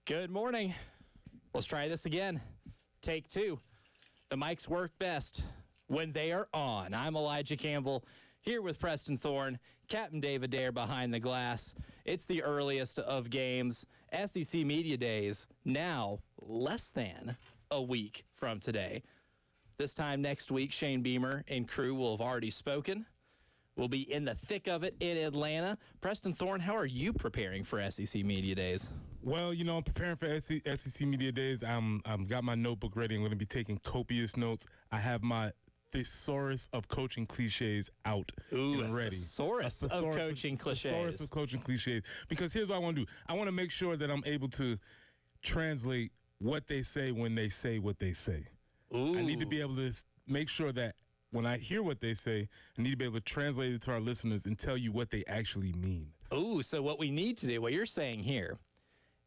Good morning. Let's try this again. Take two. The mics work best when they are on. I'm Elijah Campbell here with Preston Thorne, Captain David Dare behind the glass. It's the earliest of games. SEC Media Days now less than a week from today. This time next week, Shane Beamer and crew will have already spoken. We'll be in the thick of it in Atlanta. Preston Thorne, how are you preparing for SEC Media Days? Well, I'm preparing for SEC Media Days. I've got my notebook ready. I'm going to be taking copious notes. I have my thesaurus of coaching cliches out and ready. Thesaurus of coaching cliches. Thesaurus of coaching cliches. Because here's what I want to do. I want to make sure that I'm able to translate what they say when they say what they say. Ooh. I need to be able to make sure that when I hear what they say, I need to be able to translate it to our listeners and tell you what they actually mean. Ooh, so what we need to do, what you're saying here,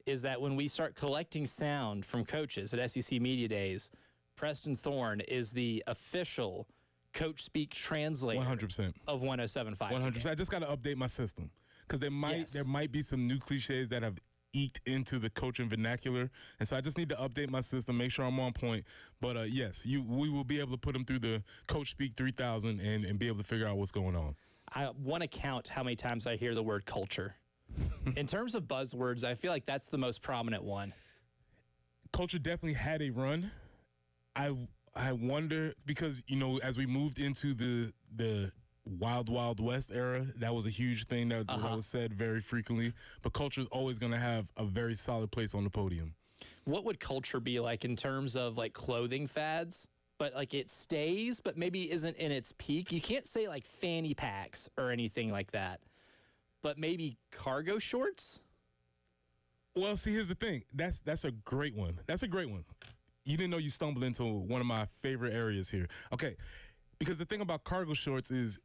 is that when we start collecting sound from coaches at SEC Media Days, Preston Thorne is the official Coach Speak translator 100% of 107.5. 100%. I just got to update my system because there might be some new cliches that have eked into the coaching vernacular, and so I just need to update my system, make sure I'm on point. But yes, we will be able to put them through the Coach Speak 3000 and be able to figure out what's going on. I want to count how many times I hear the word culture. In terms of buzzwords, I feel like that's the most prominent one. Culture definitely had a run. I wonder because as we moved into the Wild West era, that was a huge thing that was said very frequently. But culture is always going to have a very solid place on the podium. What would culture be like in terms of like clothing fads? But like it stays, but maybe isn't in its peak. You can't say like fanny packs or anything like that. But maybe cargo shorts? Well, see, here's the thing. That's a great one. That's a great one. You didn't know you stumbled into one of my favorite areas here. Okay, because the thing about cargo shorts is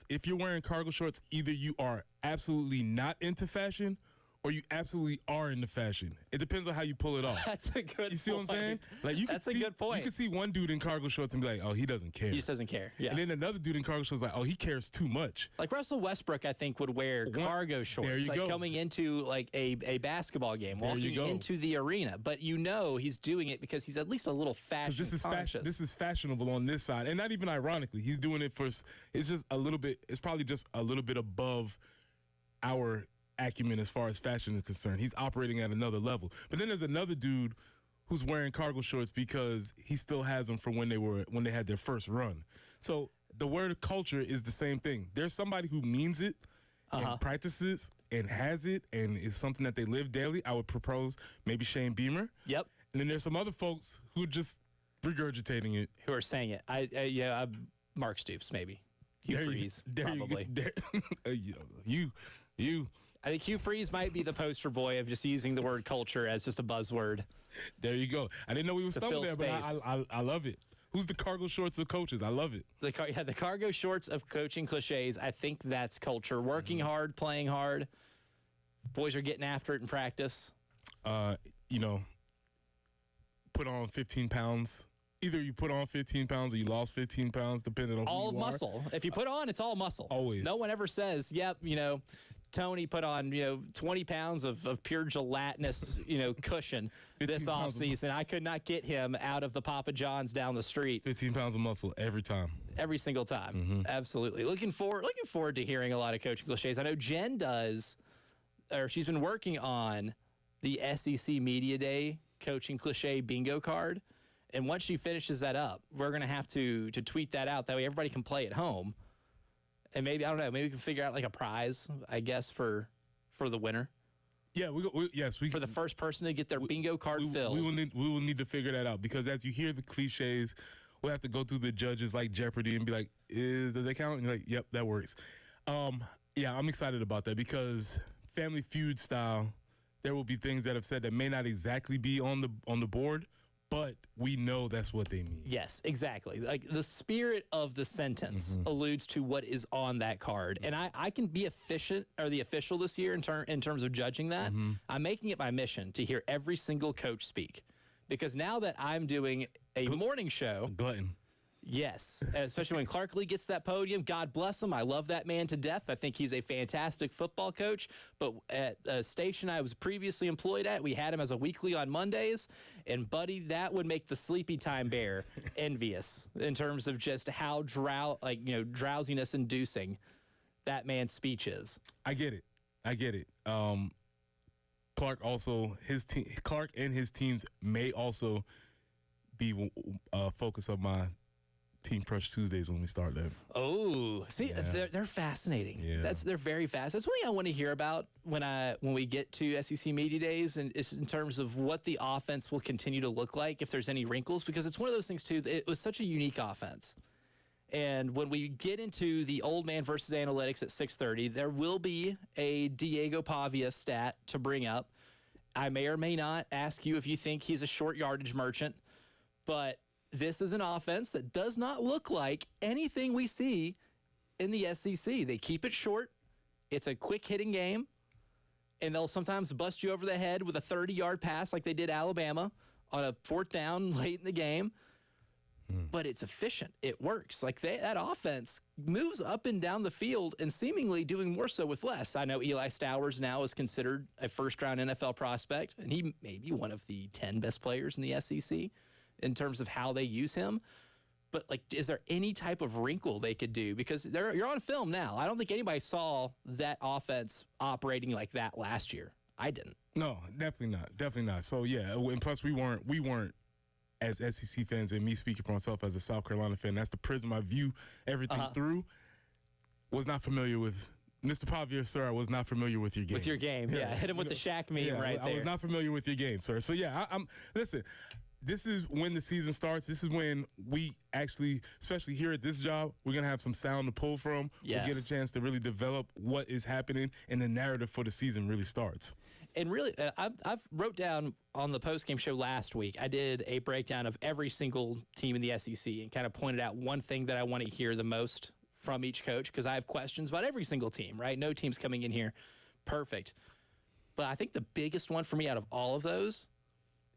if you're wearing cargo shorts, either you are absolutely not into fashion or you absolutely are into fashion. It depends on how you pull it off. That's a good point. You see what I'm saying? Like a good point. You can see one dude in cargo shorts and be like, oh, he doesn't care. He just doesn't care. Yeah. And then another dude in cargo shorts is like, oh, he cares too much. Like Russell Westbrook, I think, would wear cargo shorts. There you like go. Coming into like a basketball game, walking into the arena. But he's doing it because he's at least a little fashion conscious. This is fashionable on this side. And not even ironically, he's doing it it's just a little bit, it's probably just a little bit above our acumen as far as fashion is concerned. He's operating at another level. But then there's another dude who's wearing cargo shorts because he still has them from when they had their first run. So the word culture is the same thing. There's somebody who means it and practices and has it and is something that they live daily. I would propose maybe Shane Beamer. Yep. And then there's some other folks who are just regurgitating it. Who are saying it. Mark Stoops, maybe. Hugh Freeze, probably. I think Hugh Freeze might be the poster boy of just using the word culture as just a buzzword. There you go. I didn't know we were stumbling there, but I love it. Who's the cargo shorts of coaches? I love it. The cargo shorts of coaching cliches. I think that's culture. Working hard, playing hard. Boys are getting after it in practice. Put on 15 pounds. Either you put on 15 pounds or you lost 15 pounds, depending on who you are. All muscle. If you put on, it's all muscle. Always. No one ever says, yep, Tony put on, 20 pounds of pure gelatinous, cushion this offseason. I could not get him out of the Papa John's down the street. 15 pounds of muscle every time. Every single time. Mm-hmm. Absolutely. Looking forward to hearing a lot of coaching cliches. I know Jen she's been working on the SEC Media Day coaching cliche bingo card. And once she finishes that up, we're going to have to tweet that out. That way everybody can play at home. And maybe we can figure out like a prize, I guess, for the winner. Yeah, for the first person to get their bingo card filled. We will need to figure that out because as you hear the cliches, we'll have to go through the judges like Jeopardy and be like, does that count? And you're like, yep, that works. I'm excited about that because Family Feud style, there will be things that have said that may not exactly be on the board, but we know that's what they mean. Yes, exactly. Like the spirit of the sentence alludes to what is on that card. And I can be the official this year in terms of judging that. I'm making it my mission to hear every single coach speak. Because now that I'm doing a morning show. Glutton. Yes, especially when Clark Lee gets that podium. God bless him. I love that man to death. I think he's a fantastic football coach. But at a station I was previously employed at, we had him as a weekly on Mondays. And, buddy, that would make the sleepy time bear envious in terms of just how drowsiness inducing that man's speech is. I get it. Clark and his teams may also be a focus of my Team Crush Tuesdays when we start them. Oh, see, they're fascinating. Yeah. They're very fast. That's one thing I want to hear about when we get to SEC Media Days, and it's in terms of what the offense will continue to look like, if there's any wrinkles, because it's one of those things too. It was such a unique offense. And when we get into the old man versus analytics at 6:30, there will be a Diego Pavia stat to bring up. I may or may not ask you if you think he's a short yardage merchant, but this is an offense that does not look like anything we see in the SEC. They keep it short. It's a quick hitting game, and they'll sometimes bust you over the head with a 30-yard pass like they did Alabama on a 4th down late in the game. But it's efficient. It works. Like that offense moves up and down the field and seemingly doing more so with less. I know Eli Stowers now is considered a first-round NFL prospect, and he may be one of the 10 best players in the SEC in terms of how they use him. But, like, is there any type of wrinkle they could do? Because you're on film now. I don't think anybody saw that offense operating like that last year. I didn't. No, definitely not. So, yeah, and plus we weren't as SEC fans, and me speaking for myself as a South Carolina fan, that's the prism I view everything through. Was not familiar with Mr. Pavia, sir. I was not familiar with your game. With your game, yeah. Hit him with the Shaq meme right there. I was not familiar with your game, sir. So, yeah, listen, this is when the season starts. This is when we actually, especially here at this job, we're going to have some sound to pull from. Yes. We'll get a chance to really develop what is happening, and the narrative for the season really starts. And really, I've wrote down on the postgame show last week, I did a breakdown of every single team in the SEC and kind of pointed out one thing that I want to hear the most from each coach, because I have questions about every single team, right? No team's coming in here perfect. But I think the biggest one for me out of all of those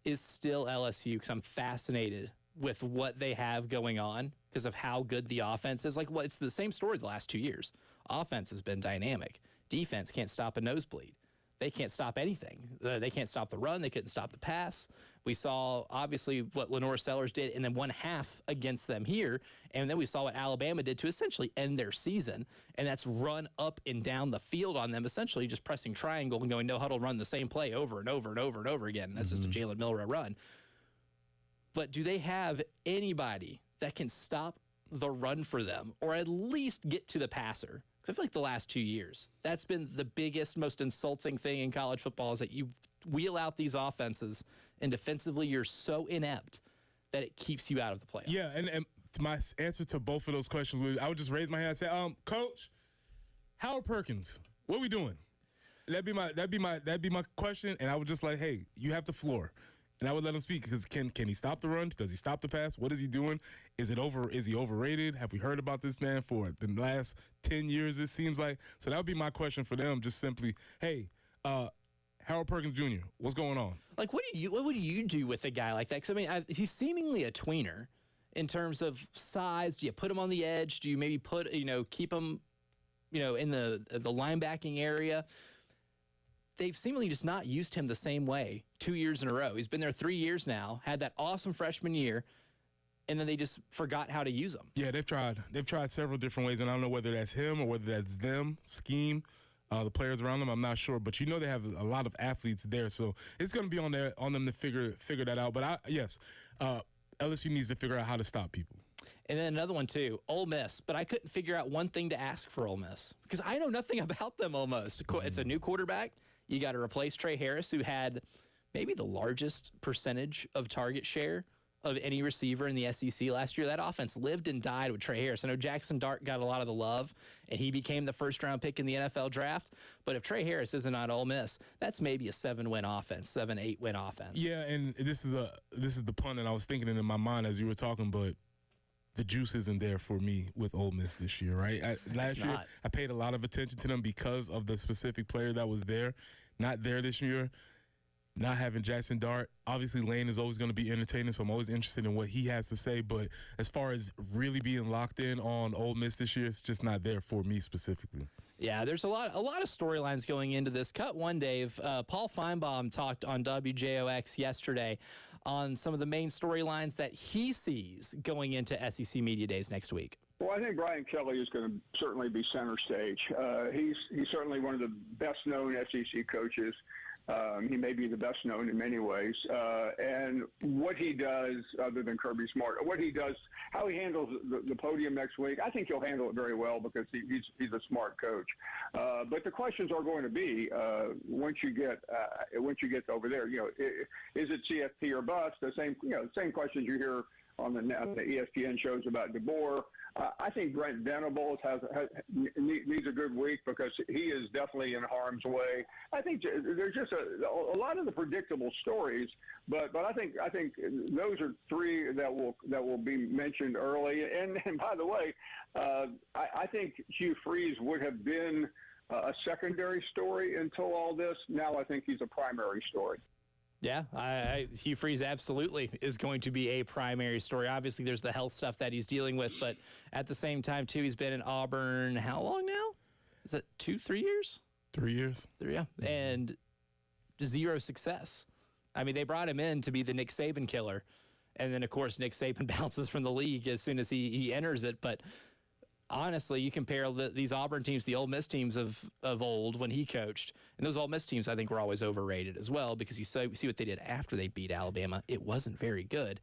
is still LSU, because I'm fascinated with what they have going on because of how good the offense is. Like, well, it's the same story the last 2 years. Offense has been dynamic. Defense can't stop a nosebleed. They can't stop anything. They can't stop the run. They couldn't stop the pass. We saw, obviously, what Lenore Sellers did in the 1/2 against them here, and then we saw what Alabama did to essentially end their season, and that's run up and down the field on them, essentially just pressing triangle and going no huddle, run the same play over and over and over and over again. That's just a Jalen Milroe run. But do they have anybody that can stop the run for them, or at least get to the passer? Because I feel like the last 2 years, that's been the biggest, most insulting thing in college football, is that you wheel out these offenses, and defensively you're so inept that it keeps you out of the playoffs. Yeah, and my answer to both of those questions, I would just raise my hand and say, Coach, Howard Perkins, what are we doing? That'd be my question, and I would just like, hey, you have the floor. And I would let him speak, because can he stop the run? Does he stop the pass? What is he doing? Is he overrated? Have we heard about this man for the last 10 years, it seems like? So that would be my question for them, just simply, hey, Harold Perkins Jr., what's going on? Like, what would you do with a guy like that? Because, I mean, he's seemingly a tweener in terms of size. Do you put him on the edge? Do you maybe keep him, in the linebacking area? They've seemingly just not used him the same way 2 years in a row. He's been there 3 years now, had that awesome freshman year, and then they just forgot how to use him. Yeah, they've tried several different ways, and I don't know whether that's him or whether that's them, scheme, the players around them. I'm not sure, but they have a lot of athletes there, so it's going to be on them to figure that out. But LSU needs to figure out how to stop people. And then another one, too, Ole Miss. But I couldn't figure out one thing to ask for Ole Miss, because I know nothing about them almost. It's a new quarterback. You got to replace Trey Harris, who had maybe the largest percentage of target share of any receiver in the SEC last year. That offense lived and died with Trey Harris. I know Jackson Dart got a lot of the love, and he became the first-round pick in the NFL draft. But if Trey Harris isn't on Ole Miss, that's maybe a 7-win offense, 7-8-win offense. Yeah, and this is the pun that I was thinking in my mind as you were talking, but the juice isn't there for me with Ole Miss this year, right? Last year, I paid a lot of attention to them because of the specific player that was there. Not there this year. not having Jackson Dart. Obviously, Lane is always going to be entertaining, so I'm always interested in what he has to say. But as far as really being locked in on Ole Miss this year, it's just not there for me specifically. Yeah, there's a lot of storylines going into this. Cut one, Dave. Paul Feinbaum talked on WJOX yesterday on some of the main storylines that he sees going into SEC Media Days next week. Well, I think Brian Kelly is going to certainly be center stage. He's certainly one of the best-known SEC coaches. He may be the best known in many ways. And what he does, other than Kirby Smart, what he does, how he handles the podium next week, I think he'll handle it very well because he's a smart coach. But the questions are going to be once you get over there, is it CFP or bust? The same questions you hear on the ESPN shows about DeBoer. I think Brent Venables needs a good week because he is definitely in harm's way. I think there's just a lot of the predictable stories, but I think those are three that will be mentioned early. And by the way, I think Hugh Freeze would have been a secondary story until all this. Now I think he's a primary story. Yeah, Hugh Freeze absolutely is going to be a primary story. Obviously, there's the health stuff that he's dealing with, but at the same time, too, he's been in Auburn how long now? Is it 3 years? 3 years. Yeah, and zero success. I mean, they brought him in to be the Nick Saban killer, and then, of course, Nick Saban bounces from the league as soon as he enters it, but honestly, you compare these Auburn teams, the Ole Miss teams of old when he coached, and those Ole Miss teams I think were always overrated as well because you see what they did after they beat Alabama. It wasn't very good.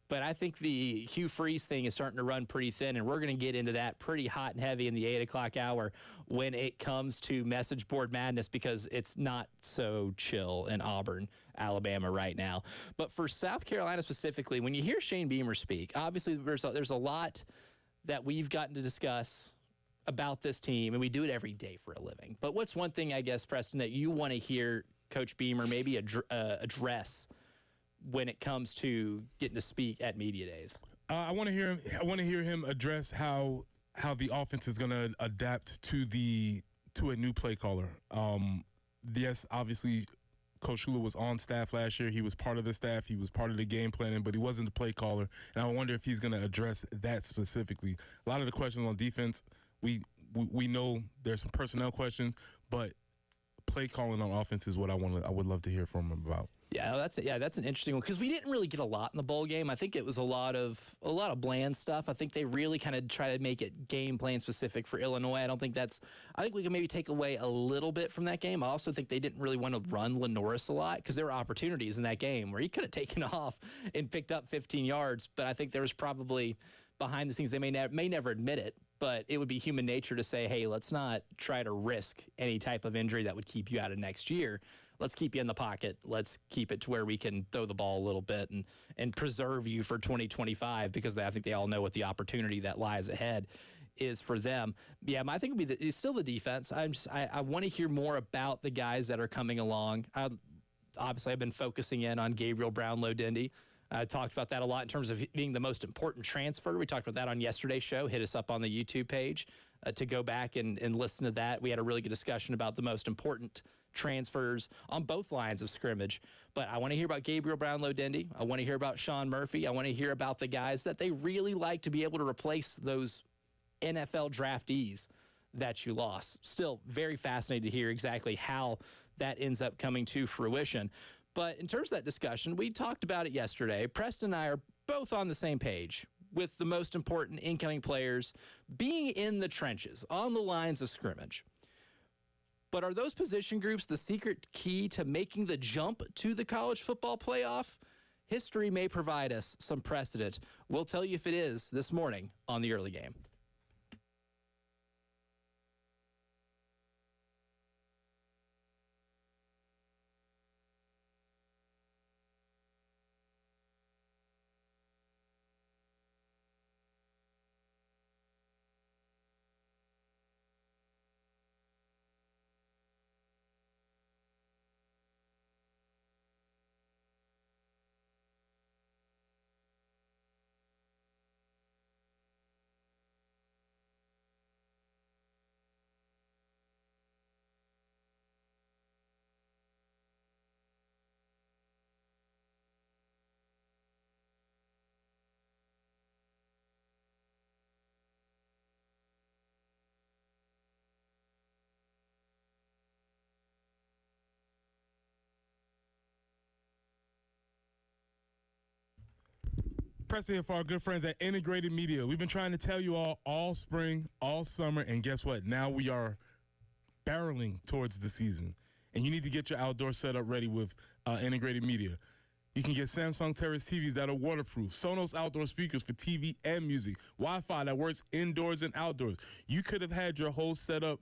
But I think the Hugh Freeze thing is starting to run pretty thin, and we're going to get into that pretty hot and heavy in the 8 o'clock hour when it comes to message board madness because it's not so chill in Auburn, Alabama right now. But for South Carolina specifically, when you hear Shane Beamer speak, obviously there's a lot that we've gotten to discuss about this team, and we do it every day for a living. But what's one thing, I guess, Preston, that you want to hear Coach Beamer maybe address when it comes to getting to speak at media days? I want to hear him address how the offense is going to adapt to a new play caller. Yes, obviously, Coach Shula was on staff last year. He was part of the staff. He was part of the game planning, but he wasn't the play caller. And I wonder if he's going to address that specifically. A lot of the questions on defense, we know there's some personnel questions, but play calling on offense is what I would love to hear from him about. Yeah, that's an interesting one because we didn't really get a lot in the bowl game. I think it was a lot of bland stuff. I think they really kind of try to make it game plan specific for Illinois. I think we can maybe take away a little bit from that game. I also think they didn't really want to run Lenoris a lot because there were opportunities in that game where he could have taken off and picked up 15 yards. But I think there was probably behind the scenes, they may never admit it, but it would be human nature to say, hey, let's not try to risk any type of injury that would keep you out of next year. Let's keep you in the pocket. Let's keep it to where we can throw the ball a little bit and preserve you for 2025 because I think they all know what the opportunity that lies ahead is for them. Yeah, I think it's still the defense. I want to hear more about the guys that are coming along. Obviously, I've been focusing in on Gabriel Brownlow-Dindy. I talked about that a lot in terms of being the most important transfer. We talked about that on yesterday's show. Hit us up on the YouTube page to go back and listen to that. We had a really good discussion about the most important transfers on both lines of scrimmage. But I want to hear about Gabriel Brownlow-Dindy. I want to hear about Sean Murphy. I want to hear about the guys that they really like to be able to replace those NFL draftees that you lost. Still very fascinated to hear exactly how that ends up coming to fruition. But in terms of that discussion, we talked about it yesterday. Preston and I are both on the same page with the most important incoming players being in the trenches, on the lines of scrimmage. But are those position groups the secret key to making the jump to the college football playoff? History may provide us some precedent. We'll tell you if it is this morning on the early game. Preston here for our good friends at Integrated Media. We've been trying to tell you all spring, all summer, and guess what? Now we are barreling towards the season, and you need to get your outdoor setup ready with Integrated Media. You can get Samsung Terrace TVs that are waterproof, Sonos outdoor speakers for TV and music, Wi-Fi that works indoors and outdoors. You could have had your whole setup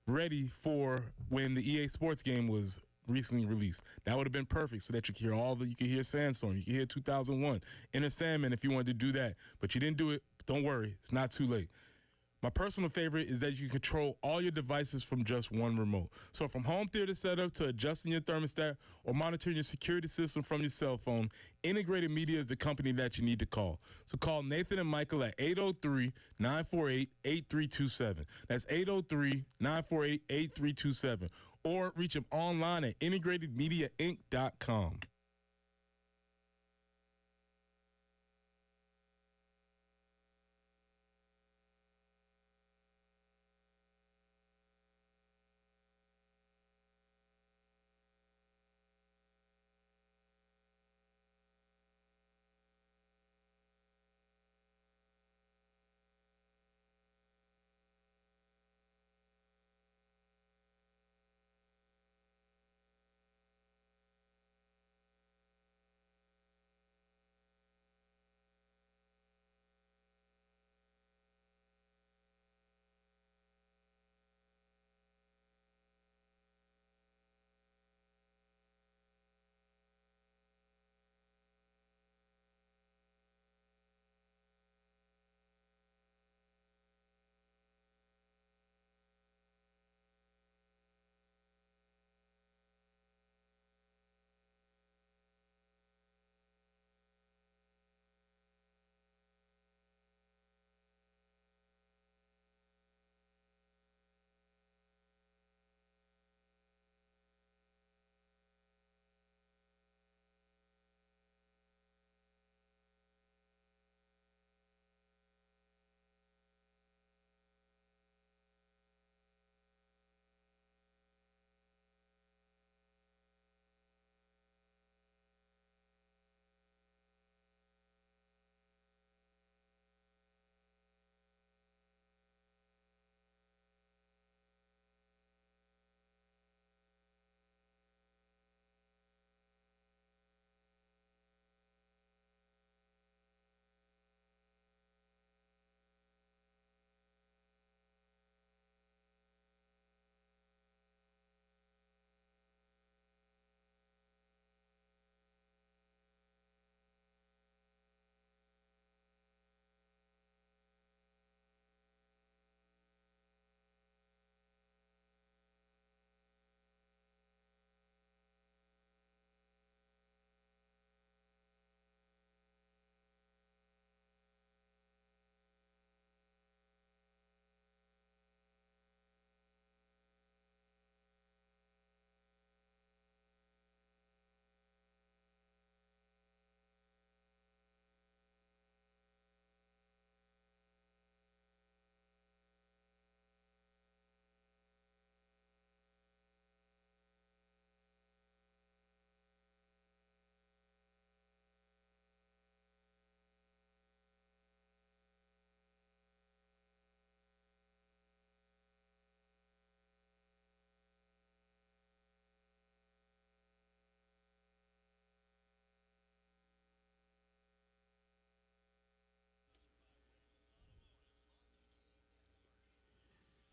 ready for when the EA Sports game was recently released. That would have been perfect so that you could hear Sandstorm, you could hear 2001, Enter Sandman if you wanted to do that. But you didn't do it. Don't worry. It's not too late. My personal favorite is that you can control all your devices from just one remote. So from home theater setup to adjusting your thermostat or monitoring your security system from your cell phone, Integrated Media is the company that you need to call. So call Nathan and Michael at 803-948-8327. That's 803-948-8327. Or reach them online at integratedmediainc.com.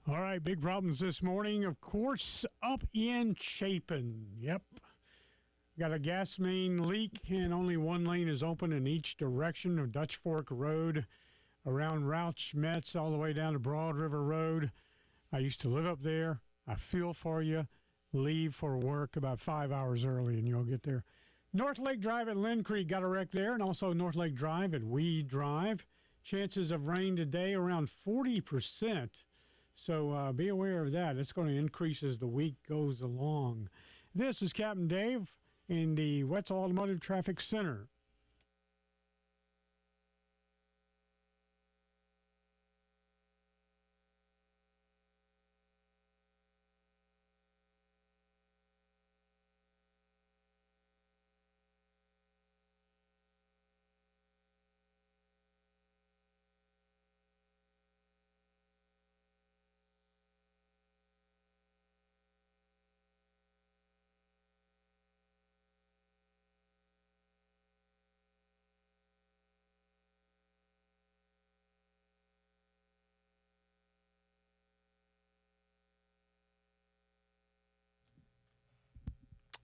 All right, big problems this morning, of course, up in Chapin. Yep. Got a gas main leak, and only one lane is open in each direction of Dutch Fork Road, around Rauch Metz, all the way down to Broad River Road. I used to live up there. I feel for you. Leave for work about 5 hours early, and you'll get there. North Lake Drive at Lynn Creek got a wreck there, and also North Lake Drive at Weed Drive. Chances of rain today around 40%. So be aware of that. It's going to increase as the week goes along. This is Captain Dave in the Wetzel Automotive Traffic Center.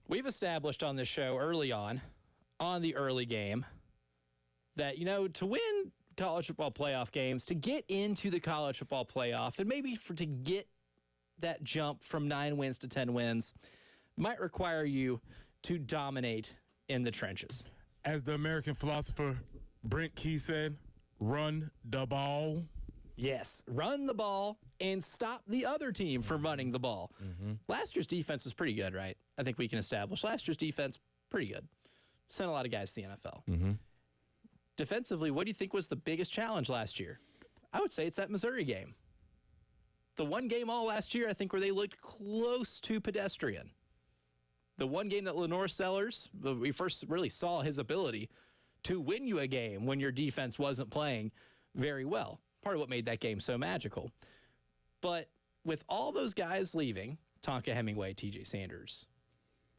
We've established on this show early on the early game, that, to win college football playoff games, to get into the college football playoff, and maybe to get that jump from 9 wins to 10 wins, might require you to dominate in the trenches. As the American philosopher Brent Key said, run the ball. Yes, run the ball and stop the other team from running the ball. Last year's defense was pretty good, right? I think we can establish last year's defense, pretty good. Sent a lot of guys to the NFL. Defensively, what do you think was the biggest challenge last year? I would say it's that Missouri game. The one game all last year, I think, where they looked close to pedestrian. The one game that Lenore Sellers, we first really saw his ability to win you a game when your defense wasn't playing very well. Part of what made that game so magical. But with all those guys leaving, Tonka Hemingway, TJ Sanders,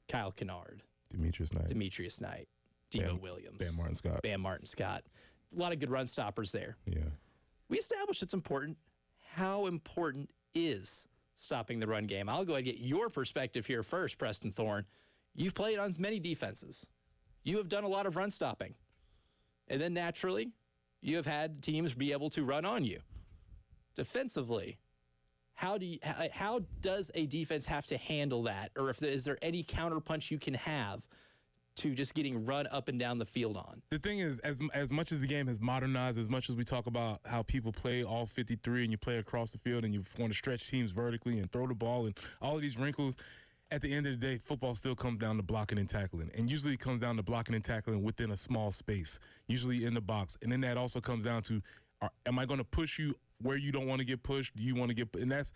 Kyle Kennard, Demetrius Knight, Debo Williams, Bam Martin Scott. A lot of good run stoppers there. Yeah. We established it's important. How important is stopping the run game? I'll go ahead and get your perspective here first, Preston Thorne. You've played on many defenses. You have done a lot of run stopping. And then naturally, you have had teams be able to run on you. Defensively, how does a defense have to handle that? Or is there any counterpunch you can have to just getting run up and down the field on? The thing is, as much as the game has modernized, as much as we talk about how people play all 53 and you play across the field and you want to stretch teams vertically and throw the ball and all of these wrinkles, at the end of the day, football still comes down to blocking and tackling. And usually it comes down to blocking and tackling within a small space, usually in the box. And then that also comes down to, am I going to push you where you don't want to get pushed? Do you want to get – and that's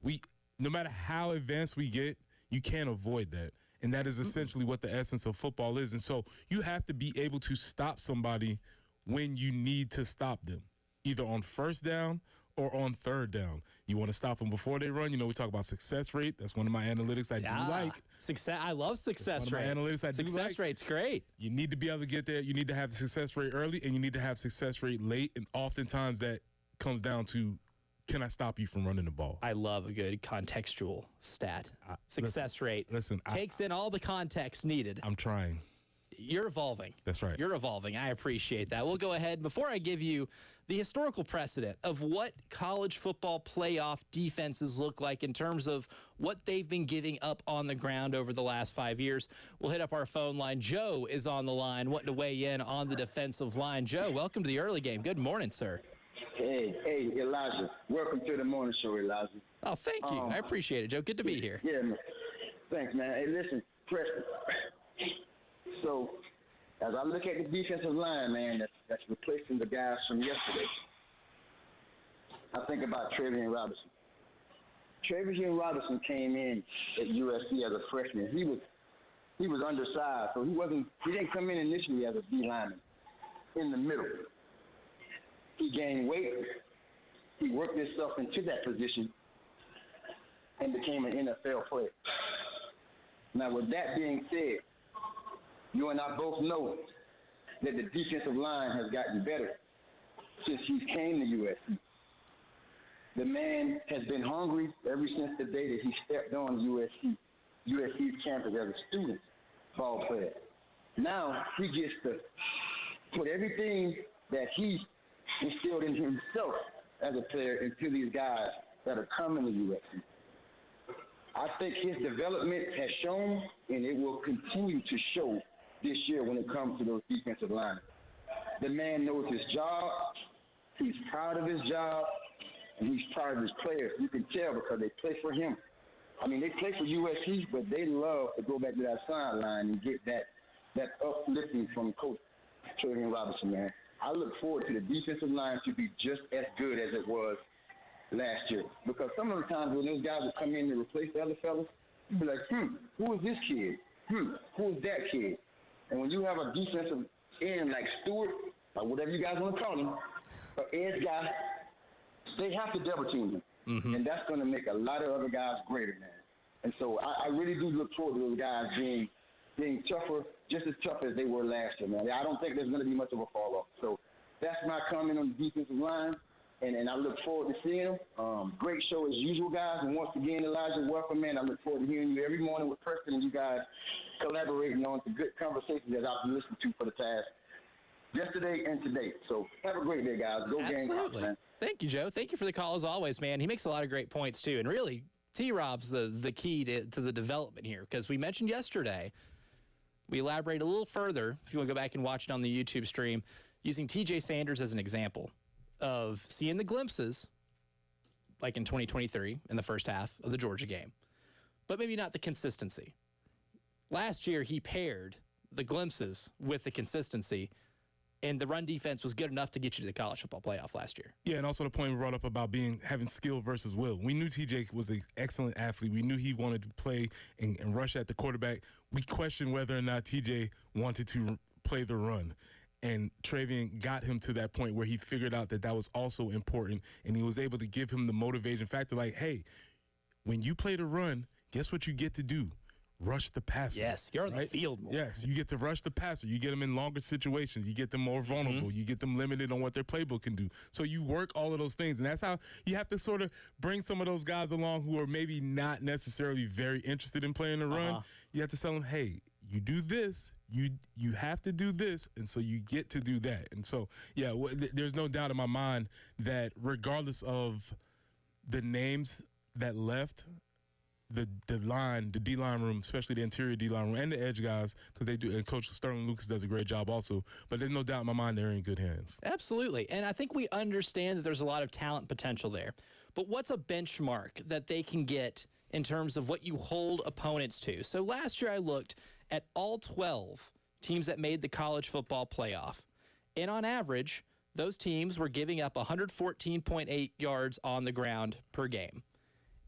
– no matter how advanced we get, you can't avoid that. And that is essentially what the essence of football is. And so you have to be able to stop somebody when you need to stop them, either on first down or on third down. You want to stop them before they run. We talk about success rate. That's one of my analytics I do like. I love success rate. One of my analytics I do like. Success rate's great. You need to be able to get there. You need to have the success rate early, and you need to have success rate late. And oftentimes that comes down to, can I stop you from running the ball? I love a good contextual stat. Success rate takes in all the context needed. I'm trying. You're evolving. That's right. You're evolving. I appreciate that. We'll go ahead. Before I give you the historical precedent of what college football playoff defenses look like in terms of what they've been giving up on the ground over the last 5 years, we'll hit up our phone line. Joe is on the line, wanting to weigh in on the defensive line. Joe, welcome to the early game. Good morning, sir. Hey, Elijah. Welcome to the morning show, Elijah. Oh, thank you. I appreciate it, Joe. Good to be here. Yeah, man. Thanks, man. Hey, listen, Preston. So, as I look at the defensive line, man, that's replacing the guys from yesterday, I think about Travian Robinson. Travian Robinson came in at USC as a freshman. He was undersized, so he didn't come in initially as a D lineman in the middle. He gained weight. He worked himself into that position and became an NFL player. Now, with that being said, you and I both know that the defensive line has gotten better since he came to USC. The man has been hungry ever since the day that he stepped on USC's campus as a student ball player. Now he gets to put everything that he instilled in himself as a player into these guys that are coming to USC. I think his development has shown, and it will continue to show this year when it comes to those defensive linemen. The man knows his job. He's proud of his job, and he's proud of his players. You can tell because they play for him. I mean, they play for USC, but they love to go back to that sideline and get that uplifting from Coach Travian Robinson, man. I look forward to the defensive line to be just as good as it was last year. Because some of the times when those guys would come in to replace the other fellas, you'd be like, who is this kid? Who is that kid? And when you have a defensive end like Stewart, or whatever you guys want to call him, an edge guy, they have to double team him. Mm-hmm. And that's going to make a lot of other guys greater, man. And so I really do look forward to those guys being tougher, just as tough as they were last year, man. I don't think there's going to be much of a fall off. So that's my comment on the defensive line. and I look forward to seeing them. Great show as usual, guys. And once again, Elijah, welcome, man. I look forward to hearing you every morning with Preston and you guys collaborating on some good conversations that I've been listening to for the past yesterday and today. So have a great day, guys. Go Gamecocks, man. Thank you, Joe. Thank you for the call as always, man. He makes a lot of great points too, and really, T-Rob's the key to the development here, because we mentioned yesterday. We elaborate a little further, if you want to go back and watch it on the YouTube stream, using TJ Sanders as an example of seeing the glimpses, like in 2023, in the first half of the Georgia game, but maybe not the consistency. Last year, he paired the glimpses with the consistency, and the run defense was good enough to get you to the college football playoff last year. Yeah, and also the point we brought up about having skill versus will. We knew TJ was an excellent athlete. We knew he wanted to play and rush at the quarterback. We questioned whether or not TJ wanted to play the run. And Travian got him to that point where he figured out that was also important, and he was able to give him the motivation factor like, hey, when you play the run, guess what you get to do? Rush the passer. Yes, you're on the field more. Yes, you get to rush the passer. You get them in longer situations. You get them more vulnerable. You get them limited on what their playbook can do. So you work all of those things, and that's how you have to sort of bring some of those guys along who are maybe not necessarily very interested in playing the run. You have to tell them, hey, you do this, you have to do this, and so you get to do that. And so, yeah, there's no doubt in my mind that regardless of the names that left, the D-line room, especially the interior D-line room, and the edge guys, because they do, and Coach Sterling Lucas does a great job also. But there's no doubt in my mind they're in good hands. Absolutely. And I think we understand that there's a lot of talent potential there. But what's a benchmark that they can get in terms of what you hold opponents to? So last year I looked at all 12 teams that made the college football playoff. And on average, those teams were giving up 114.8 yards on the ground per game.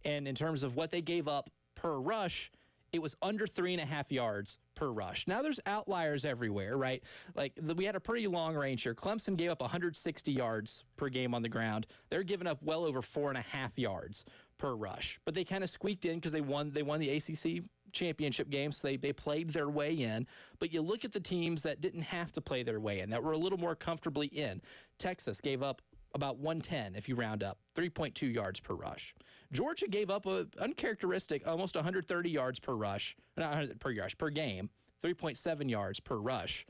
And in terms of what they gave up per rush, it was under 3.5 yards per rush. Now, there's outliers everywhere, right? Like, we had a pretty long range here. Clemson gave up 160 yards per game on the ground. They're giving up well over 4.5 yards per rush. But they kind of squeaked in because they won the ACC championship game, so they played their way in. But you look at the teams that didn't have to play their way in, that were a little more comfortably in. Texas gave up about 110 if you round up, 3.2 yards per rush. Georgia gave up a uncharacteristic almost 130 yards per rush, not 100 per game, 3.7 yards per rush.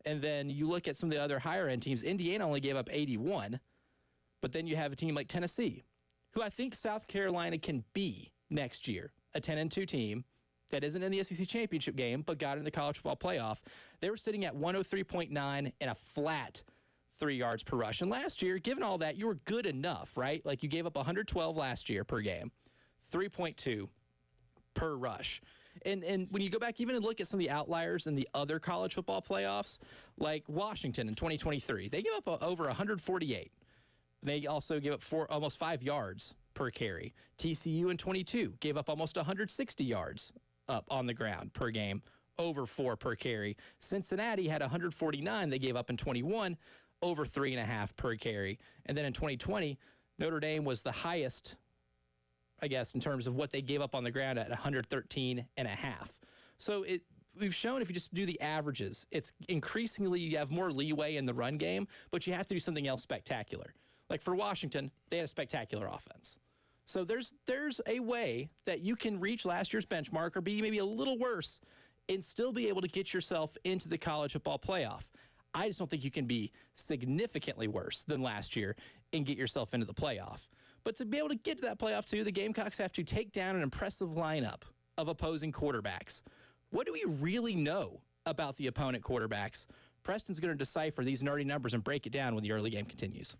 And then you look at some of the other higher end teams. Indiana only gave up 81, but then you have a team like Tennessee, who I think South Carolina can be next year, a 10-2 team that isn't in the SEC championship game but got in the college football playoff. They were sitting at 103.9 and a flat 3 yards per rush. And last year, given all that, you were good enough, right? Like, you gave up 112 last year per game, 3.2 per rush. And when you go back even and look at some of the outliers in the other college football playoffs, like Washington in 2023, they gave up over 148. They also gave up almost 5 yards per carry. TCU in 22 gave up almost 160 yards up on the ground per game, over 4 per carry. Cincinnati had 149 they gave up in 21, over 3.5 per carry. And then in 2020, Notre Dame was the highest, I guess, in terms of what they gave up on the ground at 113.5. So we've shown if you just do the averages, it's increasingly you have more leeway in the run game, but you have to do something else spectacular. Like for Washington, they had a spectacular offense. So there's a way that you can reach last year's benchmark or be maybe a little worse and still be able to get yourself into the college football playoff. I just don't think you can be significantly worse than last year and get yourself into the playoff. But to be able to get to that playoff, too, the Gamecocks have to take down an impressive lineup of opposing quarterbacks. What do we really know about the opponent quarterbacks? Preston's going to decipher these nerdy numbers and break it down when the early game continues.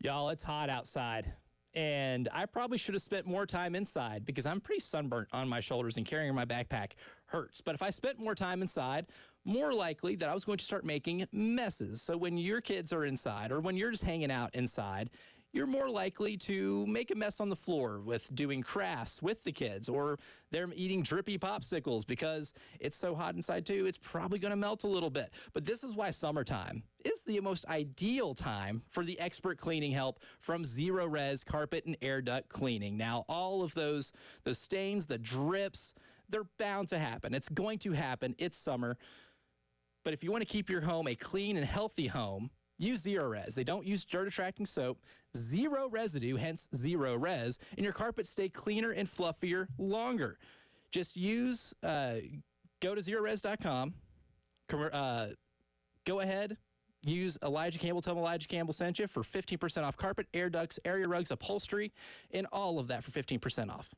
Y'all, it's hot outside, and I probably should have spent more time inside because I'm pretty sunburnt on my shoulders and carrying my backpack hurts. But if I spent more time inside, more likely that I was going to start making messes. So when your kids are inside or when you're just hanging out inside, you're more likely to make a mess on the floor with doing crafts with the kids, or they're eating drippy popsicles because it's so hot inside too. It's probably going to melt a little bit. But this is why summertime is the most ideal time for the expert cleaning help from Zero Res Carpet and Air Duct Cleaning. Now, all of those stains, the drips, they're bound to happen. It's going to happen. It's summer. But if you want to keep your home a clean and healthy home, use Zero Res. They don't use dirt-attracting soap, zero residue, hence Zero Res, and your carpets stay cleaner and fluffier longer. Just go to zerores.com, go ahead, use Elijah Campbell, tell them Elijah Campbell sent you for 15% off carpet, air ducts, area rugs, upholstery, and all of that for 15% off.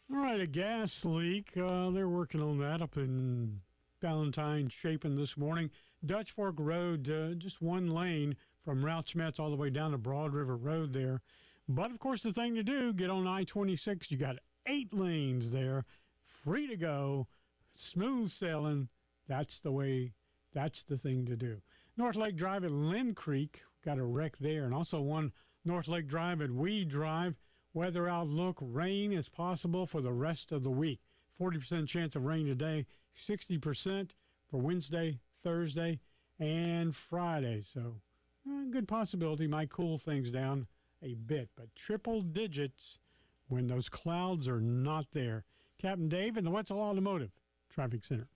All right, a gas leak. They're working on that up in Ballantyne, Chapin this morning. Dutch Fork Road, just one lane from Route Schmetz all the way down to Broad River Road there. But, of course, the thing to do, get on I-26. You got 8 lanes there, free to go, smooth sailing. That's the way, that's the thing to do. North Lake Drive at Lynn Creek, got a wreck there. And also one North Lake Drive at Weed Drive. Weather outlook, rain is possible for the rest of the week. 40% chance of rain today, 60% for Wednesday, Thursday, and Friday. So, good possibility. Might cool things down a bit, but triple digits when those clouds are not there. Captain Dave in the Wetzel Automotive Traffic Center.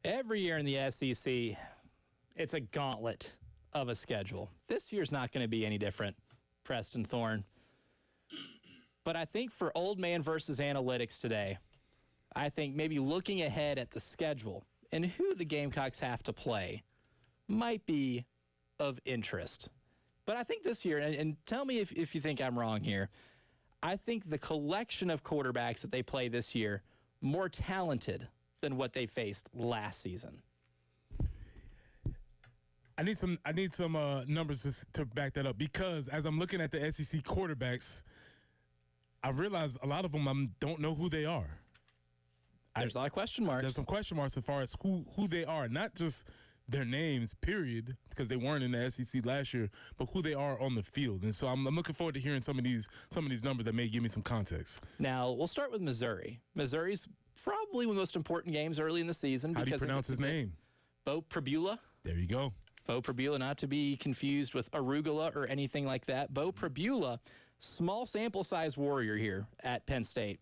Every year in the SEC, it's a gauntlet of a schedule. This year's not going to be any different, Preston Thorne. But I think for Old Man versus Analytics today, I think maybe looking ahead at the schedule and who the Gamecocks have to play might be of interest. But I think this year, and tell me if you think I'm wrong here, I think the collection of quarterbacks that they play this year more talented than what they faced last season. I need some numbers to back that up, because as I'm looking at the SEC quarterbacks, I realize a lot of them I don't know who they are. There's a lot of question marks. There's some question marks as far as who they are, not just their names, period, because they weren't in the SEC last year, but who they are on the field. And so I'm looking forward to hearing some of these numbers that may give me some context. Now, we'll start with Missouri. Missouri's probably one of the most important games early in the season. How do you pronounce his name? Bo Pribula. There you go. Bo Pribula, not to be confused with arugula or anything like that. Bo Pribula, small sample size warrior here at Penn State.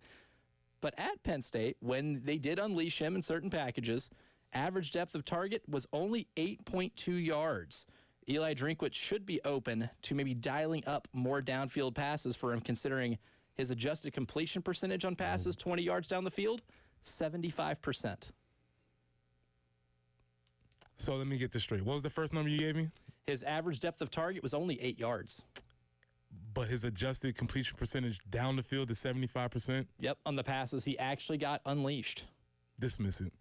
But at Penn State, when they did unleash him in certain packages, average depth of target was only 8.2 yards. Eli Drinkwitz should be open to maybe dialing up more downfield passes for him, considering his adjusted completion percentage on passes 20 yards down the field, 75%. So let me get this straight. What was the first number you gave me? His average depth of target was only 8 yards. But his adjusted completion percentage down the field is 75%? Yep, on the passes he actually got unleashed. Dismiss it.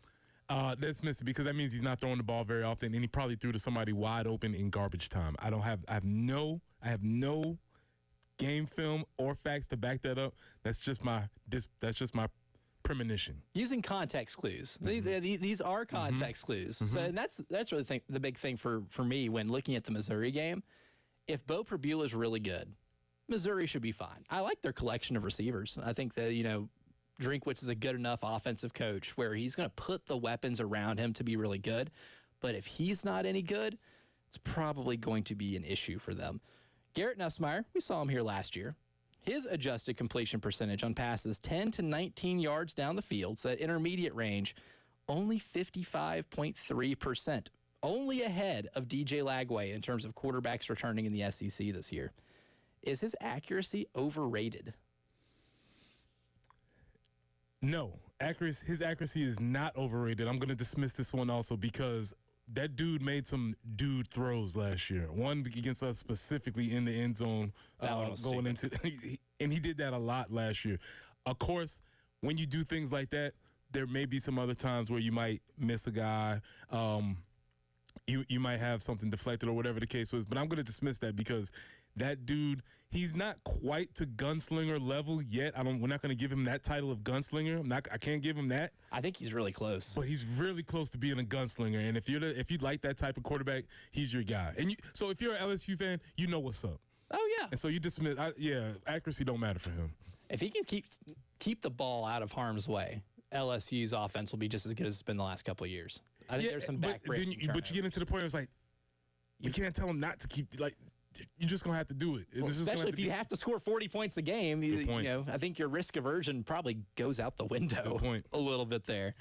Dismiss it, because that means he's not throwing the ball very often, and he probably threw to somebody wide open in garbage time. I have no game film or facts to back that up. That's just my premonition. Using context clues. These are context clues. So, and that's really the big thing for me when looking at the Missouri game. If Bo Pribula is really good, Missouri should be fine. I like their collection of receivers. I think that, Drinkwitz is a good enough offensive coach where he's going to put the weapons around him to be really good. But if he's not any good, it's probably going to be an issue for them. Garrett Nussmeier, we saw him here last year. His adjusted completion percentage on passes 10 to 19 yards down the field, so that intermediate range, only 55.3%. Only ahead of DJ Lagway in terms of quarterbacks returning in the SEC this year. Is his accuracy overrated? No. His accuracy is not overrated. I'm going to dismiss this one also, because that dude made some dude throws last year. One against us specifically in the end zone, going into, and he did that a lot last year. Of course, when you do things like that, there may be some other times where you might miss a guy. You might have something deflected or whatever the case was, but I'm going to dismiss that, because that dude, he's not quite to gunslinger level yet. We're not going to give him that title of gunslinger. I can't give him that. I think he's really close. But he's really close to being a gunslinger, and if you like that type of quarterback, he's your guy. And so if you're an LSU fan, you know what's up. Oh yeah. And so you dismiss. Accuracy don't matter for him. If he can keep the ball out of harm's way, LSU's offense will be just as good as it's been the last couple of years. I think there's some backbreaking. But you get into the point where it's like, you can't tell him not to keep, you're just going to have to do it. Well, especially if you have to score 40 points a game, I think your risk aversion probably goes out the window a little bit there.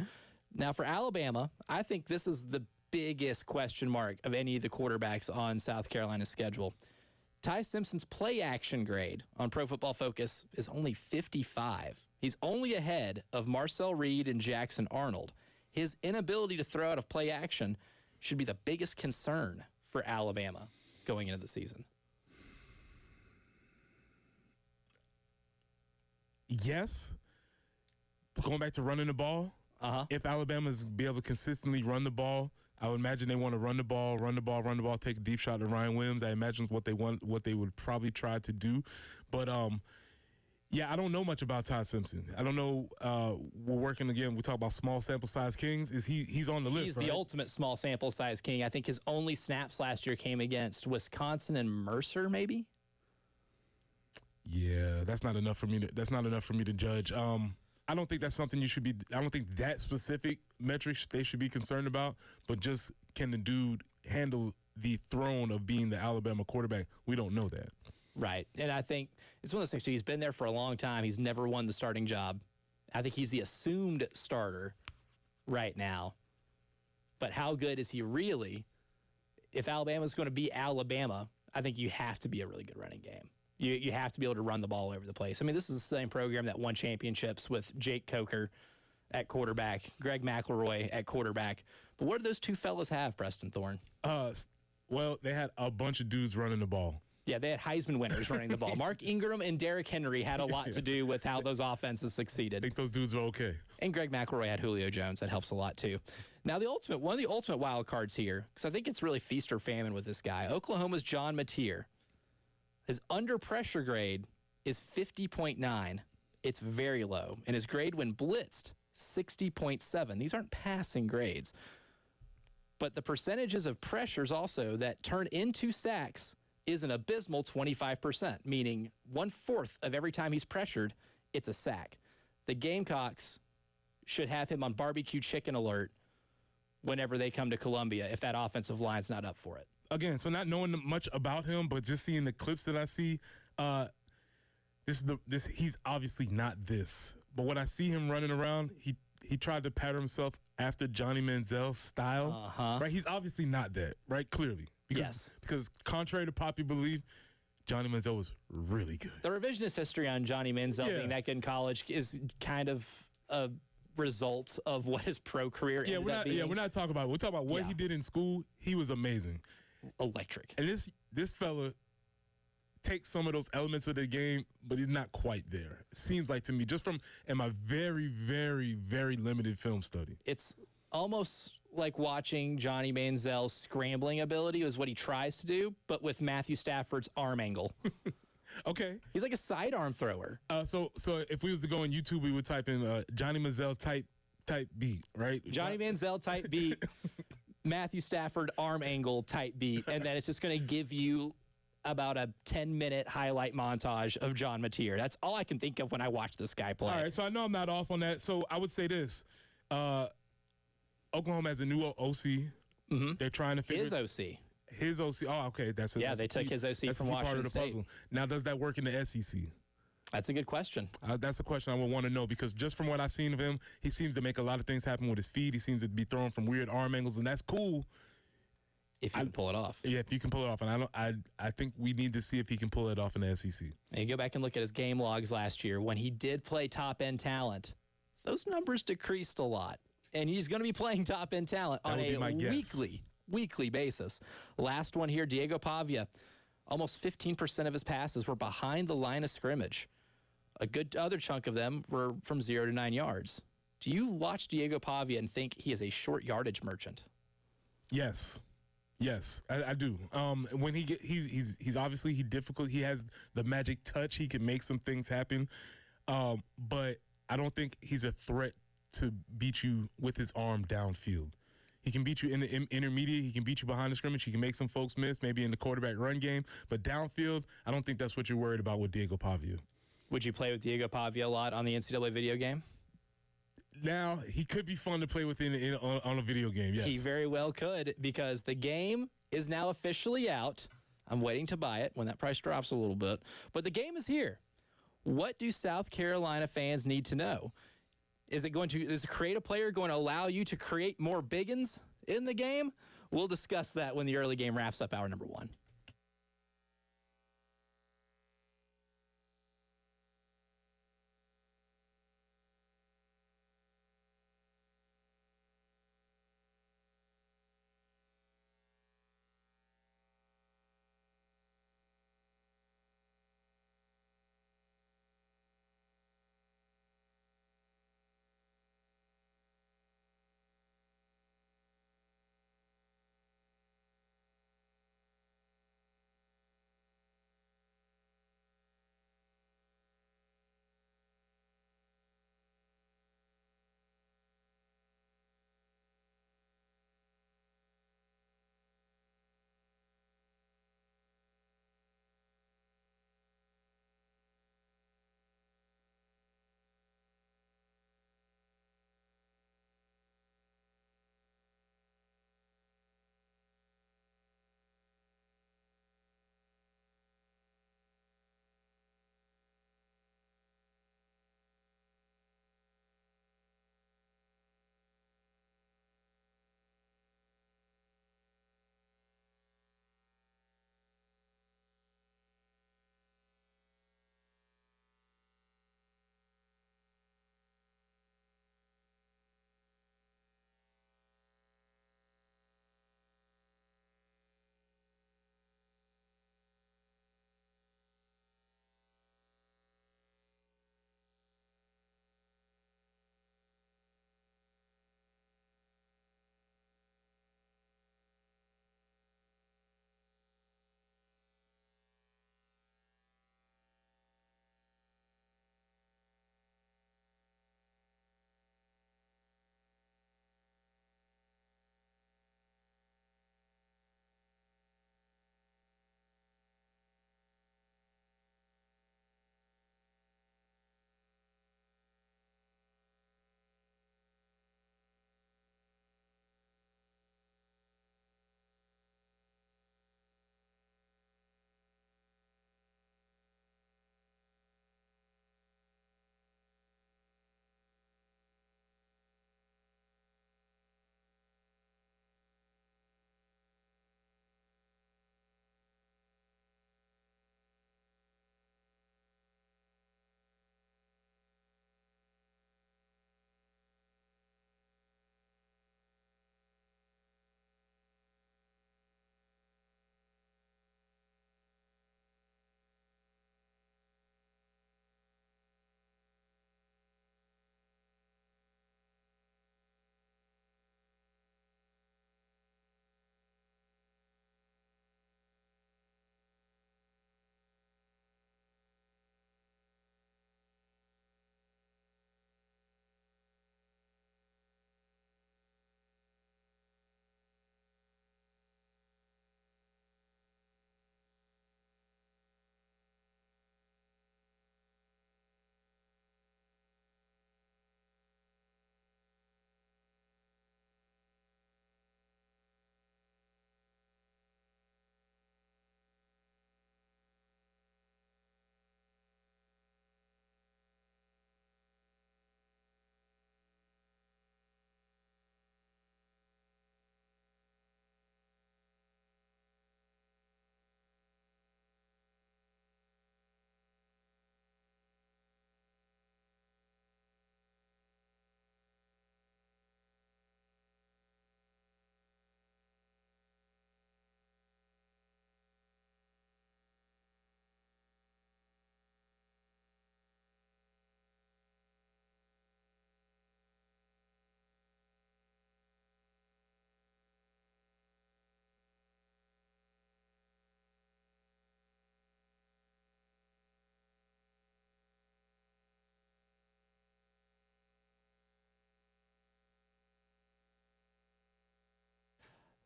Now, for Alabama, I think this is the biggest question mark of any of the quarterbacks on South Carolina's schedule. Ty Simpson's play action grade on Pro Football Focus is only 55. He's only ahead of Marcel Reed and Jackson Arnold. His inability to throw out of play action should be the biggest concern for Alabama going into the season. Yes. Going back to running the ball, if Alabama's be able to consistently run the ball, I would imagine they want to run the ball, take a deep shot to Ryan Williams. I imagine what they would probably try to do. But yeah, I don't know much about Ty Simpson. I don't know. We're working again. We talk about small sample size kings. He's on the list? He's the ultimate small sample size king. I think his only snaps last year came against Wisconsin and Mercer, maybe. Yeah, that's not enough for me to judge. I don't think that's something you should be. I don't think that specific metrics they should be concerned about. But just, can the dude handle the throne of being the Alabama quarterback? We don't know that. Right. And I think it's one of those things, too. He's been there for a long time. He's never won the starting job. I think he's the assumed starter right now. But how good is he really? If Alabama's going to be Alabama, I think you have to be a really good running game. You have to be able to run the ball over the place. I mean, this is the same program that won championships with Jake Coker at quarterback, Greg McElroy at quarterback. But what do those two fellas have, Preston Thorne? Well, they had a bunch of dudes running the ball. Yeah, they had Heisman winners running the ball. Mark Ingram and Derrick Henry had a lot to do with how those offenses I succeeded. think those dudes are okay. And Greg McElroy had Julio Jones. That helps a lot, too. Now, one of the ultimate wild cards here, because I think it's really feast or famine with this guy, Oklahoma's John Mateer. His under pressure grade is 50.9. It's very low. And his grade when blitzed, 60.7. These aren't passing grades. But the percentages of pressures also that turn into sacks is an abysmal 25%, meaning 1/4 of every time he's pressured, it's a sack. The Gamecocks should have him on barbecue chicken alert whenever they come to Columbia if that offensive line's not up for it. Again, so not knowing much about him, but just seeing the clips that I see, he's obviously not this. But when I see him running around, he tried to pattern himself after Johnny Manziel's style. Right? He's obviously not that, right? Clearly. Because contrary to popular belief, Johnny Manziel was really good. The revisionist history on Johnny Manziel being that good in college is kind of a result of what his pro career ended up being. Yeah, we're not talking about it. We're talking about what he did in school. He was amazing. Electric. And this fella takes some of those elements of the game, but he's not quite there. It seems like to me, just from in my very, very, very limited film study. It's almost like watching Johnny Manziel's scrambling ability is what he tries to do, but with Matthew Stafford's arm angle. Okay. He's like a sidearm thrower. So if we was to go on YouTube, we would type in Johnny Manziel type beat, right? Johnny Manziel type beat, Matthew Stafford arm angle type beat, and then it's just going to give you about a 10-minute highlight montage of John Mateer. That's all I can think of when I watch this guy play. All right, so I know I'm not off on that. So I would say this. Oklahoma has a new OC. Mm-hmm. They're trying to figure his OC. Oh, okay. They took his OC from Washington State. Puzzle. Now, does that work in the SEC? That's a good question. That's a question I would want to know because just from what I've seen of him, he seems to make a lot of things happen with his feet. He seems to be throwing from weird arm angles, and that's cool. If you can pull it off. Yeah, if you can pull it off. And I think we need to see if he can pull it off in the SEC. And you go back and look at his game logs last year. When he did play top-end talent, those numbers decreased a lot. And he's going to be playing top-end talent on a weekly basis. Last one here, Diego Pavia. Almost 15% of his passes were behind the line of scrimmage. A good other chunk of them were from 0 to 9 yards. Do you watch Diego Pavia and think he is a short yardage merchant? Yes, I do. When he's obviously difficult. He has the magic touch. He can make some things happen. But I don't think he's a threat to beat you with his arm downfield. He can beat you in the intermediate. He can beat you behind the scrimmage. He can make some folks miss, maybe in the quarterback run game. But downfield, I don't think that's what you're worried about with Diego Pavia. Would you play with Diego Pavia a lot on the NCAA video game? Now, he could be fun to play with on a video game, yes. He very well could because the game is now officially out. I'm waiting to buy it when that price drops a little bit. But the game is here. What do South Carolina fans need to know? Is a creative player going to allow you to create more biggins in the game? We'll discuss that when the early game wraps up hour number 1.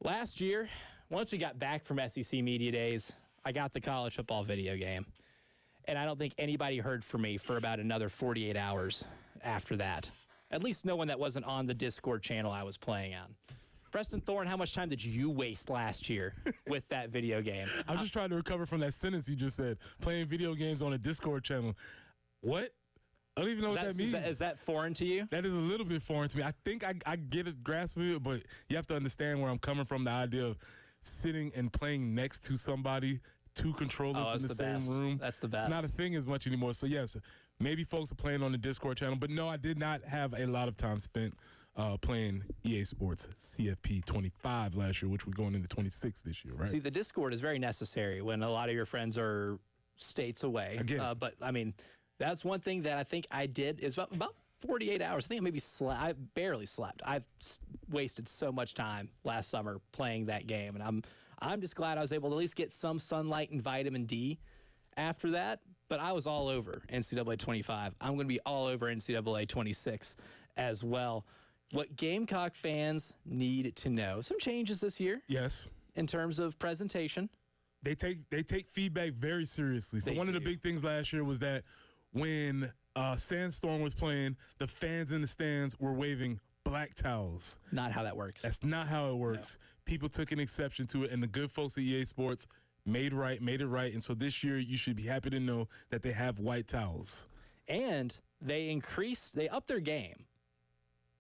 Last year, once we got back from SEC Media Days, I got the college football video game. And I don't think anybody heard from me for about another 48 hours after that. At least no one that wasn't on the Discord channel I was playing on. Preston Thorne, how much time did you waste last year with that video game? I'm just trying to recover from that sentence you just said. Playing video games on a Discord channel. What? I don't even know what that means. Is that foreign to you? That is a little bit foreign to me. I think I get a grasp of it, but you have to understand where I'm coming from. The idea of sitting and playing next to somebody, two controllers in the same room. That's the best. It's not a thing as much anymore. So, yes, maybe folks are playing on the Discord channel. But, no, I did not have a lot of time spent playing EA Sports CFP 25 last year, which we're going into 26 this year, right? See, the Discord is very necessary when a lot of your friends are states away. Again. But, I mean, that's one thing that I think I did is about 48 hours. I think I maybe I barely slept. I've wasted so much time last summer playing that game, and I'm just glad I was able to at least get some sunlight and vitamin D after that. But I was all over NCAA 25. I'm going to be all over NCAA 26 as well. What Gamecock fans need to know, some changes this year. Yes. In terms of presentation. They take feedback very seriously. So one of the big things last year was that when Sandstorm was playing, the fans in the stands were waving black towels. Not how that works. That's not how it works. No. People took an exception to it, and the good folks at EA Sports made it right. And so this year, you should be happy to know that they have white towels. And they upped their game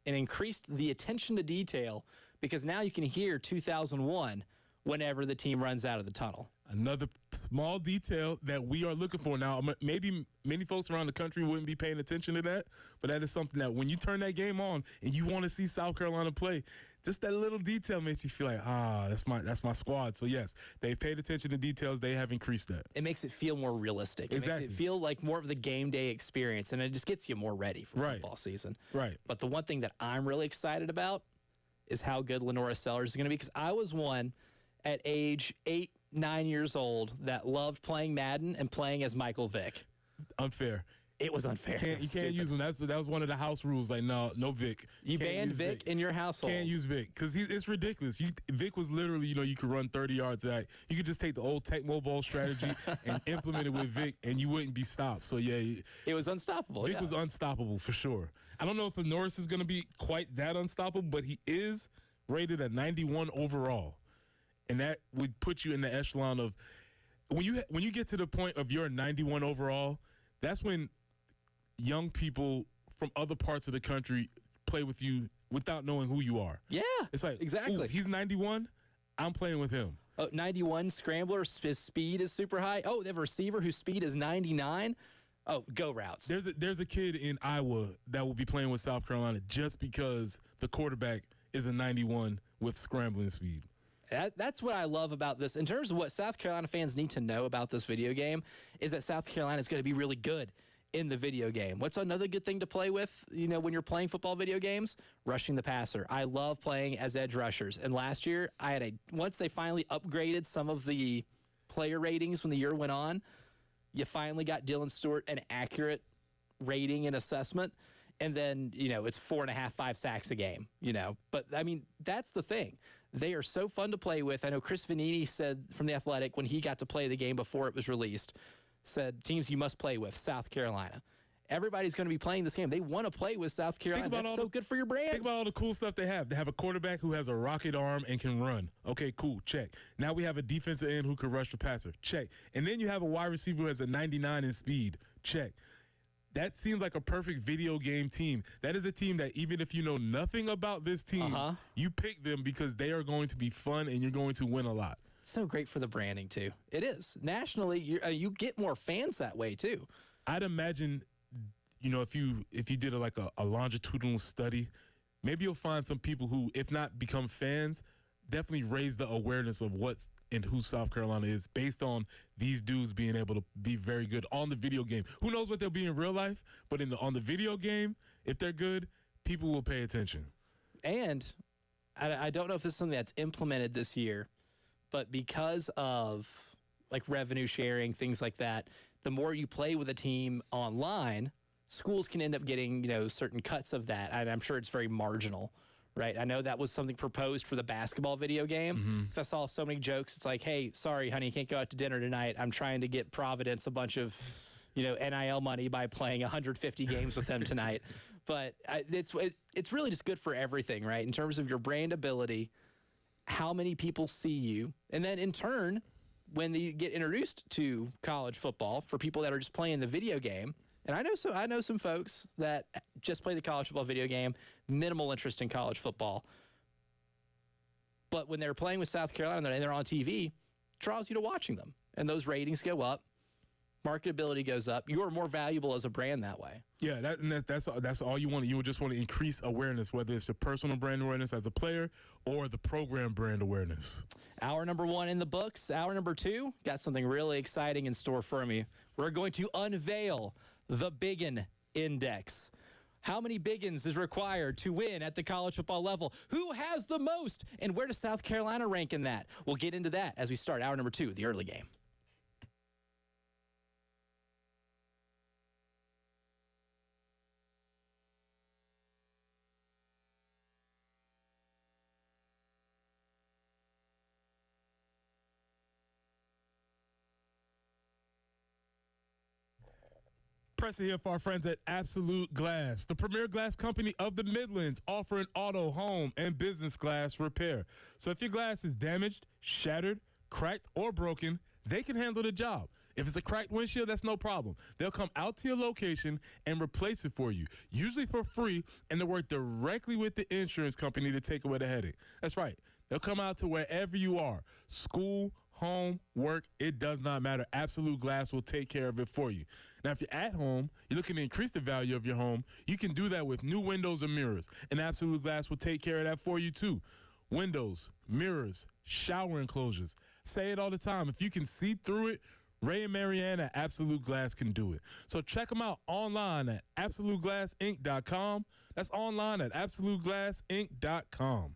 and increased the attention to detail because now you can hear 2001 whenever the team runs out of the tunnel. Another small detail that we are looking for. Now, maybe many folks around the country wouldn't be paying attention to that, but that is something that when you turn that game on and you want to see South Carolina play, just that little detail makes you feel like, that's my squad. So, yes, they've paid attention to details. They have increased that. It makes it feel more realistic. Exactly. It makes it feel like more of the game day experience, and it just gets you more ready for football season. Right. But the one thing that I'm really excited about is how good Lenora Sellers is going to be, because I was one at age 8, 9 years old that loved playing Madden and playing as Michael Vick. Unfair. It was unfair. You can't use him. That was one of the house rules. Like, no Vic. You banned Vic in your household. Can't use Vic because it's ridiculous. Vic was literally, you could run 30 yards. You could just take the old Tecmo Bowl strategy and implement it with Vic, and you wouldn't be stopped. So, yeah. It was unstoppable. Vic was unstoppable for sure. I don't know if Norris is going to be quite that unstoppable, but he is rated a 91 overall. And that would put you in the echelon of when you get to the point of you're a 91 overall, that's when young people from other parts of the country play with you without knowing who you are. Yeah, it's like, exactly. He's 91, I'm playing with him. 91 scrambler, his speed is super high. Oh, they have a receiver whose speed is 99. Oh, go routes. There's a kid in Iowa that will be playing with South Carolina just because the quarterback is a 91 with scrambling speed. That's what I love about this. In terms of what South Carolina fans need to know about this video game is that South Carolina is going to be really good in the video game. What's another good thing to play with, when you're playing football video games? Rushing the passer. I love playing as edge rushers. And last year, once they finally upgraded some of the player ratings when the year went on, you finally got Dylan Stewart an accurate rating and assessment. And then, it's 4.5, 5 sacks a game, But, I mean, that's the thing. They are so fun to play with. I know Chris Vanini said from The Athletic when he got to play the game before it was released, said teams you must play with, South Carolina. Everybody's going to be playing this game. They want to play with South Carolina. That's so good for your brand. Think about all the cool stuff they have. They have a quarterback who has a rocket arm and can run. Okay, cool, check. Now we have a defensive end who can rush the passer. Check. And then you have a wide receiver who has a 99 in speed. Check. That seems like a perfect video game team. That is a team that even if you know nothing about this team, you pick them because they are going to be fun and you're going to win a lot. So great for the branding, too. It is. Nationally, you get more fans that way, too. I'd imagine, if you did a longitudinal study, maybe you'll find some people who, if not become fans, definitely raise the awareness of what's and who South Carolina is based on these dudes being able to be very good on the video game. Who knows what they'll be in real life, but on the video game, if they're good, people will pay attention. And I don't know if this is something that's implemented this year, but because of revenue sharing, things like that, the more you play with a team online, schools can end up getting, certain cuts of that. And I'm sure it's very marginal right? I know that was something proposed for the basketball video game. 'Cause I saw so many jokes. It's like, hey, sorry, honey, can't go out to dinner tonight. I'm trying to get Providence a bunch of, NIL money by playing 150 games with them tonight. But it's really just good for everything, right? In terms of your brand ability, how many people see you, and then in turn, when you get introduced to college football, for people that are just playing the video game, and I know some folks that just play the college football video game, minimal interest in college football. But when they're playing with South Carolina and they're on TV, draws you to watching them, and those ratings go up, marketability goes up. You are more valuable as a brand that way. Yeah, that's all you want. You would just want to increase awareness, whether it's your personal brand awareness as a player or the program brand awareness. Hour number 1 in the books. Hour number 2, got something really exciting in store for me. We're going to unveil the Biggin Index. How many Biggins is required to win at the college football level? Who has the most? And where does South Carolina rank in that? We'll get into that as we start hour number 2, the early game. Preston here for our friends at Absolute Glass, the premier glass company of the Midlands, offering auto, home, and business glass repair. So if your glass is damaged, shattered, cracked, or broken, they can handle the job. If it's a cracked windshield, that's no problem. They'll come out to your location and replace it for you, usually for free, and they'll work directly with the insurance company to take away the headache. That's right. They'll come out to wherever you are, school, home, work, it does not matter. Absolute Glass will take care of it for you. Now, if you're at home, you're looking to increase the value of your home, you can do that with new windows and mirrors, and Absolute Glass will take care of that for you too. Windows, mirrors, shower enclosures. Say it all the time. If you can see through it, Ray and Marianne at Absolute Glass can do it. So check them out online at AbsoluteGlassInc.com. That's online at AbsoluteGlassInc.com.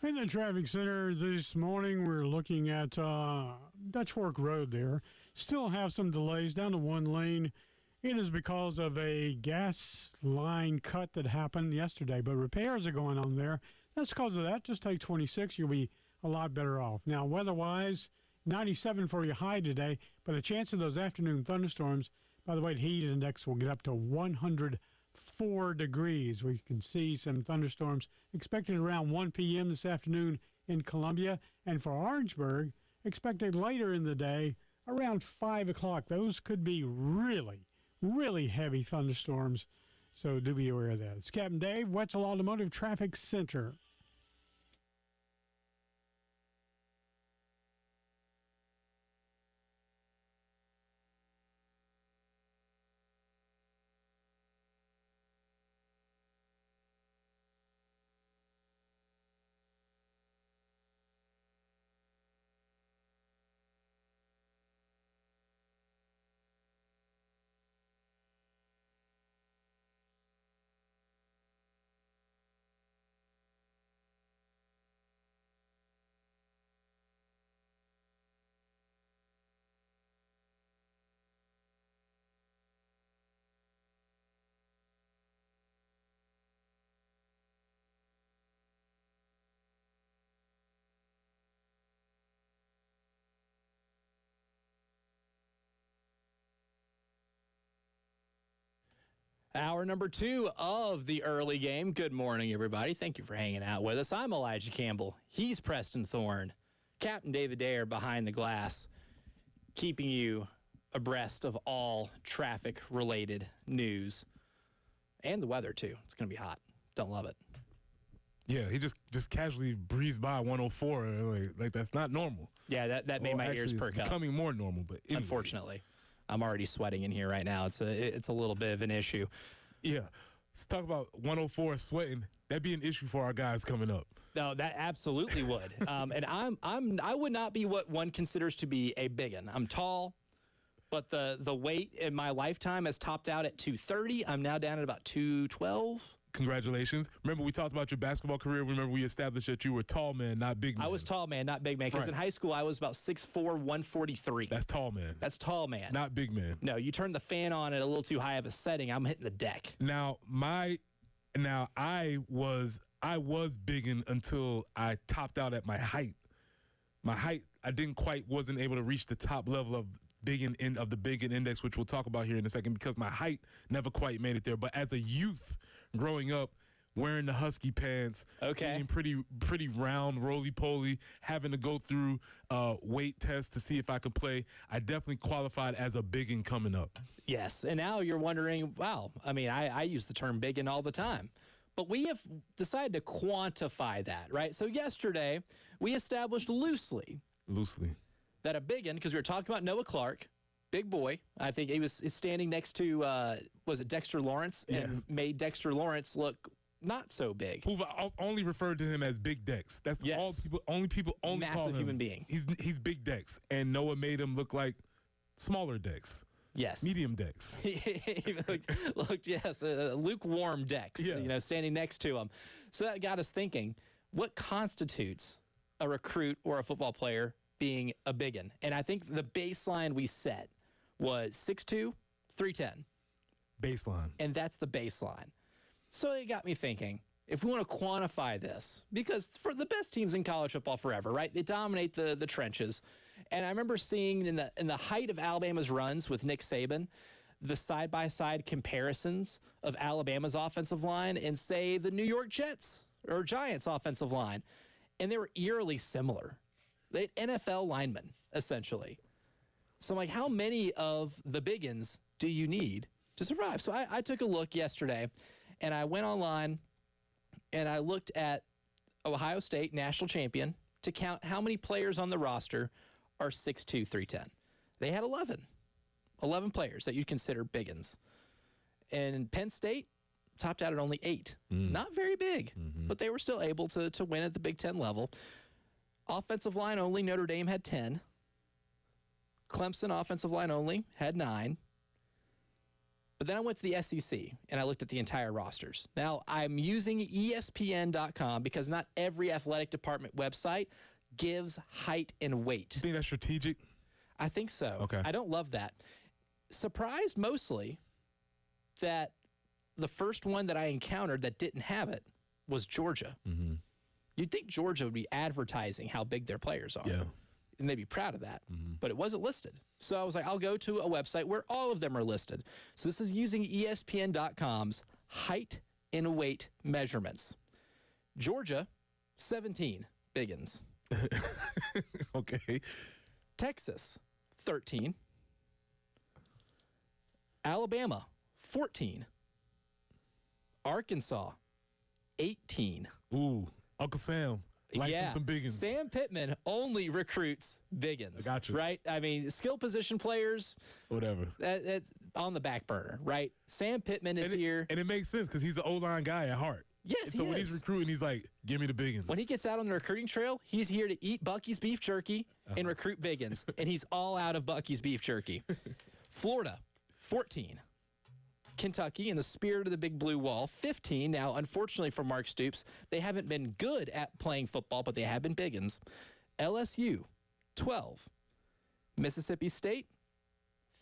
In the traffic center this morning, we're looking at Dutch Fork Road there. Still have some delays down to one lane. It is because of a gas line cut that happened yesterday, but repairs are going on there. That's because of that. Just take 26. You'll be a lot better off. Now, weather-wise, 97 for your high today, but a chance of those afternoon thunderstorms. By the way, the heat index will get up to 104 degrees. We can see some thunderstorms expected around 1 p.m. this afternoon in Columbia. And for Orangeburg, expected later in the day around 5 o'clock. Those could be really, really heavy thunderstorms. So do be aware of that. It's Captain Dave, Wetzel Automotive Traffic Center. Hour number 2 of the early game. Good morning, everybody. Thank you for hanging out with us. I'm Elijah Campbell. He's Preston Thorne. Captain David Dare behind the glass, keeping you abreast of all traffic-related news. And the weather, too. It's going to be hot. Don't love it. Yeah, he just casually breezed by 104. Like that's not normal. Yeah, that made my ears perk it's up. becoming more normal, but anyway. Unfortunately. I'm already sweating in here right now. It's a little bit of an issue. Yeah. Let's talk about 104 sweating. That'd be an issue for our guys coming up. No, that absolutely would. And I would not be what one considers to be a biggin. I'm tall, but the weight in my lifetime has topped out at 230. I'm now down at about 212. Congratulations. Remember, we talked about your basketball career. Remember, we established that you were tall man, not big man. I was tall man, not big man, because Right. in high school I was about 6'4", 143. That's tall man. That's tall man. Not big man. No, you turn the fan on at a little too high of a setting, I'm hitting the deck. Now, I was biggin until I topped out at my height. My height, wasn't able to reach the top level of the biggin index, which we'll talk about here in a second, because my height never quite made it there. But as a youth growing up, wearing the husky pants, Okay. being pretty round, roly-poly, having to go through weight tests to see if I could play, I definitely qualified as a biggin coming up. Yes, and now you're wondering, wow, I mean, I use the term biggin all the time. But we have decided to quantify that, right? So yesterday, we established loosely that a biggin, because we were talking about Noah Clark, big boy. I think is standing next to, was it Dexter Lawrence? And Yes. made Dexter Lawrence look not so big. Who've only referred to him as Big Dex. That's Yes. all people only Massive call him. human being. He's Big Dex, and Noah made him look like smaller Dex, Yes. medium Dex. He even looked yes, lukewarm Dex, Yeah. standing next to him. So that got us thinking, what constitutes a recruit or a football player being a biggin? And I think the baseline we set was 6'2", 310. Baseline. And that's the baseline. So it got me thinking, if we want to quantify this, because for the best teams in college football forever, right? They dominate the trenches. And I remember seeing in the height of Alabama's runs with Nick Saban, the side-by-side comparisons of Alabama's offensive line and, say, the New York Jets or Giants offensive line. And they were eerily similar. They had NFL linemen, essentially. So I'm like, how many of the biggins do you need to survive? So I took a look yesterday, and I went online, and I looked at Ohio State, national champion, to count how many players on the roster are 6'2", 310. They had 11 players that you'd consider biggins. And Penn State topped out at only 8. Not very big, but they were still able to win at the Big Ten level. Offensive line only, Notre Dame had 10. Clemson, offensive line only, had 9. But then I went to the SEC, and I looked at the entire rosters. Now, I'm using ESPN.com because not every athletic department website gives height and weight. You think that's strategic? I think so. Okay. I don't love that. Surprised mostly that the first one that I encountered that didn't have it was Georgia. Mm-hmm. You'd think Georgia would be advertising how big their players are. Yeah. And they'd be proud of that. But it wasn't listed. So I was like, I'll go to a website where all of them are listed. So this is using ESPN.com's height and weight measurements. Georgia, 17 biggins. Okay. Texas, 13. Alabama, 14. Arkansas, 18. Ooh, Uncle Sam. Likes him some biggins. Sam Pittman only recruits biggins. I got you. Right? I mean, skill position players, Whatever. that's on the back burner, right? Sam Pittman is here. And it makes sense because he's an O-line guy at heart. Yes, So he when is. he's recruiting, he's like, give me the biggins. When he gets out on the recruiting trail, he's here to eat Bucky's beef jerky and recruit biggins, and he's all out of Bucky's beef jerky. Florida, 14. Kentucky, in the spirit of the Big Blue Wall, 15. Now, unfortunately for Mark Stoops, they haven't been good at playing football, but they have been biggins. LSU, 12. Mississippi State,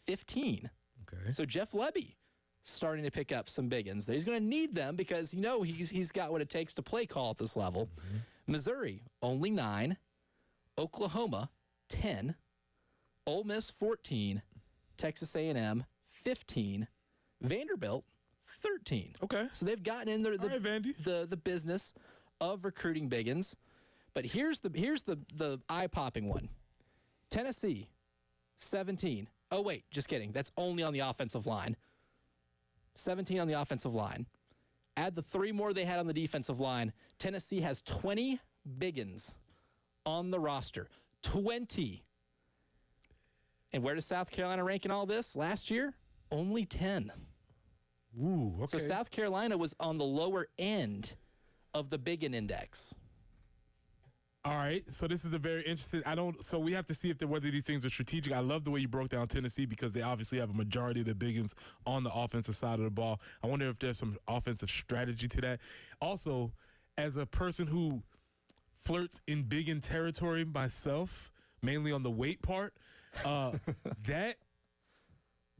15. Okay. So Jeff Lebby starting to pick up some biggins. He's going to need them because, you know, he's got what it takes to play call at this level. Missouri, only 9. Oklahoma, 10. Ole Miss, 14. Texas A&M, 15. Vanderbilt, 13. Okay. So they've gotten in All right, Vandy. the business of recruiting biggins. But here's the eye-popping one. Tennessee, 17. Oh, wait, just kidding. That's only on the offensive line. 17 on the offensive line. Add the 3 more they had on the defensive line. Tennessee has 20 biggins on the roster. 20. And where does South Carolina rank in all this? Last year, only 10. Ooh, okay. So South Carolina was on the lower end of the biggin index. All right, so this is a very interesting. So we have to see whether these things are strategic. I love the way you broke down Tennessee because they obviously have a majority of the biggins on the offensive side of the ball. I wonder if there's some offensive strategy to that. Also, as a person who flirts in biggin territory myself, mainly on the weight part, that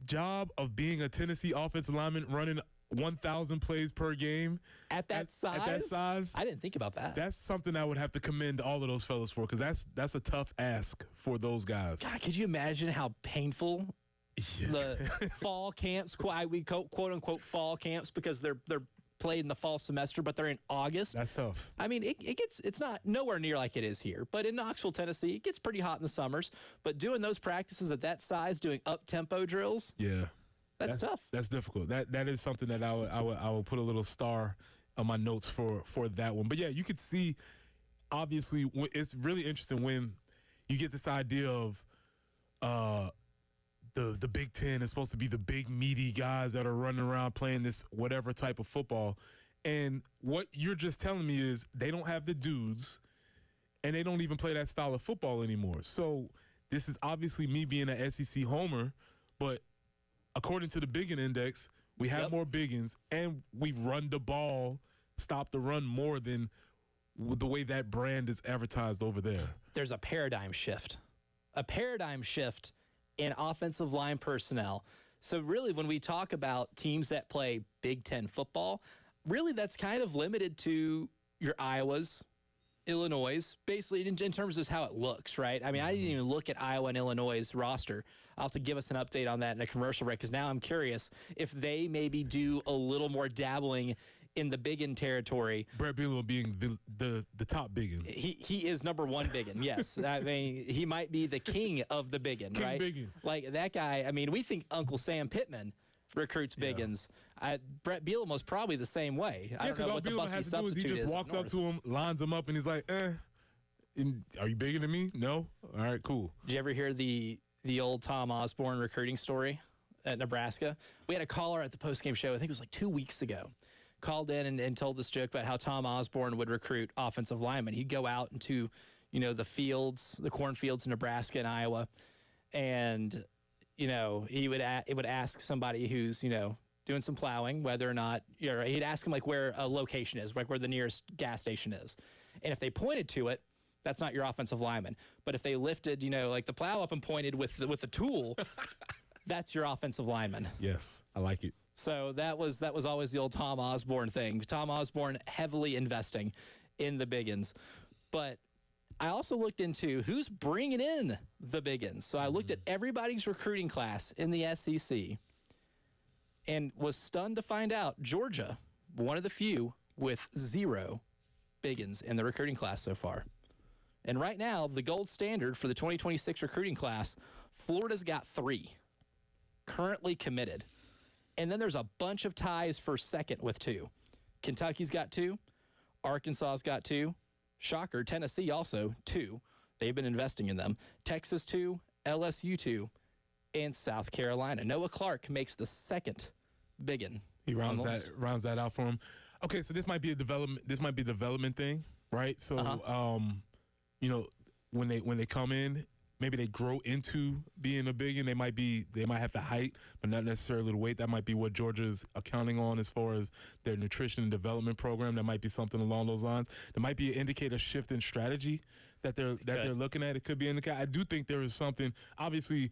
job of being a Tennessee offensive lineman running 1,000 plays per game At that size? I didn't think about that. that's something I would have to commend all of those fellas for because that's a tough ask for those guys. God, could you imagine how painful the fall camps, we quote unquote fall camps because they're played in the fall semester, but they're in August. That's tough. I mean, it's not nowhere near like it is here, but in Knoxville, Tennessee, it gets pretty hot in the summers. But doing those practices at that size, doing up-tempo drills, Yeah. that's tough. That's difficult. That is something that I would put a little star on my notes for that one. But yeah, you could see. Obviously, it's really interesting when you get this idea of the Big Ten is supposed to be the big meaty guys that are running around playing this whatever type of football, and what you're just telling me is they don't have the dudes, and they don't even play that style of football anymore. So this is obviously me being an SEC homer, but according to the Biggin Index, we have more biggins, and we run the ball, stop the run more than the way that brand is advertised over there. There's a paradigm shift in offensive line personnel. So really, when we talk about teams that play Big Ten football, really that's kind of limited to your Iowas, Illinois, basically in terms of how it looks, right? I mean, I didn't even look at Iowa and Illinois' roster. I'll have to give us an update on that in a commercial break because now I'm curious if they maybe do a little more dabbling in the biggin territory. Brett Bielema being the top biggin. He is number one biggin, yes. I mean, he might be the king of the biggin, King right? biggin. Like that guy, I mean, we think Uncle Sam Pittman recruits biggins. Brett Bielema was probably the same way. I don't know what the Bucky has to do is he substitute just is walks up up to him, lines him up, and he's like, are you bigger than me? No? All right, cool. Did you ever hear the old Tom Osborne recruiting story at Nebraska? We had a caller at the postgame show, I think it was like 2 weeks ago, called in and told this joke about how Tom Osborne would recruit offensive linemen. He'd go out into, the fields, the cornfields in Nebraska and Iowa, and, he would ask somebody who's, doing some plowing, whether or not, he'd ask him like where a location is, like where the nearest gas station is. And if they pointed to it, that's not your offensive lineman. But if they lifted, like the plow up and pointed with the tool, that's your offensive lineman. Yes, I like it. So that was always the old Tom Osborne thing. Tom Osborne heavily investing in the biggins. But I also looked into who's bringing in the biggins. So I looked at everybody's recruiting class in the SEC and was stunned to find out Georgia, one of the few with 0 biggins in the recruiting class so far. And right now, the gold standard for the 2026 recruiting class, Florida's got 3 currently committed. And then there's a bunch of ties for second with 2. Kentucky's got 2. Arkansas's got 2. Shocker, Tennessee also 2. They've been investing in them. Texas 2, LSU 2, and South Carolina. Noah Clark makes the second biggin. He rounds that out for him. Okay, so this might be a development. This might be a development thing, right? So, you know, when they come in, maybe they grow into being a biggin. They might have the height, but not necessarily the weight. That might be what Georgia's accounting on as far as their nutrition and development program. That might be something along those lines. There might be an indicator shift in strategy that they're looking at. It could be an indicator. I do think there is something. Obviously,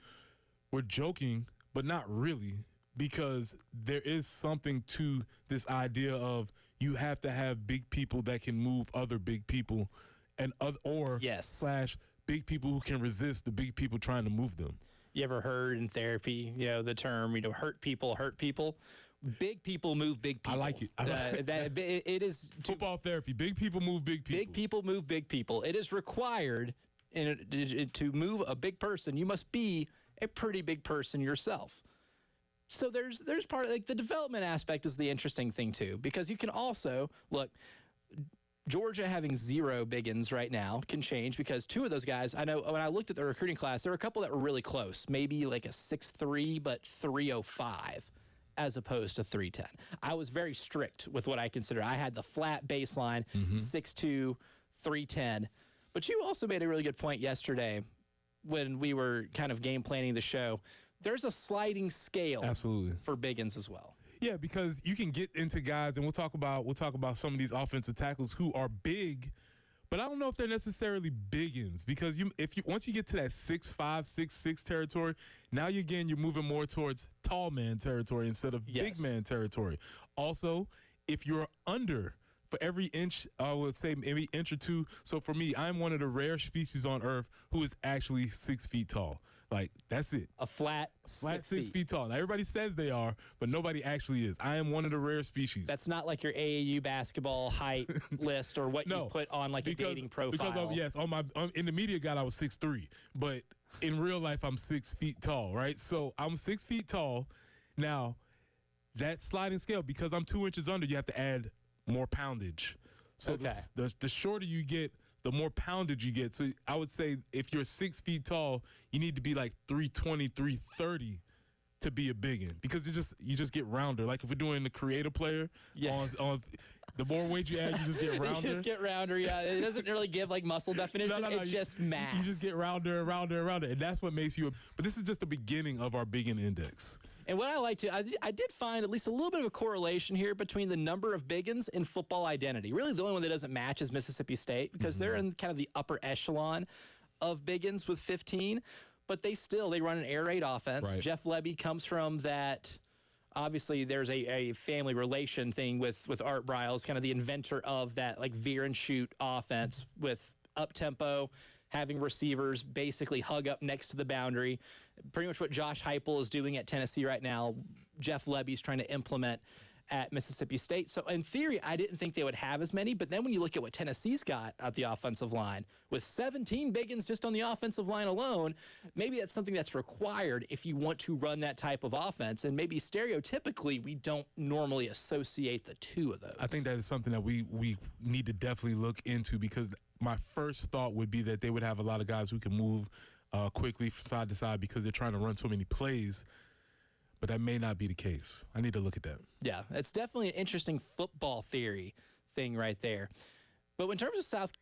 we're joking, but not really, because there is something to this idea of you have to have big people that can move other big people, slash big people who can resist the big people trying to move them. You ever heard in therapy, the term, hurt people hurt people? Big people move big people. I like it. It is football therapy. Big people move big people. Big people move big people. It is required to move a big person. You must be a pretty big person yourself. So there's part of the development aspect is the interesting thing too, because you can also look. Georgia having 0 biggins right now can change because 2 of those guys, I know when I looked at the recruiting class, there were a couple that were really close, maybe like a 6'3", but 305 as opposed to 310. I was very strict with what I consider. I had the flat baseline, 6'2", 310. But you also made a really good point yesterday when we were kind of game planning the show. There's a sliding scale for biggins as well. Yeah, because you can get into guys, and we'll talk about some of these offensive tackles who are big, but I don't know if they're necessarily biggins, because once you get to that 6'5", 6'6" territory, now you're moving more towards tall man territory instead of big man territory. Also, if you're under for every inch, I would say maybe inch or 2. So for me, I'm one of the rare species on Earth who is actually 6 feet tall. Like, that's it. A flat 6 feet tall. Now, everybody says they are, but nobody actually is. I am one of the rare species. That's not like your AAU basketball height list or what you put on like a dating profile. Because in the media guide, I was 6'3", but in real life, I'm 6 feet tall, right? So I'm 6 feet tall. Now, that sliding scale, because I'm 2 inches under, you have to add more poundage. So the shorter you get, the more poundage you get. So I would say if you're 6 feet tall, you need to be like 320, 330 to be a biggin, because you just get rounder. Like if we're doing the creative player, on the more weight you add, you just get rounder. You just get rounder, yeah. It doesn't really give like muscle definition. No, it's just mass. You just get rounder and rounder and rounder, and that's what makes you but this is just the beginning of our biggin index. And what I like to, I did find at least a little bit of a correlation here between the number of biggins and football identity. Really, the only one that doesn't match is Mississippi State, because they're in kind of the upper echelon of biggins with 15, but they run an air raid offense. Right. Jeff Lebby comes from that. Obviously, there's a family relation thing with Art Briles, kind of the inventor of that like veer and shoot offense with up tempo, having receivers basically hug up next to the boundary. Pretty much what Josh Heupel is doing at Tennessee right now, Jeff Lebby's trying to implement at Mississippi State. So in theory, I didn't think they would have as many, but then when you look at what Tennessee's got at the offensive line, with 17 biggins just on the offensive line alone, maybe that's something that's required if you want to run that type of offense. And maybe stereotypically, we don't normally associate the 2 of those. I think that is something that we need to definitely look into, because my first thought would be that they would have a lot of guys who can move quickly from side to side because they're trying to run so many plays. But that may not be the case. I need to look at that. Yeah, it's definitely an interesting football theory thing right there. But in terms of South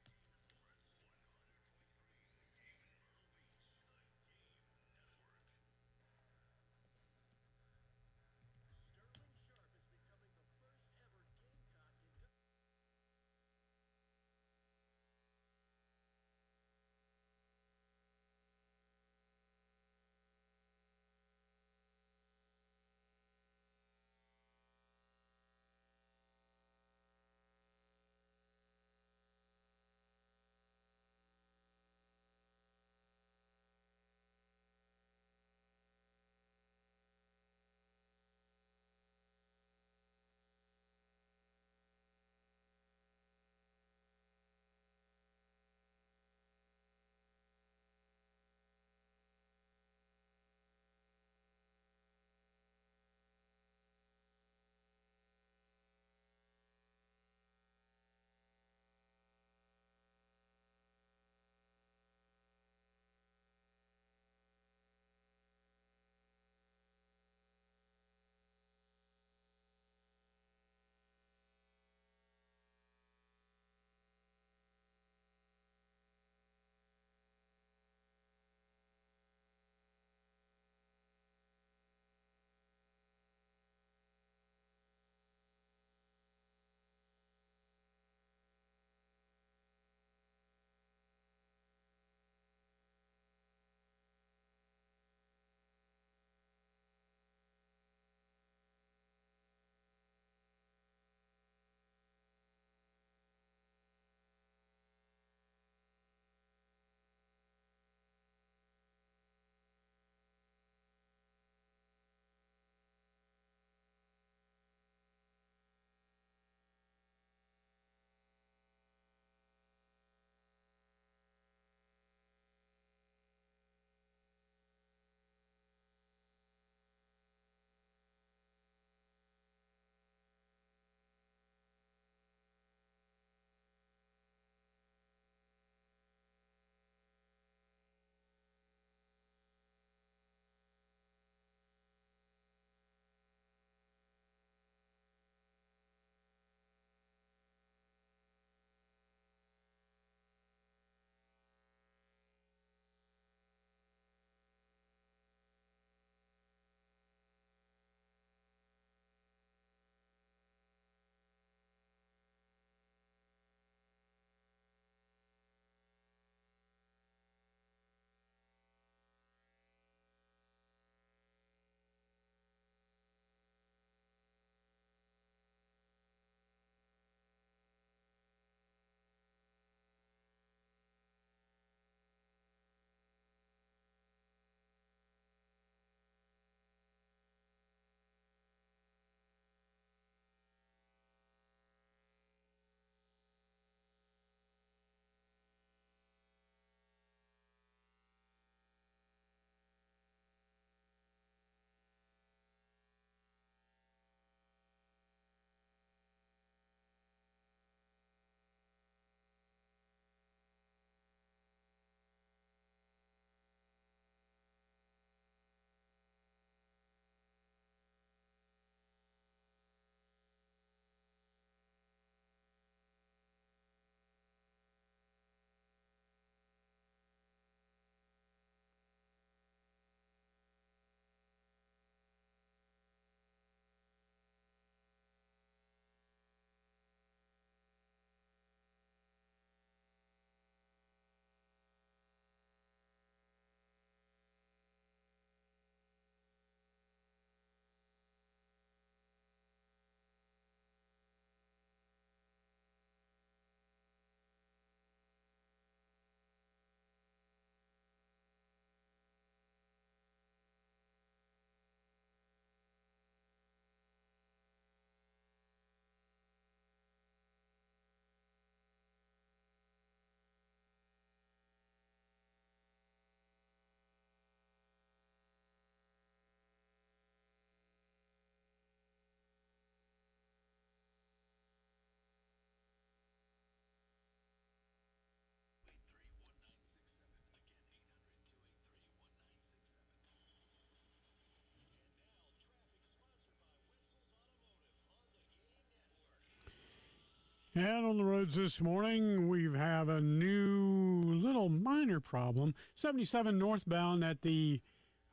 And on the roads this morning, we have a new little minor problem. 77 northbound at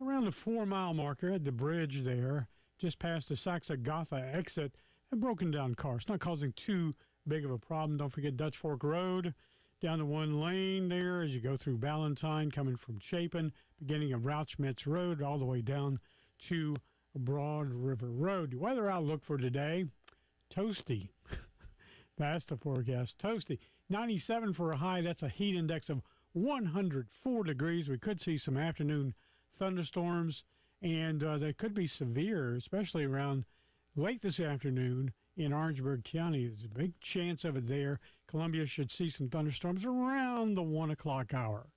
around the 4-mile marker at the bridge there, just past the Saxagotha exit, a broken down car. It's not causing too big of a problem. Don't forget Dutch Fork Road down to 1 lane there as you go through Ballantyne, coming from Chapin, beginning of Rauchmetz Road, all the way down to Broad River Road. The weather outlook for today, toasty. That's the forecast. Toasty. 97 for a high. That's a heat index of 104 degrees. We could see some afternoon thunderstorms, and they could be severe, especially around late this afternoon in Orangeburg County. There's a big chance of it there. Columbia should see some thunderstorms around the 1 o'clock hour.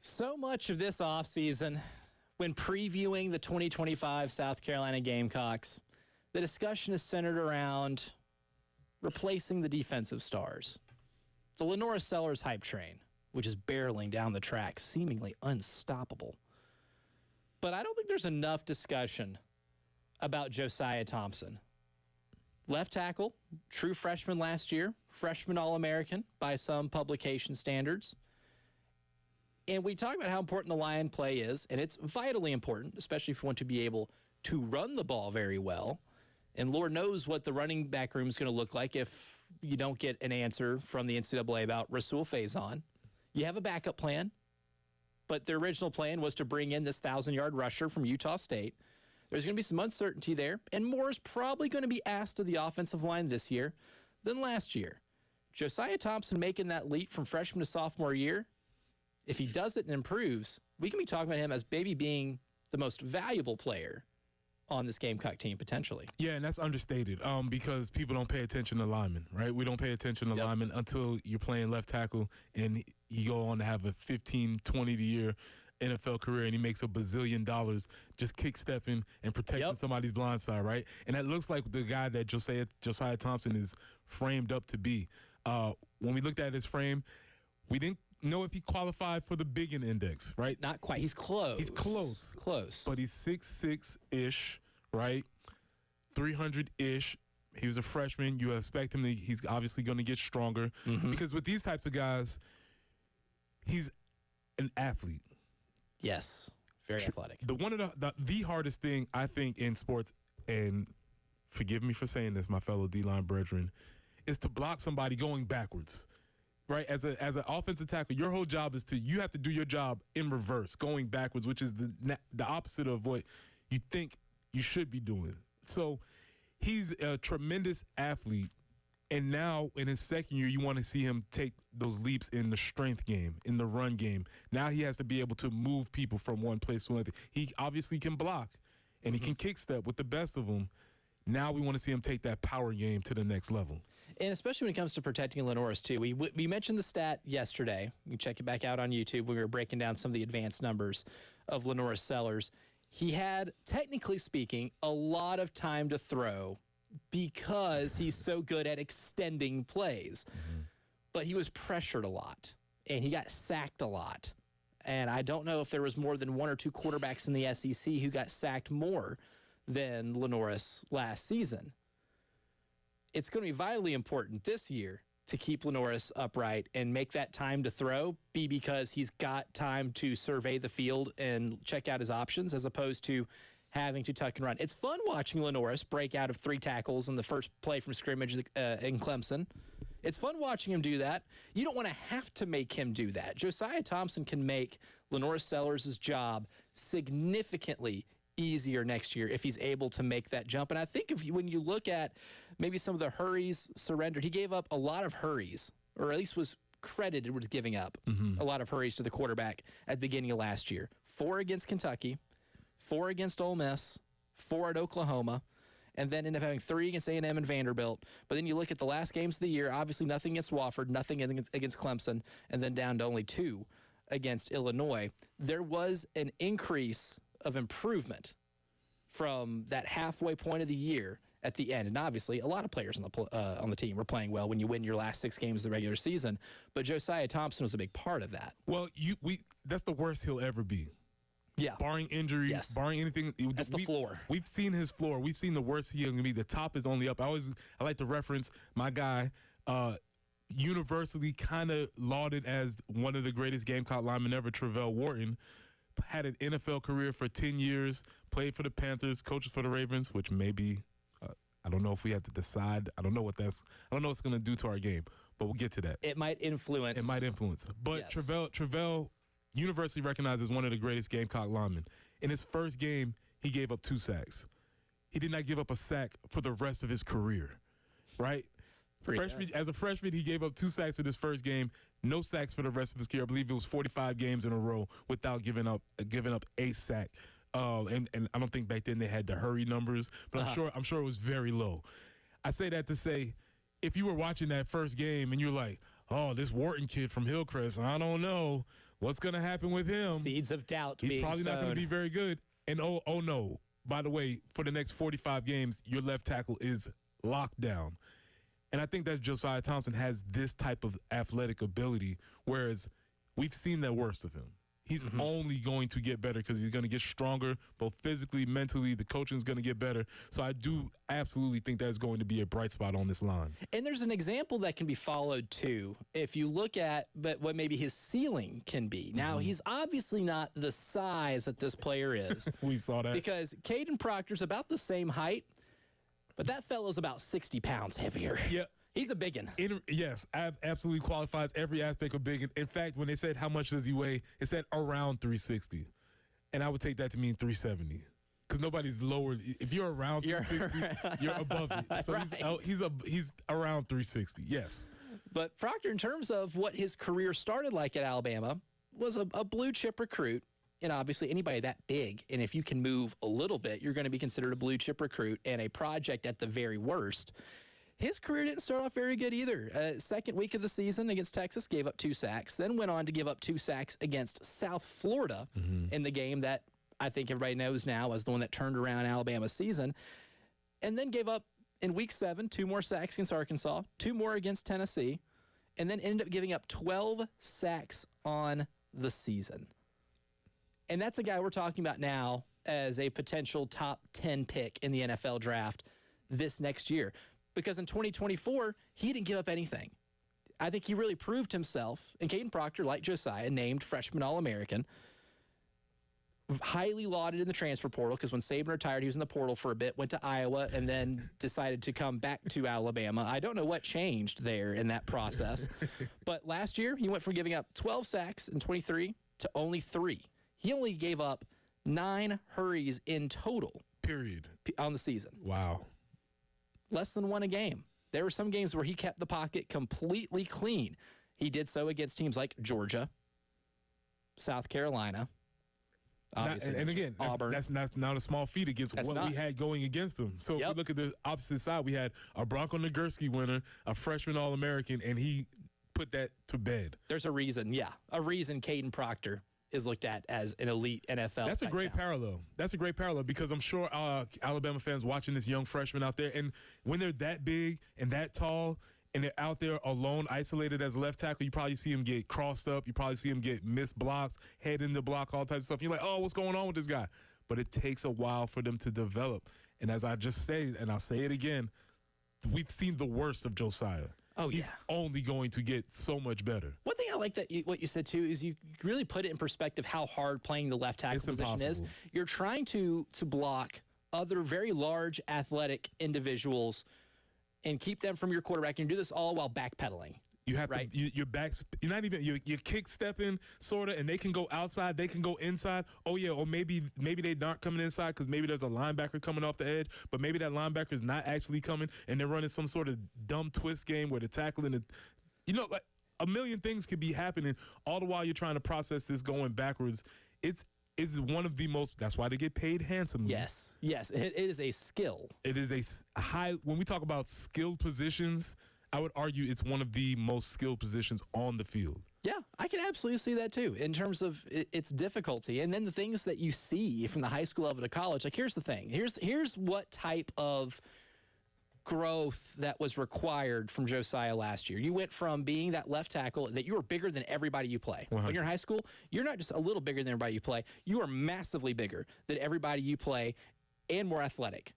So much of this offseason, when previewing the 2025 South Carolina Gamecocks, the discussion is centered around replacing the defensive stars. The Lenora Sellers hype train, which is barreling down the track, seemingly unstoppable. But I don't think there's enough discussion about Josiah Thompson. Left tackle, true freshman last year, freshman All-American by some publication standards. And we talk about how important the line play is, and it's vitally important, especially if you want to be able to run the ball very well. And Lord knows what the running back room is going to look like if you don't get an answer from the NCAA about Rasul Faison. You have a backup plan, but the original plan was to bring in this 1,000-yard rusher from Utah State. There's going to be some uncertainty there, and more is probably going to be asked of the offensive line this year than last year. Josiah Thompson making that leap from freshman to sophomore year, if he does it and improves, we can be talking about him as maybe being the most valuable player on this Gamecock team potentially. Yeah, and that's understated because people don't pay attention to linemen, right? We don't pay attention to linemen until you're playing left tackle and you go on to have a 15, 20-year NFL career and he makes $1 bazillion just kick-stepping and protecting somebody's blind side, right? And that looks like the guy that Josiah Thompson is framed up to be. When we looked at his frame, we didn't know if he qualified for the Biggin Index, right? Not quite. He's close. He's close. Close. But he's 6'6"-ish, right? 300-ish. He was a freshman. You expect him to, he's obviously going to get stronger. Because with these types of guys, he's an athlete. Yes. Very athletic. One of the hardest thing, I think, in sports, and forgive me for saying this, my fellow D-line brethren, is to block somebody going backwards. Right, as an offensive tackle, your whole job is you have to do your job in reverse, going backwards, which is the opposite of what you think you should be doing. So he's a tremendous athlete, and now in his second year, you want to see him take those leaps in the strength game, in the run game. Now he has to be able to move people from one place to another. He obviously can block, and he can kick step with the best of them. Now we want to see him take that power game to the next level. And especially when it comes to protecting Lenoris, too. We mentioned the stat yesterday. You can check it back out on YouTube when we were breaking down some of the advanced numbers of Lenoris Sellers. He had, technically speaking, a lot of time to throw because he's so good at extending plays. But he was pressured a lot, and he got sacked a lot. And I don't know if there was more than one or two quarterbacks in the SEC who got sacked more than Lenoris last season. It's going to be vitally important this year to keep Lenoris upright and make that time to throw be because he's got time to survey the field and check out his options as opposed to having to tuck and run. It's fun watching Lenoris break out of 3 tackles in the first play from scrimmage in Clemson. It's fun watching him do that. You don't want to have to make him do that. Josiah Thompson can make Lenoris Sellers' job significantly easier next year if he's able to make that jump. And I think when you look at maybe some of the hurries surrendered, he gave up a lot of hurries, or at least was credited with giving up a lot of hurries to the quarterback at the beginning of last year. 4 against Kentucky, 4 against Ole Miss, 4 at Oklahoma, and then ended up having 3 against A&M and Vanderbilt. But then you look at the last games of the year, obviously nothing against Wofford, nothing against Clemson, and then down to only 2 against Illinois, there was an increase of improvement from that halfway point of the year at the end. And obviously, a lot of players on the team were playing well when you win your last 6 games of the regular season. But Josiah Thompson was a big part of that. Well, that's the worst he'll ever be. Yeah. Barring injury, Yes. barring anything. That's the floor. We've seen his floor. We've seen the worst he can be. The top is only up. I like to reference my guy, universally kind of lauded as one of the greatest Gamecock linemen ever, Travell Wharton. Had an NFL career for 10 years, played for the Panthers, coaches for the Ravens, which maybe, I don't know if we have to decide. I don't know what it's going to do to our game, but we'll get to that. It might influence. But Yes. Travell, universally recognized as one of the greatest Gamecock linemen. In his first game, he gave up 2 sacks. He did not give up a sack for the rest of his career, right? As a freshman, he gave up 2 sacks in his first game, no sacks for the rest of his career. I believe it was 45 games in a row without giving up a sack. And I don't think back then they had the hurry numbers, but I'm sure it was very low. I say that to say, if you were watching that first game and you're like, oh, this Wharton kid from Hillcrest, I don't know what's going to happen with him. Seeds of doubt He's being probably not going sown. to be very good. And oh no, by the way, for the next 45 games, your left tackle is locked down. And I think that Josiah Thompson has this type of athletic ability, whereas we've seen the worst of him. He's only going to get better because he's going to get stronger, both physically, mentally. The coaching is going to get better. So I do absolutely think that's going to be a bright spot on this line. And there's an example that can be followed, too, if you look at what maybe his ceiling can be. Now, he's obviously not the size that this player is. We saw that. Because Caden Proctor's about the same height, but that fellow's about 60 pounds heavier. Yeah. He's a biggin. Yes, absolutely qualifies every aspect of big. In fact, when they said how much does he weigh, it said around 360. And I would take that to mean 370. Because nobody's lower. If you're around 360, you're above it. So Right. he's around 360, yes. But Proctor, in terms of what his career started like at Alabama, was a blue chip recruit. And obviously, anybody that big, and if you can move a little bit, you're going to be considered a blue chip recruit and a project at the very worst. His career didn't start off very good either. Second week of the season against Texas, gave up 2 sacks, then went on to give up 2 sacks against South Florida in the game that I think everybody knows now as the one that turned around Alabama's season, and then gave up in week 7 2 more sacks against Arkansas, 2 more against Tennessee, and then ended up giving up 12 sacks on the season. And that's a guy we're talking about now as a potential top 10 pick in the NFL draft this next year. Because in 2024, he didn't give up anything. I think he really proved himself. And Caden Proctor, like Josiah, named freshman All-American. Highly lauded in the transfer portal because when Saban retired, he was in the portal for a bit, went to Iowa, and then decided to come back to Alabama. I don't know what changed there in that process. But last year, he went from giving up 12 sacks in 23 to only 3. He only gave up 9 hurries in total. Period. On the season. Wow. Less than 1 a game. There were some games where he kept the pocket completely clean. He did so against teams like Georgia, South Carolina, obviously, and again, Auburn. that's not a small feat against what we had going against them. So if you look at the opposite side, we had a Bronco Nagurski winner, a freshman All-American, and he put that to bed. There's a reason, a reason Caden Proctor is looked at as an elite NFL. That's a great parallel. That's a great parallel because I'm sure Alabama fans watching this young freshman out there, and when they're that big and that tall and they're out there alone, isolated as a left tackle, you probably see him get crossed up. You probably see him get missed blocks, head in the block, all types of stuff. You're like, oh, what's going on with this guy? But it takes a while for them to develop. And as I just said, and I'll say it again, we've seen the worst of Josiah. Oh, He's only going to get so much better. One thing I like what you said, too, is you really put it in perspective how hard playing the left tackle position is. You're trying to block other very large athletic individuals and keep them from your quarterback. And you do this all while backpedaling. You have to, your backs, you're not even, you're kick stepping, sort of, and they can go outside, they can go inside. Oh, yeah, or maybe they're not coming inside because maybe there's a linebacker coming off the edge, but maybe that linebacker is not actually coming, and they're running some sort of dumb twist game where they're tackling it. You know, like a million things could be happening all the while you're trying to process this going backwards. It's one of the most, that's why they get paid handsomely. Yes, it is a skill. It is a high, when we talk about skilled positions, I would argue it's one of the most skilled positions on the field. Yeah, I can absolutely see that too in terms of its difficulty. And then the things that you see from the high school level to college. Like, here's the thing. Here's what type of growth that was required from Josiah last year. You went from being that left tackle that you were bigger than everybody you play. When you're in high school, you're not just a little bigger than everybody you play. You are massively bigger than everybody you play and more athletic.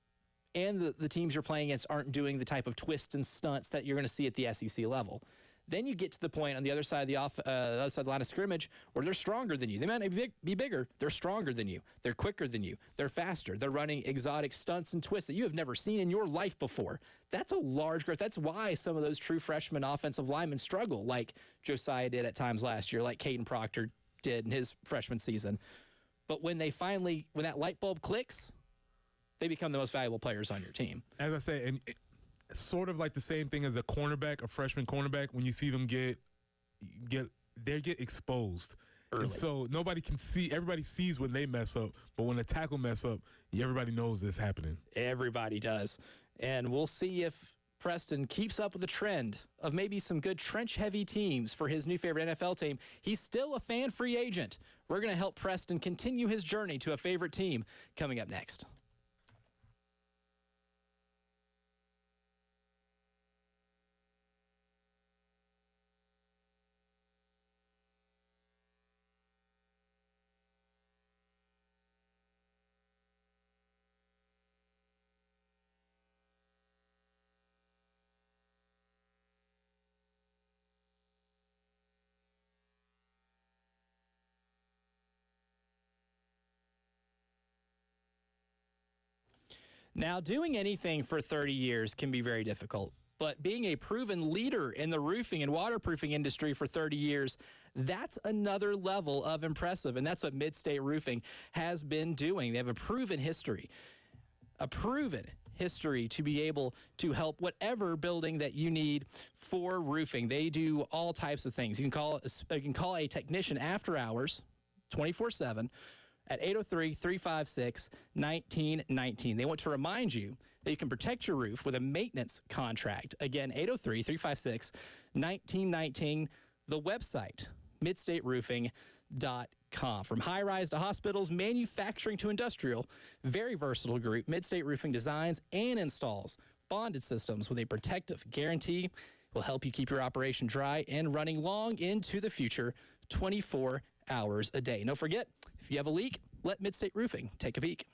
And the teams you're playing against aren't doing the type of twists and stunts that you're going to see at the SEC level. Then you get to the point on the other side of the other side of the line of scrimmage where they're stronger than you. They might not be bigger. They're stronger than you. They're quicker than you. They're faster. They're running exotic stunts and twists that you have never seen in your life before. That's a large growth. That's why some of those true freshman offensive linemen struggle, like Josiah did at times last year, like Caden Proctor did in his freshman season. But when that light bulb clicks, they become the most valuable players on your team. As I say, and sort of like the same thing as a cornerback, a freshman cornerback, when you see them get exposed. Early. And so nobody can see, everybody sees when they mess up, but when a tackle mess up, everybody knows this happening. Everybody does. And we'll see if Preston keeps up with the trend of maybe some good trench-heavy teams for his new favorite NFL team. He's still a fan free agent. We're going to help Preston continue his journey to a favorite team coming up next. Now, doing anything for 30 years can be very difficult, but being a proven leader in the roofing and waterproofing industry for 30 years, that's another level of impressive, and that's what Mid-State Roofing has been doing. They have a proven history to be able to help whatever building that you need for roofing. They do all types of things. You can call a technician after hours, 24/7, at 803-356-1919. They want to remind you that you can protect your roof with a maintenance contract. Again, 803-356-1919. The website, midstateroofing.com. From high-rise to hospitals, manufacturing to industrial, very versatile group. Midstate Roofing designs and installs bonded systems with a protective guarantee. Will help you keep your operation dry and running long into the future, 24 hours a day. Don't forget, if you have a leak, let Midstate Roofing take a peek.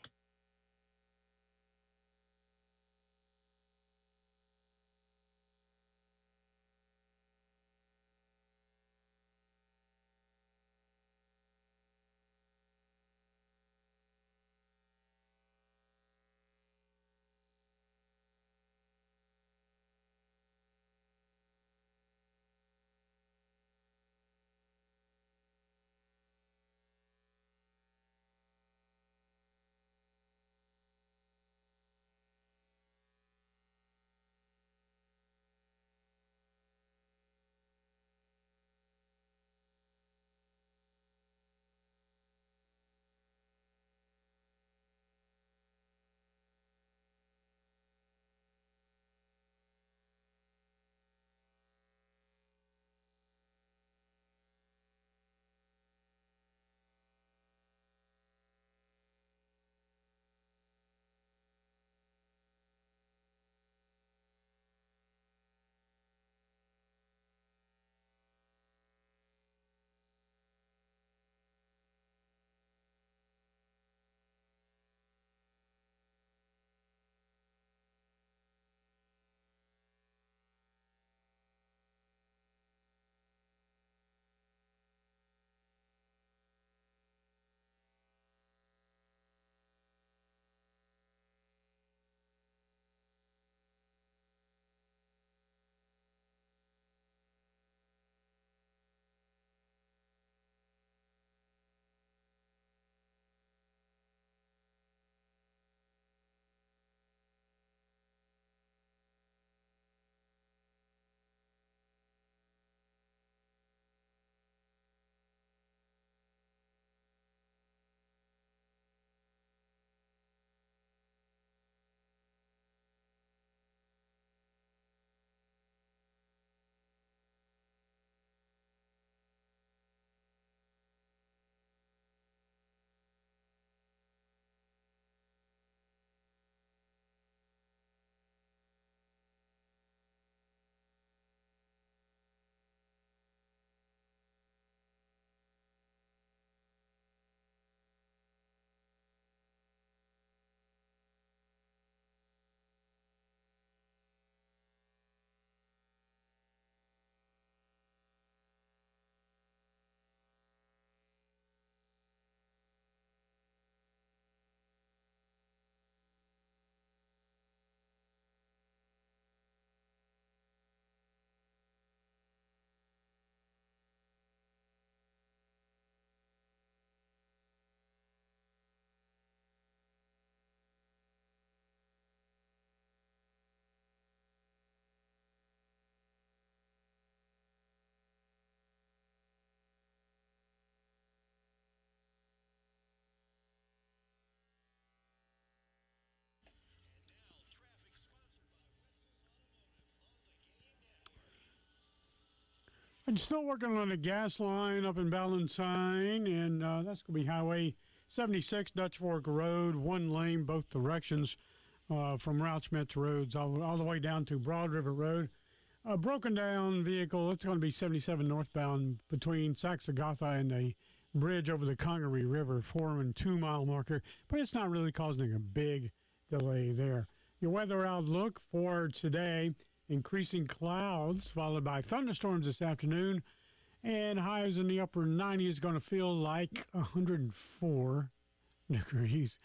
And still working on a gas line up in Ballantyne, and that's going to be Highway 76, Dutch Fork Road, one lane, both directions from Route Smith Roads all the way down to Broad River Road. A broken down vehicle, it's going to be 77 northbound between Saxagatha and the bridge over the Congaree River, 4 and 2 mile marker, but it's not really causing a big delay there. Your weather outlook for today: increasing clouds followed by thunderstorms this afternoon, and highs in the upper 90s, going to feel like 104 degrees.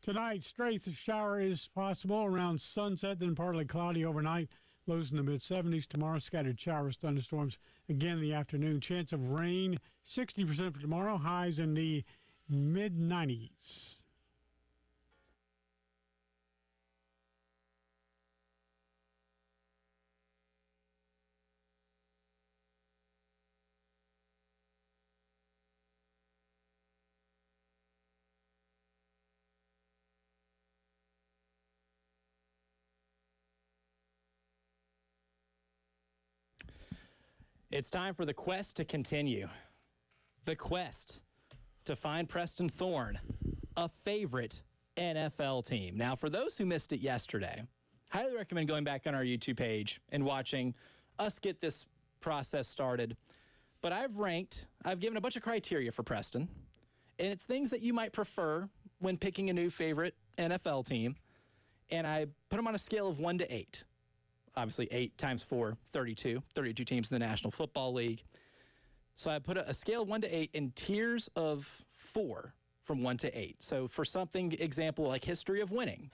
Tonight, stray shower is possible around sunset, then partly cloudy overnight. Lows in the mid-70s. Tomorrow, scattered showers, thunderstorms again in the afternoon. Chance of rain, 60% for tomorrow. Highs in the mid-90s. It's time for the quest to continue. The quest to find Preston Thorne a favorite NFL team. Now, for those who missed it yesterday, highly recommend going back on our YouTube page and watching us get this process started. But I've given a bunch of criteria for Preston, and it's things that you might prefer when picking a new favorite NFL team. And I put them on a scale of 1 to 8. Obviously, 8 times 4, 32. 32 teams in the National Football League. So I put a scale of 1 to 8 in tiers of 4 from 1 to 8. So for something, example, like history of winning,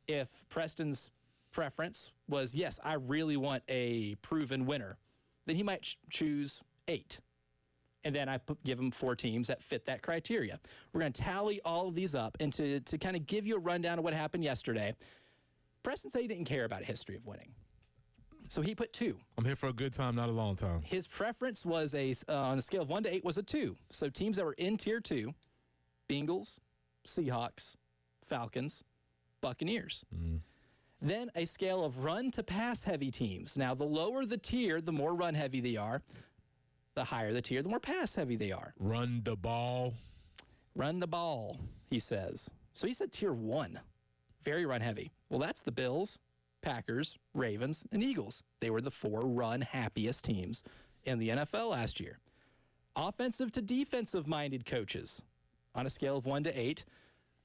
if Preston's preference was, yes, I really want a proven winner, then he might choose 8. And then I give him 4 teams that fit that criteria. We're going to tally all of these up, and to kind of give you a rundown of what happened yesterday, Preston said he didn't care about a history of winning. So he put 2. I'm here for a good time, not a long time. His preference was on the scale of 1 to 8 was a 2. So teams that were in tier 2, Bengals, Seahawks, Falcons, Buccaneers. Then a scale of run to pass heavy teams. Now, the lower the tier, the more run heavy they are. The higher the tier, the more pass heavy they are. Run the ball. Run the ball, he says. So he said tier 1, very run heavy. Well, that's the Bills, Packers, Ravens, and Eagles. They were the 4 run happiest teams in the NFL last year. Offensive to defensive minded coaches. On a scale of 1 to 8,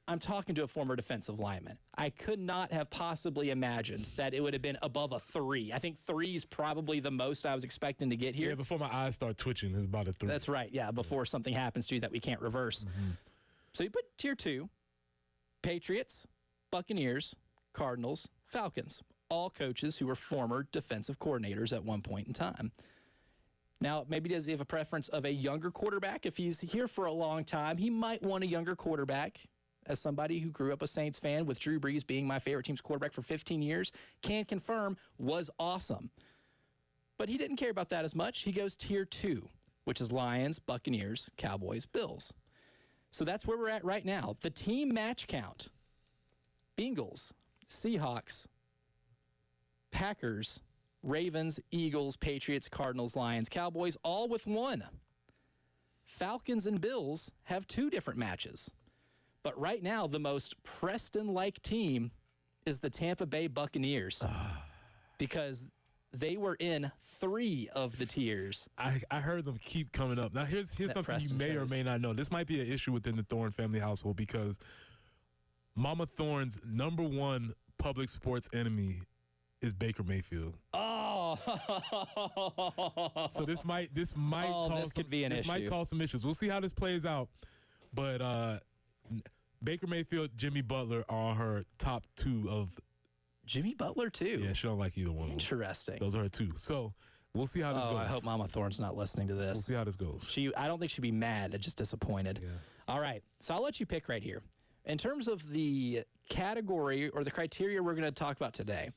I'm talking to a former defensive lineman. I could not have possibly imagined that it would have been above a 3. I think 3 is probably the most I was expecting to get here. Yeah, before my eyes start twitching, it's about a 3. That's right, yeah, before something happens to you that we can't reverse. So you put tier 2, Patriots, Buccaneers, Cardinals, Falcons, all coaches who were former defensive coordinators at one point in time. Now, maybe does he have a preference of a younger quarterback? If he's here for a long time, he might want a younger quarterback. As somebody who grew up a Saints fan, with Drew Brees being my favorite team's quarterback for 15 years, can confirm was awesome. But he didn't care about that as much. He goes tier 2, which is Lions, Buccaneers, Cowboys, Bills. So that's where we're at right now. The team match count: Bengals, Seahawks, Packers, Ravens, Eagles, Patriots, Cardinals, Lions, Cowboys, all with 1. Falcons and Bills have 2 different matches. But right now, the most Preston-like team is the Tampa Bay Buccaneers because they were in 3 of the tiers. I heard them keep coming up. Now, here's something Preston you may chose. or may not know. This might be an issue within the Thorne family household because Mama Thorne's number 1 public sports enemy is Baker Mayfield. Oh, So this might cause could be an issue. might cause some issues. We'll see how this plays out. But Baker Mayfield, Jimmy Butler are her top 2 of. Jimmy Butler too. Yeah, she don't like either one of them. Interesting. Those are her 2. So we'll see how this goes. I hope Mama Thorne's not listening to We'll this. see how this goes. I don't think she'd be mad, just disappointed. Yeah. All right, so I'll let you pick right here. In terms of the category or the criteria we're going to talk about today,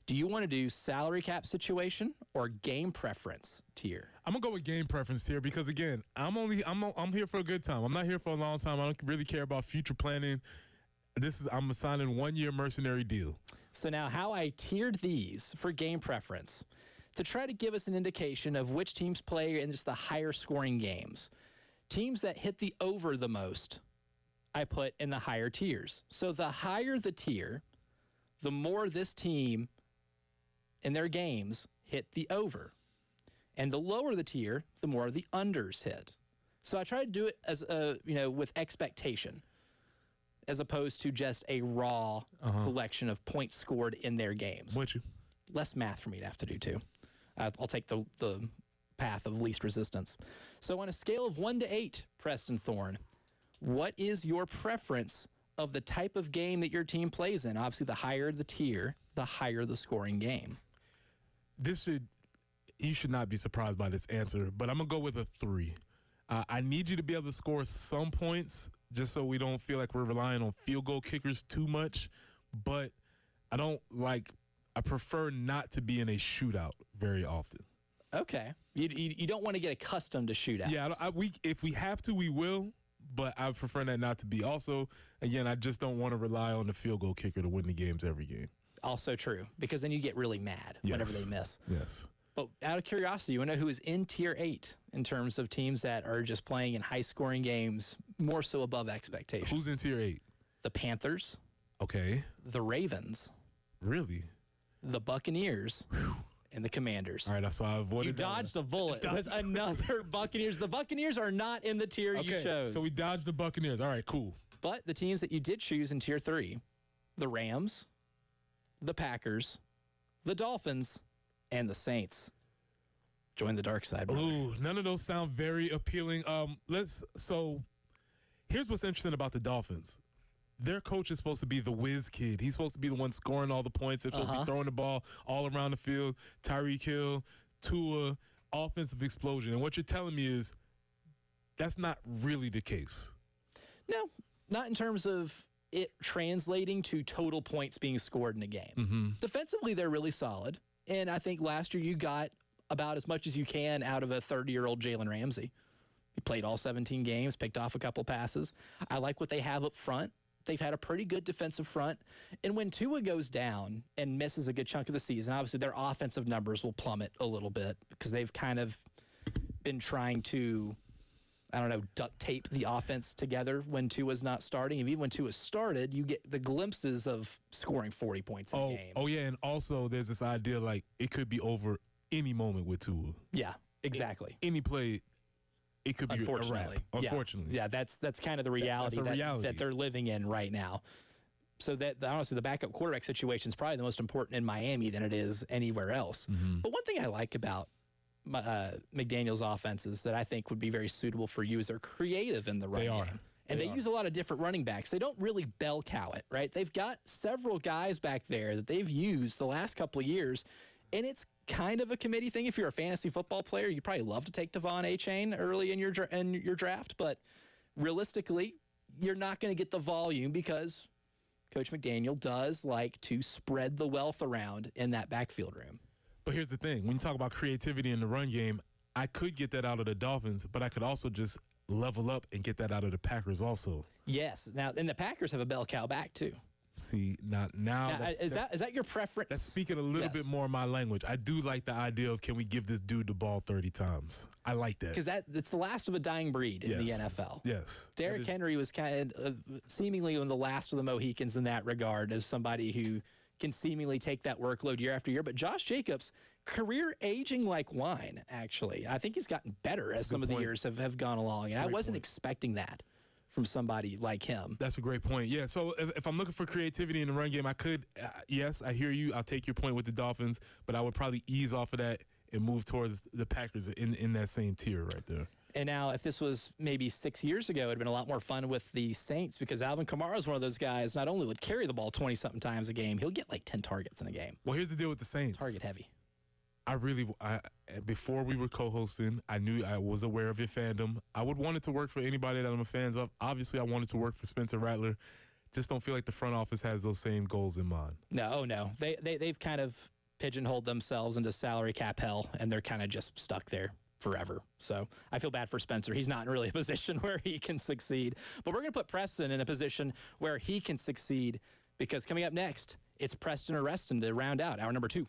do you want to do salary cap situation or game preference tier? I'm gonna go with game preference here because again, I'm here for a good time. I'm not here for a long time. I don't really care about future planning. I'm signing 1-year mercenary deal. So now how I tiered these for game preference. to try to give us an indication of which teams play in just the higher scoring games. Teams that hit the over the most, I put in the higher tiers. So the higher the tier, the more this team in their games hit the over. And the lower the tier, the more the unders hit. So I try to do it as with expectation, as opposed to just a raw collection of points scored in their games. With you. Less math for me to have to do too. I'll take the path of least resistance. So on a scale of 1 to 8, Preston Thorne, what is your preference of the type of game that your team plays in? Obviously, the higher the tier, the higher the scoring game. You should not be surprised by this answer, but I'm going to go with a 3. I need you to be able to score some points just so we don't feel like we're relying on field goal kickers too much, but I prefer not to be in a shootout very often. Okay. You don't want to get accustomed to shootouts. Yeah, if we have to, we will, but I prefer that not to be. Also, again, I just don't want to rely on the field goal kicker to win the games every game. Also true, because then you get really mad whenever they miss. Yes. But out of curiosity, you want to know who is in Tier 8 in terms of teams that are just playing in high-scoring games, more so above expectations? Who's in Tier 8? The Panthers. Okay. The Ravens. Really? The Buccaneers. And the Commanders. All right, so I avoided You dodged a bullet with another Buccaneers. The Buccaneers are not in the tier you chose. So we dodged the Buccaneers. All right, cool. But the teams that you did choose in Tier 3, the Rams, the Packers, the Dolphins, and the Saints. Join the dark side, brother. Ooh, none of those sound very appealing. So here's what's interesting about the Dolphins. Their coach is supposed to be the whiz kid. He's supposed to be the one scoring all the points. They're supposed to be throwing the ball all around the field. Tyreek Hill, Tua, offensive explosion. And what you're telling me is that's not really the case. No, not in terms of it translating to total points being scored in a game. Defensively, they're really solid. And I think last year you got about as much as you can out of a 30-year-old Jalen Ramsey. He played all 17 games, picked off a couple passes. I like what they have up front. They've had a pretty good defensive front. And when Tua goes down and misses a good chunk of the season, obviously their offensive numbers will plummet a little bit because they've kind of been trying to, duct tape the offense together when Tua's not starting. And even when Tua started, you get the glimpses of scoring 40 points in a game. Oh, yeah, and also there's this idea like it could be over any moment with Tua. Yeah, exactly. Any play, it could be Unfortunately. a wrap. Unfortunately. Yeah, that's kind of the reality, that they're living in right now. So that honestly, the backup quarterback situation is probably the most important in Miami than it is anywhere else. But one thing I like about McDaniel's offenses that I think would be very suitable for you is they're creative in the run game. And they use a lot of different running backs. They don't really bell cow it, right? They've got several guys back there that they've used the last couple of years, and it's kind of a committee thing. If you're a fantasy football player, you probably love to take Devon Achane early in your draft, but realistically, you're not going to get the volume because Coach McDaniel does like to spread the wealth around in that backfield room. But here's the thing. When you talk about creativity in the run game, I could get that out of the Dolphins, but I could also just level up and get that out of the Packers also. Yes. Now, and the Packers have a bell cow back too. See, now is that your preference? That's speaking a little bit more my language. I do like the idea of, can we give this dude the ball 30 times? I like that. Because it's the last of a dying breed in the NFL. Yes. Derrick Henry was kind of seemingly one of the last of the Mohicans in that regard, as somebody who can seemingly take that workload year after year. But Josh Jacobs, career aging like wine, actually. I think he's gotten better as some of the years have gone along. And I wasn't expecting that from somebody like him. That's a great point. Yeah, so if I'm looking for creativity in the run game, I could, yes, I hear you. I'll take your point with the Dolphins, but I would probably ease off of that and move towards the Packers in that same tier right there. And now, if this was maybe 6 years ago, it would have been a lot more fun with the Saints, because Alvin Kamara is one of those guys, not only would carry the ball 20-something times a game, he'll get like 10 targets in a game. Well, here's the deal with the Saints. Target heavy. Before we were co-hosting, I was aware of your fandom. I would want it to work for anybody that I'm a fan of. Obviously, I wanted to work for Spencer Rattler. Just don't feel like the front office has those same goals in mind. No. They've kind of pigeonholed themselves into salary cap hell, and they're kind of just stuck there forever. So I feel bad for Spencer. He's not in really a position where he can succeed. But we're going to put Preston in a position where he can succeed, because coming up next, it's Preston or Reston to round out hour number 2.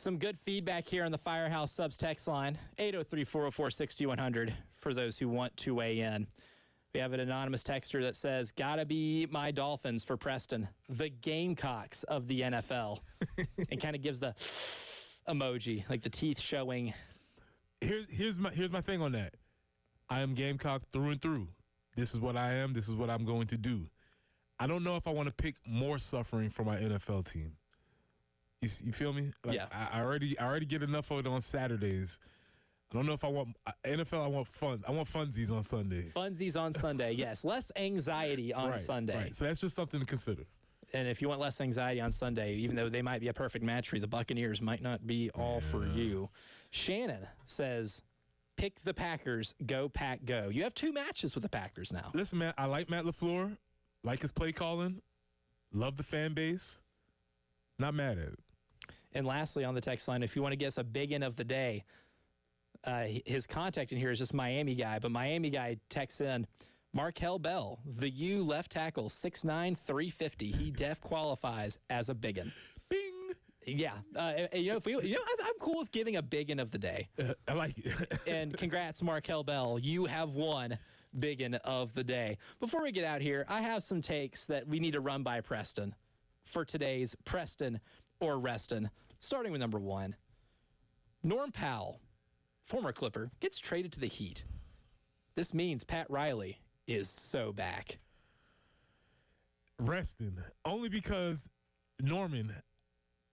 Some good feedback here on the Firehouse Subs text line, 803-404-6100 for those who want to weigh in. We have an anonymous texter that says, gotta be my Dolphins for Preston, the Gamecocks of the NFL. And kind of gives the emoji, like the teeth showing. Here's my thing on that. I am Gamecock through and through. This is what I am. This is what I'm going to do. I don't know if I want to pick more suffering for my NFL team. You feel me? Like, Yeah. I already get enough of it on Saturdays. I don't know if I want NFL. I want fun. I want funsies on Sunday. Funsies on Sunday, yes. Less anxiety on Sunday. Right. So that's just something to consider. And if you want less anxiety on Sunday, even though they might be a perfect match for you, the Buccaneers might not be all for you. Shannon says, pick the Packers, go Pack, go. You have 2 matches with the Packers now. Listen, man, I like Matt LaFleur, like his play calling, love the fan base, not mad at it. And lastly, on the text line, if you want to guess a big in of the day, his contact in here is just Miami guy, but Miami guy texts in, Markel Bell, the U left tackle, 6'9", 350. He def qualifies as a biggin. Bing. Yeah, I'm cool with giving a biggin of the day. I like it. And congrats, Markel Bell. You have won biggin of the day. Before we get out here, I have some takes that we need to run by Preston for today's Preston or Reston. Starting with number 1, Norm Powell, former Clipper, gets traded to the Heat. This means Pat Riley is so back. Reston, only because Norman.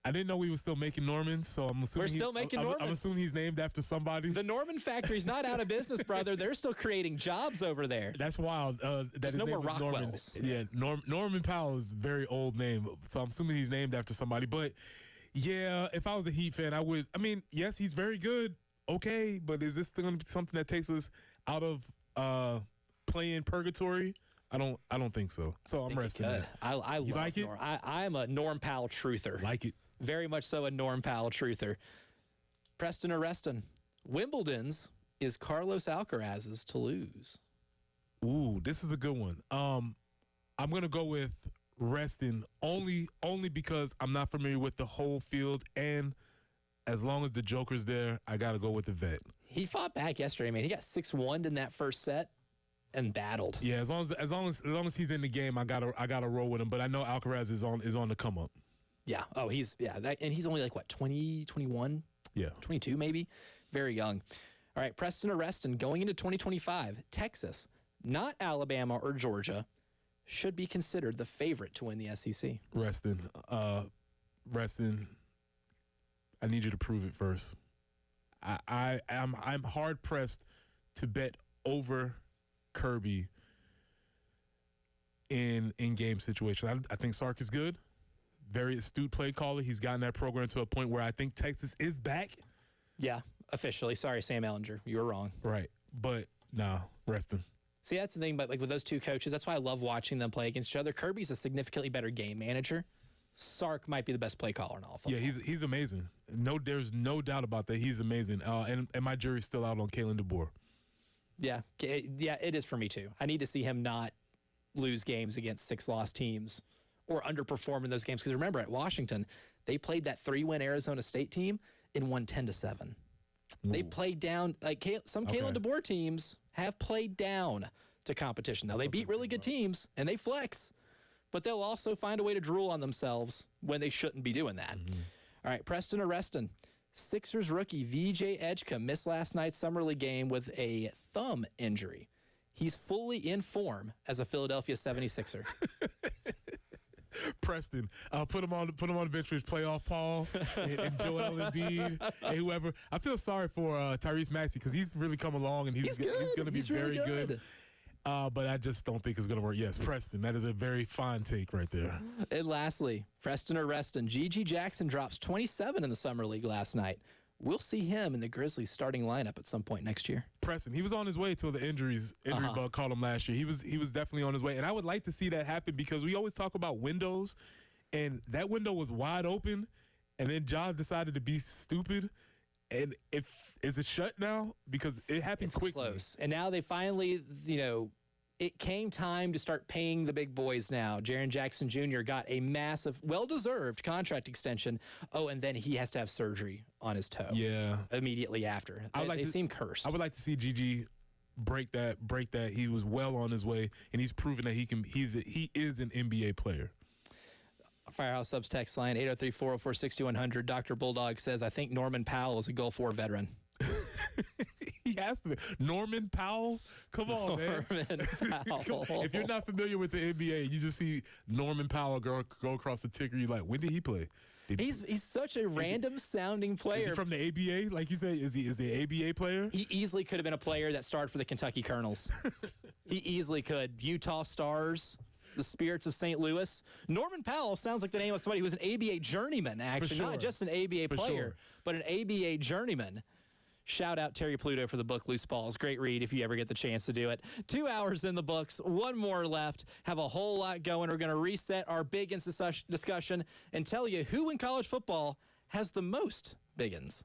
I didn't know we were still making Normans, so I'm assuming We're still making Normans. I'm assuming he's named after somebody. The Norman factory's not out of business, brother. They're still creating jobs over there. That's wild. There's no more Rockwells. Yeah, Norman Powell is a very old name, so I'm assuming he's named after somebody. But yeah, if I was a Heat fan, I would. I mean, yes, he's very good. Okay, but is this going to be something that takes us out of playing purgatory? I don't think so. So I'm resting there. I love like it? Norm. I'm a Norm Powell truther. Like it. Very much so a Norm Powell truther. Preston or Reston, Wimbledon's is Carlos Alcaraz's to lose. Ooh, this is a good one. I'm gonna go with Reston only because I'm not familiar with the whole field, and as long as the Joker's there, I gotta go with the vet. He fought back yesterday, man. He got 6-1 in that first set and battled. Yeah, as long as he's in the game, I gotta roll with him. But I know Alcaraz is on the come up. Yeah. Oh, and he's only like what, 20, 21? Yeah. 22 maybe. Very young. All right, Preston or Reston going into 2025, Texas, not Alabama or Georgia, should be considered the favorite to win the SEC. Reston, I need you to prove it first. I'm hard pressed to bet over Kirby in game situations. I think Sark is good. Very astute play caller. He's gotten that program to a point where I think Texas is back. Yeah, officially. Sorry, Sam Ellinger. You were wrong. Right. But no, Reston. See, that's the thing, but like with those two coaches, that's why I love watching them play against each other. Kirby's a significantly better game manager. Sark might be the best play caller in all of them. Yeah, he's amazing. There's no doubt about that. He's amazing. And my jury's still out on Kalen DeBoer. Yeah, it is for me too. I need to see him not lose games against 6-loss teams or underperform in those games. Because remember, at Washington, they played that 3-win Arizona State team and won 10-7. They played down, like some Kalen DeBoer teams have played down to competition. Now, they beat really good teams, and they flex, but they'll also find a way to drool on themselves when they shouldn't be doing that. Mm-hmm. All right, Preston or Reston. Sixers rookie VJ Edgecombe missed last night's Summer League game with a thumb injury. He's fully in form as a Philadelphia 76er. Preston, put him on the bench for his playoff Paul and Joel Embiid and whoever. I feel sorry for Tyrese Maxey because he's really come along and he's going to be very good. But I just don't think it's going to work. Yes, Preston, that is a very fine take right there. And lastly, Preston or Reston, G.G. Jackson drops 27 in the Summer League last night. We'll see him in the Grizzlies starting lineup at some point next year. Preston, he was on his way till the injury bug caught him last year. He was definitely on his way, and I would like to see that happen because we always talk about windows, and that window was wide open, and then John decided to be stupid, and is it shut now because it happened quickly. Close, and now they finally, it came time to start paying the big boys now. Jaren Jackson Jr. got a massive, well-deserved contract extension. Oh, and then he has to have surgery on his toe. Yeah. Immediately after. They seem cursed. I would like to see Gigi break that. He was well on his way, and he's proven that he is an NBA player. Firehouse Subs text line 803-404-6100. Dr. Bulldog says, I think Norman Powell is a Gulf War veteran. He has to be. Norman Powell? Come on, man. Norman Powell. If you're not familiar with the NBA, you just see Norman Powell go across the ticker. You're like, when did he play? He's such a random sounding player. Is he from the ABA? Like you said, is he an ABA player? He easily could have been a player that started for the Kentucky Colonels. He easily could. Utah Stars, the Spirits of St. Louis. Norman Powell sounds like the name of somebody who was an ABA journeyman, actually. Sure. Not just an ABA player, but an ABA journeyman. Shout out Terry Pluto for the book Loose Balls. Great read if you ever get the chance to do it. 2 hours in the books, one more left. Have a whole lot going. We're going to reset our Biggins discussion and tell you who in college football has the most Biggins.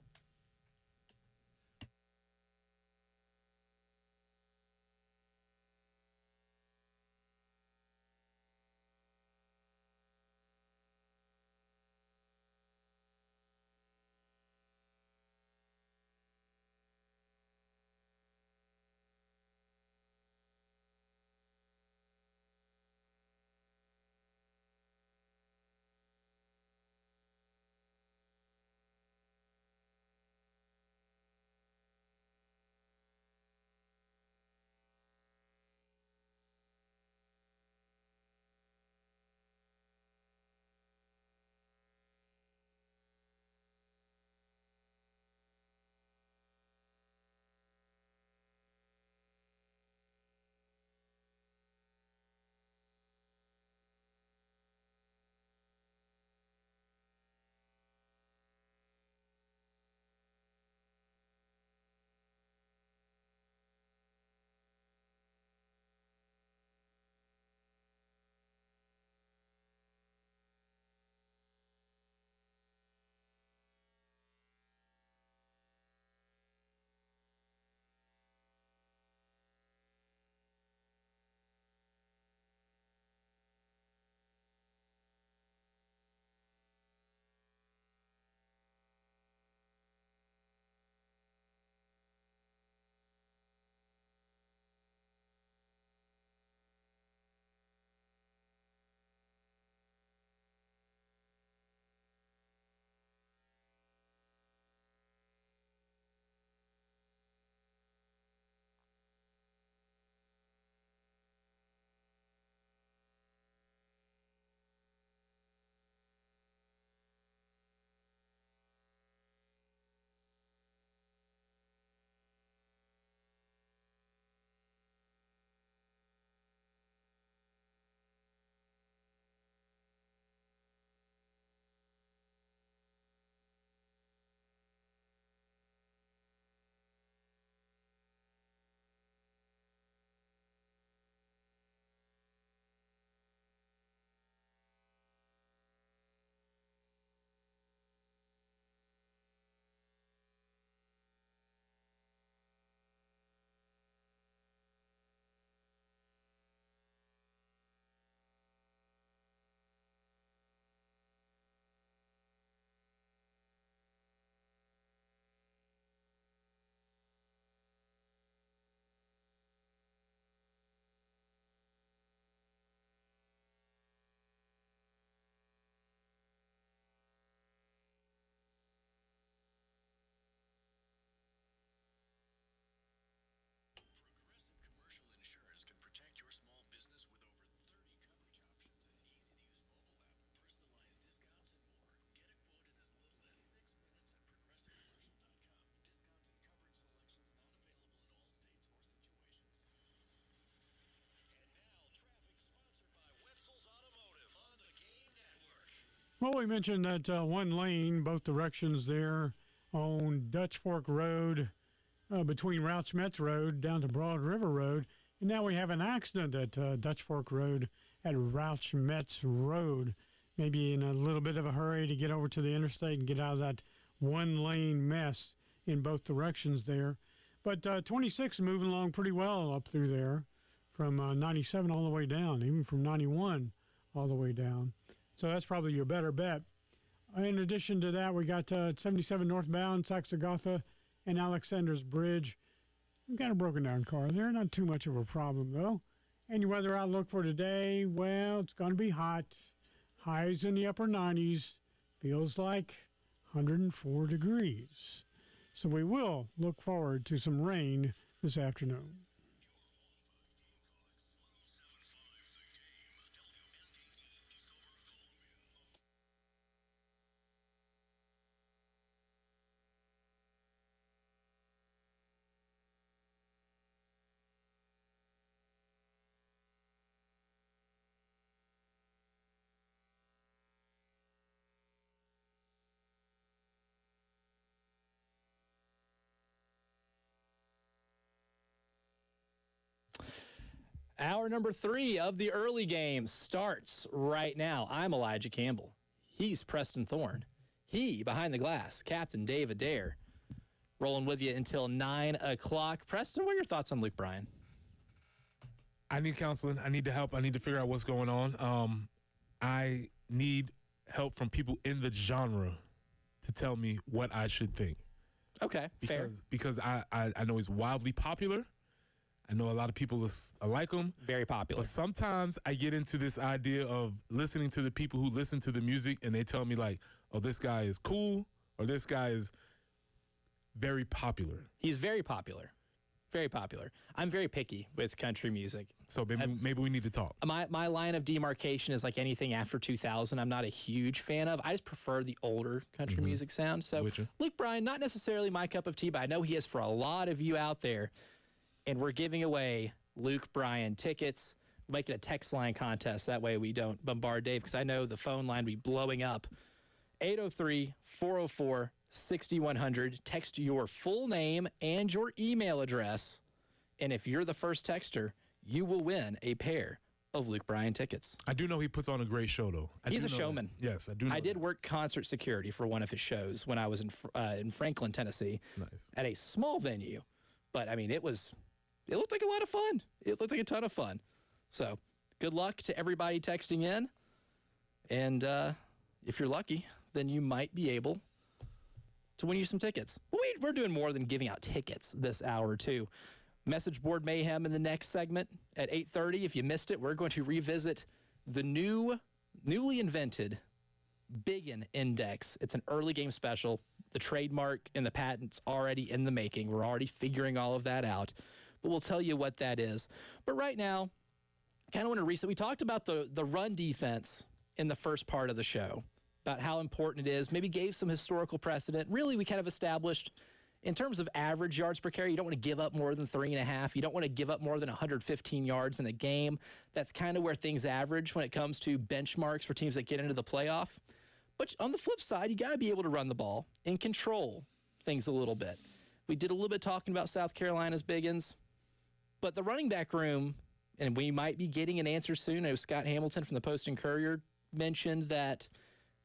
Well, we mentioned that one lane, both directions there on Dutch Fork Road between Rouch Metz Road down to Broad River Road. And now we have an accident at Dutch Fork Road at Rouch Metz Road. Maybe in a little bit of a hurry to get over to the interstate and get out of that one-lane mess in both directions there. But 26 moving along pretty well up through there from 97 all the way down, even from 91 all the way down. So that's probably your better bet. In addition to that, we got 77 northbound, Saxagotha and Alexander's Bridge. We've got a broken down car there. Not too much of a problem, though. And your weather outlook for today, well, it's going to be hot. Highs in the upper 90s. Feels like 104 degrees. So we will look forward to some rain this afternoon. Hour number 3 of the early game starts right now. I'm Elijah Campbell. He's Preston Thorne. He, behind the glass, Captain Dave Adair. Rolling with you until 9 o'clock. Preston, what are your thoughts on Luke Bryan? I need counseling. I need the help. I need to figure out what's going on. I need help from people in the genre to tell me what I should think. Okay, fair. Because I know he's wildly popular. I know a lot of people like him. Very popular. But sometimes I get into this idea of listening to the people who listen to the music and they tell me like, oh, this guy is cool or this guy is very popular. He's very popular. Very popular. I'm very picky with country music. So maybe we need to talk. My line of demarcation is like anything after 2000 I'm not a huge fan of. I just prefer the older country music sound. So Luke Bryan, not necessarily my cup of tea, but I know he is for a lot of you out there. And we're giving away Luke Bryan tickets. We'll make it a text line contest. That way we don't bombard Dave, because I know the phone line will be blowing up. 803-404-6100. Text your full name and your email address. And if you're the first texter, you will win a pair of Luke Bryan tickets. I do know he puts on a great show, though. He's a showman. That. Yes, I do know I did work concert security for one of his shows when I was in Franklin, Tennessee. Nice. At a small venue. But, I mean, it looked like a lot of fun. It looked like a ton of fun. So, good luck to everybody texting in. And if you're lucky, then you might be able to win you some tickets. But we're doing more than giving out tickets this hour, too. Message board mayhem in the next segment at 8:30. If you missed it, we're going to revisit the newly invented Biggin Index. It's an early game special. The trademark and the patent's already in the making. We're already figuring all of that out. But we'll tell you what that is. But right now, kind of want to reset. We talked about the run defense in the first part of the show, about how important it is, maybe gave some historical precedent. Really, we kind of established, in terms of average yards per carry, you don't want to give up more than 3.5. You don't want to give up more than 115 yards in a game. That's kind of where things average when it comes to benchmarks for teams that get into the playoff. But on the flip side, you got to be able to run the ball and control things a little bit. We did a little bit talking about South Carolina's Biggins. But the running back room, and we might be getting an answer soon. I know Scott Hamilton from the Post and Courier mentioned that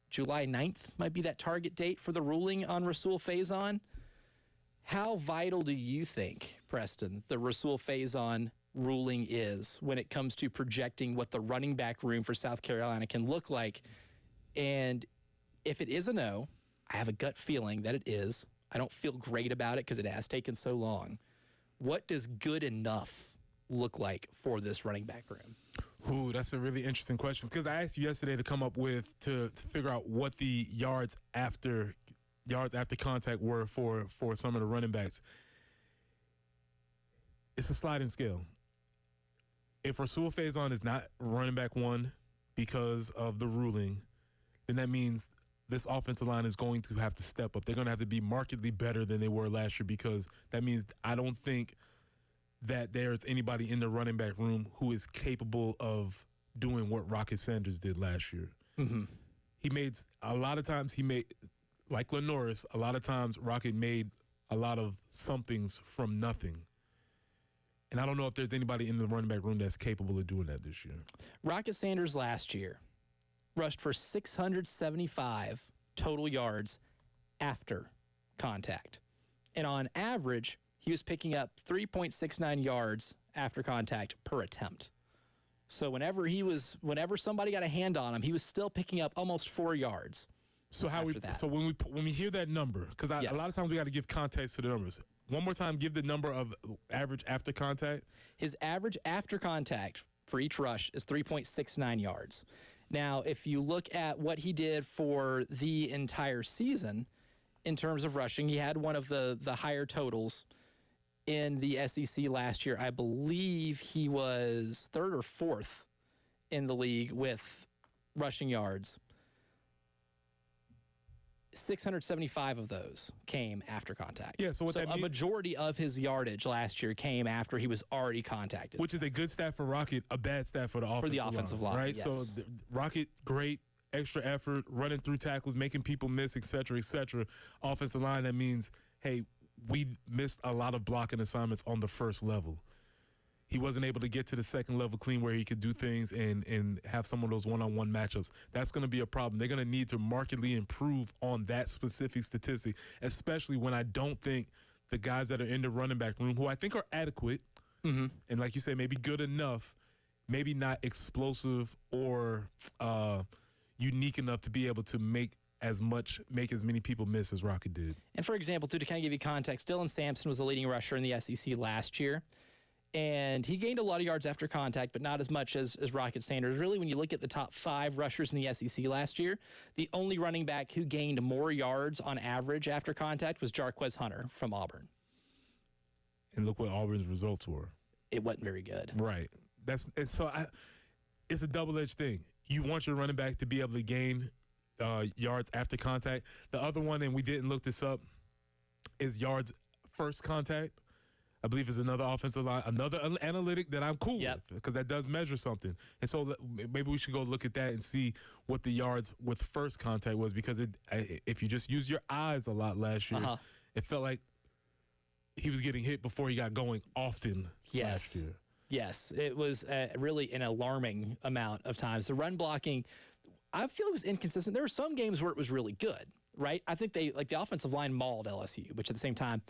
July 9th might be that target date for the ruling on Rasul Faison. How vital do you think, Preston, the Rasul Faison ruling is when it comes to projecting what the running back room for South Carolina can look like? And if it is a no, I have a gut feeling that it is. I don't feel great about it because it has taken so long. What does good enough look like for this running back room? Ooh, that's a really interesting question, because I asked you yesterday to come up with to figure out what the yards after contact were for some of the running backs. It's a sliding scale. If Rasul Faison is not running back one because of the ruling, then that means this offensive line is going to have to step up. They're going to have to be markedly better than they were last year, because that means I don't think that there's anybody in the running back room who is capable of doing what Rocket Sanders did last year. Mm-hmm. Like Lenoris, a lot of times Rocket made a lot of somethings from nothing. And I don't know if there's anybody in the running back room that's capable of doing that this year. Rocket Sanders last year rushed for 675 total yards after contact. And on average, he was picking up 3.69 yards after contact per attempt. So whenever somebody got a hand on him, he was still picking up almost 4 yards. So after that. So when we hear that number, because a lot of times we got to give context to the numbers. One more time, give the number of average after contact. His average after contact for each rush is 3.69 yards. Now, if you look at what he did for the entire season in terms of rushing, he had one of the higher totals in the SEC last year. I believe he was 3rd or 4th in the league with rushing yards. 675 of those came after contact. Yeah, so a majority of his yardage last year came after he was already contacted. Which is a good stat for Rocket, a bad stat for the offensive line. Right? Yes. So Rocket, great, extra effort, running through tackles, making people miss, et cetera, et cetera. Offensive line, that means, hey, we missed a lot of blocking assignments on the first level. He wasn't able to get to the second level clean where he could do things and have some of those one-on-one matchups. That's going to be a problem. They're going to need to markedly improve on that specific statistic, especially when I don't think the guys that are in the running back room, who I think are adequate, and like you say, maybe good enough, maybe not explosive or unique enough to be able to make as many people miss as Rocket did. And for example, too, to kind of give you context, Dylan Sampson was the leading rusher in the SEC last year. And he gained a lot of yards after contact, but not as much as Rocket Sanders. Really, when you look at the top 5 rushers in the SEC last year, the only running back who gained more yards on average after contact was Jarquez Hunter from Auburn. And look what Auburn's results were. It wasn't very good. Right. It's a double-edged thing. You want your running back to be able to gain yards after contact. The other one, and we didn't look this up, is yards first contact. I believe is another offensive line, another analytic that I'm cool with because that does measure something. And so maybe we should go look at that and see what the yards with first contact was because if you just use your eyes a lot last year, it felt like he was getting hit before he got going often last year. Yes, it was really an alarming amount of times. The run blocking, I feel it was inconsistent. There were some games where it was really good, right? I think the offensive line mauled LSU, which at the same time,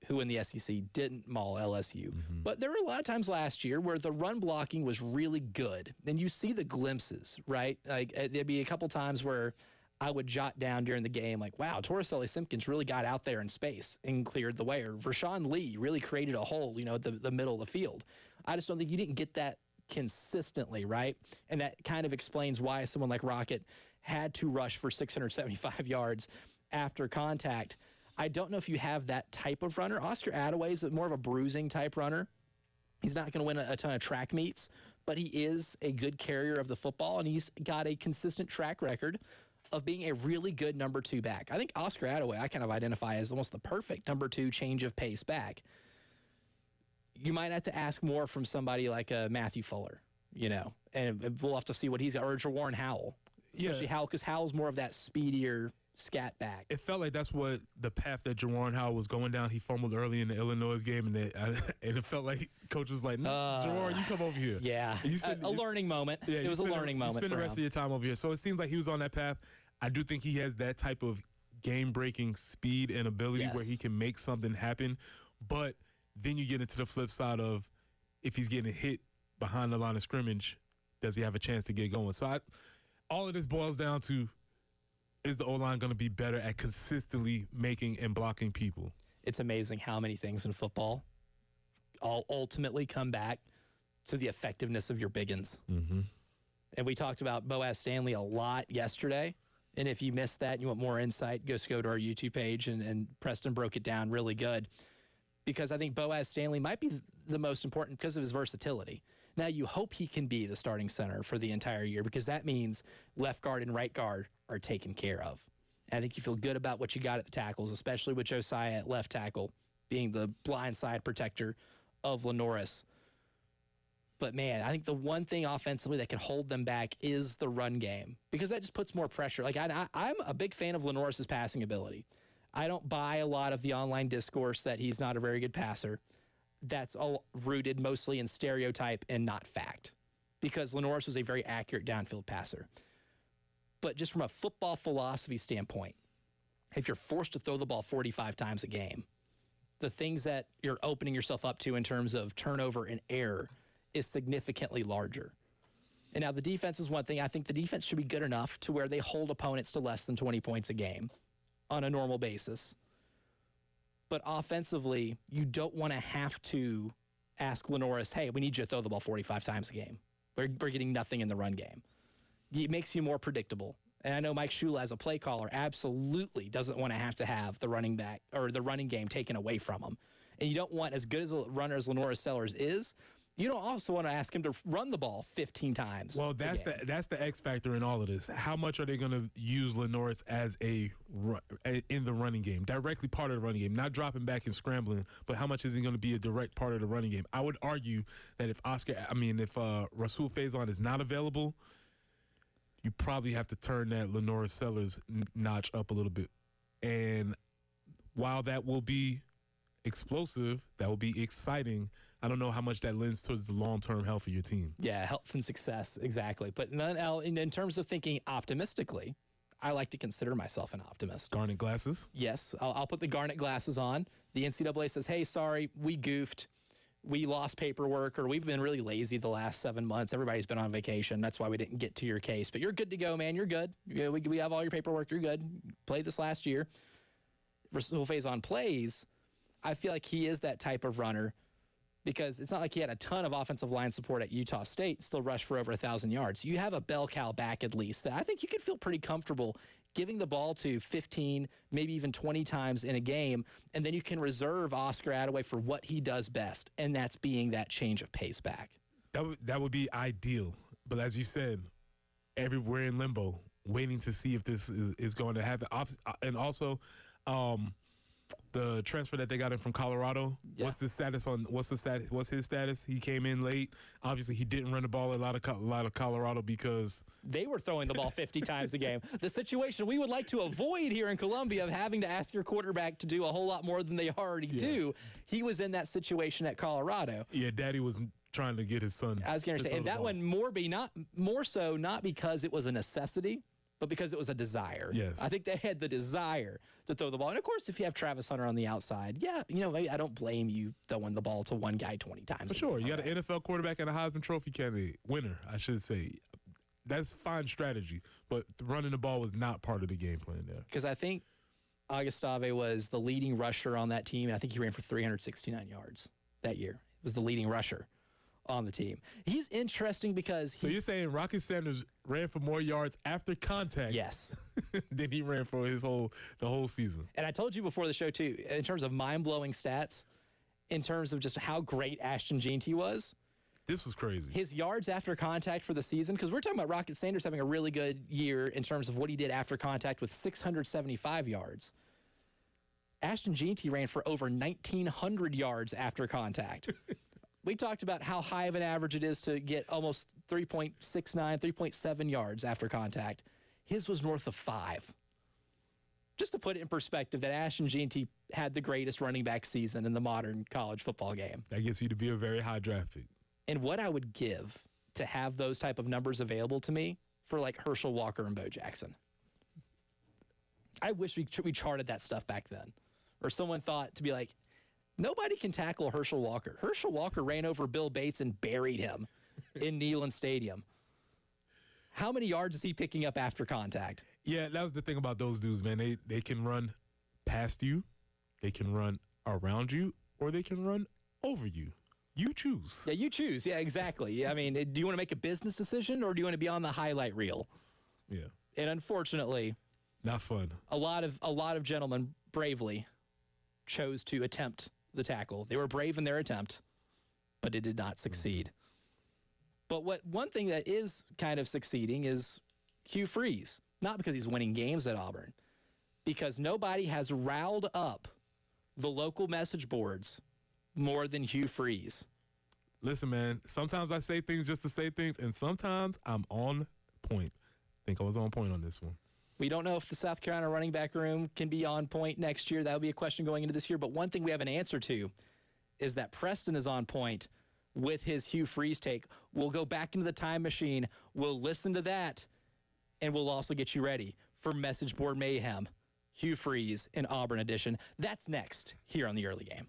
who in the SEC didn't maul LSU. But there were a lot of times last year where the run blocking was really good. And you see the glimpses, right? Like there'd be a couple times where I would jot down during the game, like, wow, Torricelli Simpkins really got out there in space and cleared the way. Or Vershawn Lee really created a hole, at the middle of the field. I just don't think you didn't get that consistently, right? And that kind of explains why someone like Rocket had to rush for 675 yards after contact. I don't know if you have that type of runner. Oscar Attaway is more of a bruising type runner. He's not going to win a ton of track meets, but he is a good carrier of the football, and he's got a consistent track record of being a really good number 2 back. I think Oscar Attaway I kind of identify as almost the perfect number 2 change of pace back. You might have to ask more from somebody like Matthew Fuller, and we'll have to see what he's got, or Jawarn Howell, especially Howell, because Howell's more of that speedier scat back. It felt like that's what the path that Jawarn Howell was going down. He fumbled early in the Illinois game, and it felt like coach was like, Jawarn, you come over here. Yeah, a learning moment. Yeah, it was a learning moment. Spend the rest of your time over here. So it seems like he was on that path. I do think he has that type of game-breaking speed and ability where he can make something happen. But then you get into the flip side of if he's getting hit behind the line of scrimmage, does he have a chance to get going? So all of this boils down to, is the O-line going to be better at consistently making and blocking people? It's amazing how many things in football all ultimately come back to the effectiveness of your biggins. And we talked about Boaz Stanley a lot yesterday. And if you missed that and you want more insight, just go to our YouTube page, and Preston broke it down really good. Because I think Boaz Stanley might be the most important because of his versatility. Now, you hope he can be the starting center for the entire year because that means left guard and right guard are taken care of. And I think you feel good about what you got at the tackles, especially with Josiah at left tackle being the blind side protector of Lenoris. But, man, I think the one thing offensively that can hold them back is the run game because that just puts more pressure. Like, I'm a big fan of Lenoris' passing ability. I don't buy a lot of the online discourse that he's not a very good passer. That's all rooted mostly in stereotype and not fact because Lenoris was a very accurate downfield passer. But just from a football philosophy standpoint, if you're forced to throw the ball 45 times a game, the things that you're opening yourself up to in terms of turnover and error is significantly larger. And now the defense is one thing. I think the defense should be good enough to where they hold opponents to less than 20 points a game on a normal basis. But offensively, you don't want to have to ask Lenoris, hey, we need you to throw the ball 45 times a game. We're getting nothing in the run game. It makes you more predictable. And I know Mike Shula, as a play caller, absolutely doesn't want to have the running back or the running game taken away from him. And you don't want, as good as a runner as Lenoris Sellers is, you don't also want to ask him to run the ball 15 times. Well, that's the X factor in all of this. How much are they going to use Lenoris as in the running game, directly part of the running game, not dropping back and scrambling, but how much is he going to be a direct part of the running game? I would argue that if Rasul Faison is not available, you probably have to turn that Lenoris Sellers notch up a little bit. And while that will be explosive, that will be exciting, I don't know how much that lends towards the long-term health of your team. Yeah, health and success, exactly. But then, in terms of thinking optimistically, I like to consider myself an optimist. Garnet glasses? Yes, I'll put the garnet glasses on. The NCAA says, hey, sorry, we goofed. We lost paperwork, or we've been really lazy the last 7 months. Everybody's been on vacation. That's why we didn't get to your case. But you're good to go, man. You're good. Yeah, we have all your paperwork. You're good. Played this last year. Rasul Faison plays. I feel like he is that type of runner because it's not like he had a ton of offensive line support at Utah State, still rushed for over 1,000 yards. You have a bell cow back at least that I think you could feel pretty comfortable giving the ball to 15, maybe even 20 times in a game, and then you can reserve Oscar Attaway for what he does best, and that's being that change of pace back. That would be ideal. But as you said, everywhere in limbo, waiting to see if this is going to happen. And also, the transfer that they got in from Colorado. Yeah. What's his status? He came in late. Obviously, he didn't run the ball a lot of Colorado because they were throwing the ball 50 times a game. The situation we would like to avoid here in Columbia of having to ask your quarterback to do a whole lot more than they already do. He was in that situation at Colorado. Yeah, Daddy was trying to get his son. I was going to say, and that one more so not because it was a necessity, but because it was a desire. Yes. I think they had the desire to throw the ball. And, of course, if you have Travis Hunter on the outside, maybe I don't blame you throwing the ball to one guy 20 times. For sure. You got an NFL quarterback and a Heisman Trophy candidate, winner, I should say. That's fine strategy, but running the ball was not part of the game plan there. Because I think Augustave was the leading rusher on that team, and I think he ran for 369 yards that year. He was the leading rusher on the team. He's interesting because So you're saying Rocket Sanders ran for more yards after contact yes. than he ran for the whole season. And I told you before the show too, in terms of mind-blowing stats, in terms of just how great Ashton Jeanty was. This was crazy. His yards after contact for the season, because we're talking about Rocket Sanders having a really good year in terms of what he did after contact with 675 yards. Ashton Jeanty ran for over 1,900 yards after contact. We talked about how high of an average it is to get almost 3.69, 3.7 yards after contact. His was north of 5. Just to put it in perspective, that Ashton Jeanty had the greatest running back season in the modern college football game. That gets you to be a very high draft pick. And what I would give to have those type of numbers available to me for like Herschel Walker and Bo Jackson. I wish we charted that stuff back then. Or someone thought to be like, nobody can tackle Herschel Walker. Herschel Walker ran over Bill Bates and buried him in Neyland Stadium. How many yards is he picking up after contact? Yeah, that was the thing about those dudes, man. They can run past you, they can run around you, or they can run over you. You choose. Yeah, you choose. Yeah, exactly. I mean, do you want to make a business decision, or do you want to be on the highlight reel? Yeah. And unfortunately, not fun. A lot of gentlemen bravely chose to attempt the tackle. They were brave in their attempt, but it did not succeed. But one thing that is kind of succeeding is Hugh Freeze. Not because he's winning games at Auburn, because nobody has riled up the local message boards more than Hugh Freeze. Listen, man, sometimes I say things just to say things, and sometimes I'm on point. I think I was on point on this one. We don't know if the South Carolina running back room can be on point next year. That would be a question going into this year. But one thing we have an answer to is that Preston is on point with his Hugh Freeze take. We'll go back into the time machine. We'll listen to that, and we'll also get you ready for Message Board Mayhem. Hugh Freeze in Auburn edition. That's next here on the early game.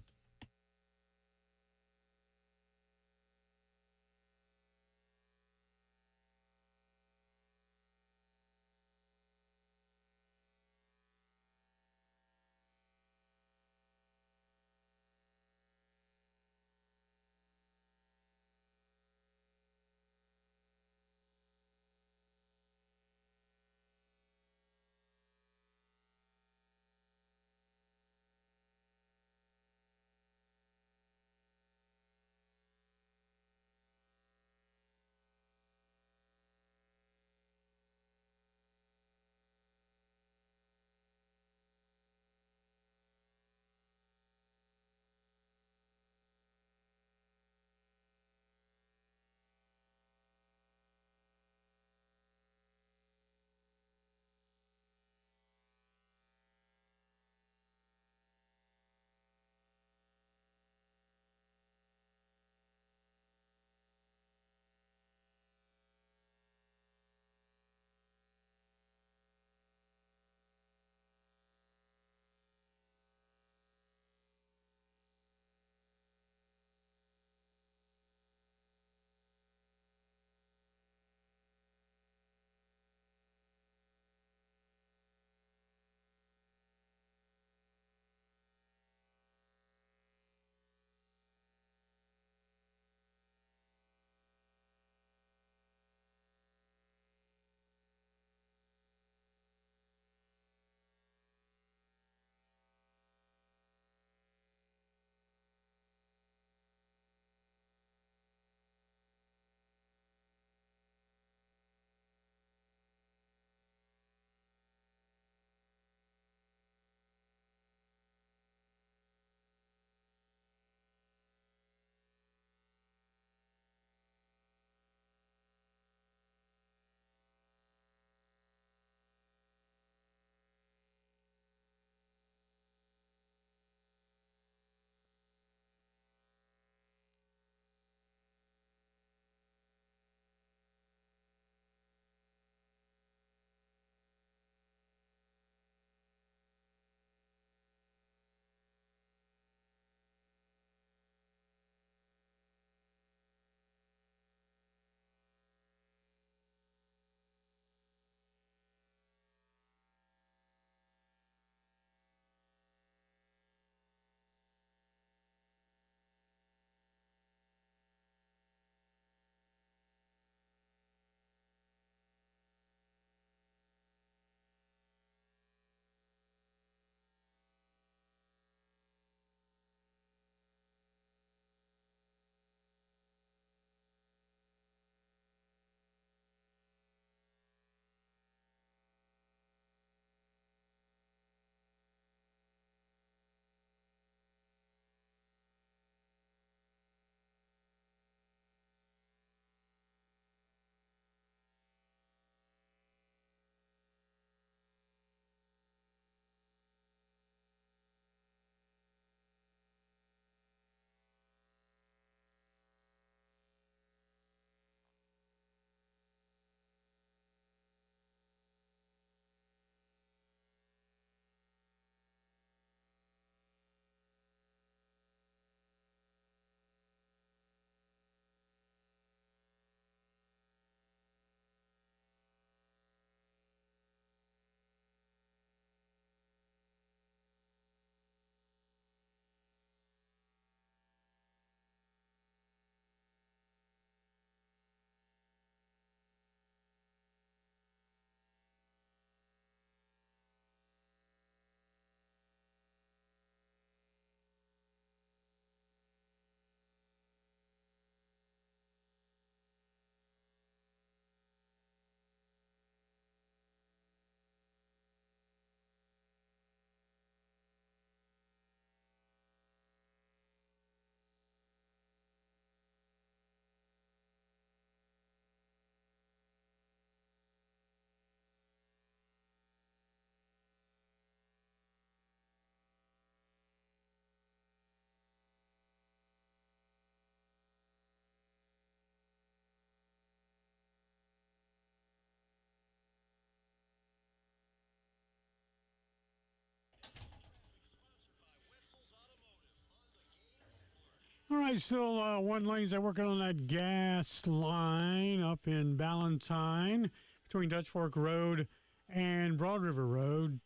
All right, still one lanes. They're working on that gas line up in Ballantyne between Dutch Fork Road and Broad River Road.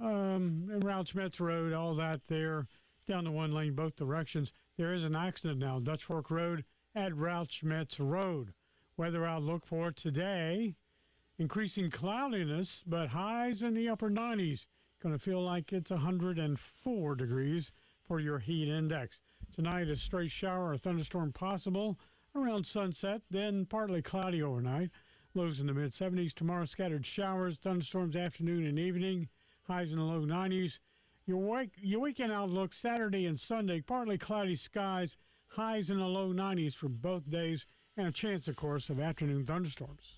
And Route Schmitz Road, all that there, down the one lane, both directions. There is an accident now, Dutch Fork Road at Route Schmitz Road. Weather outlook for today, increasing cloudiness, but highs in the upper 90s. Going to feel like it's 104 degrees for your heat index. Tonight, a stray shower or thunderstorm possible around sunset, then partly cloudy overnight. Lows in the mid-70s. Tomorrow, scattered showers, thunderstorms afternoon and evening. Highs in the low 90s. Your weekend outlook, Saturday and Sunday, partly cloudy skies, highs in the low 90s for both days, and a chance, of course, of afternoon thunderstorms.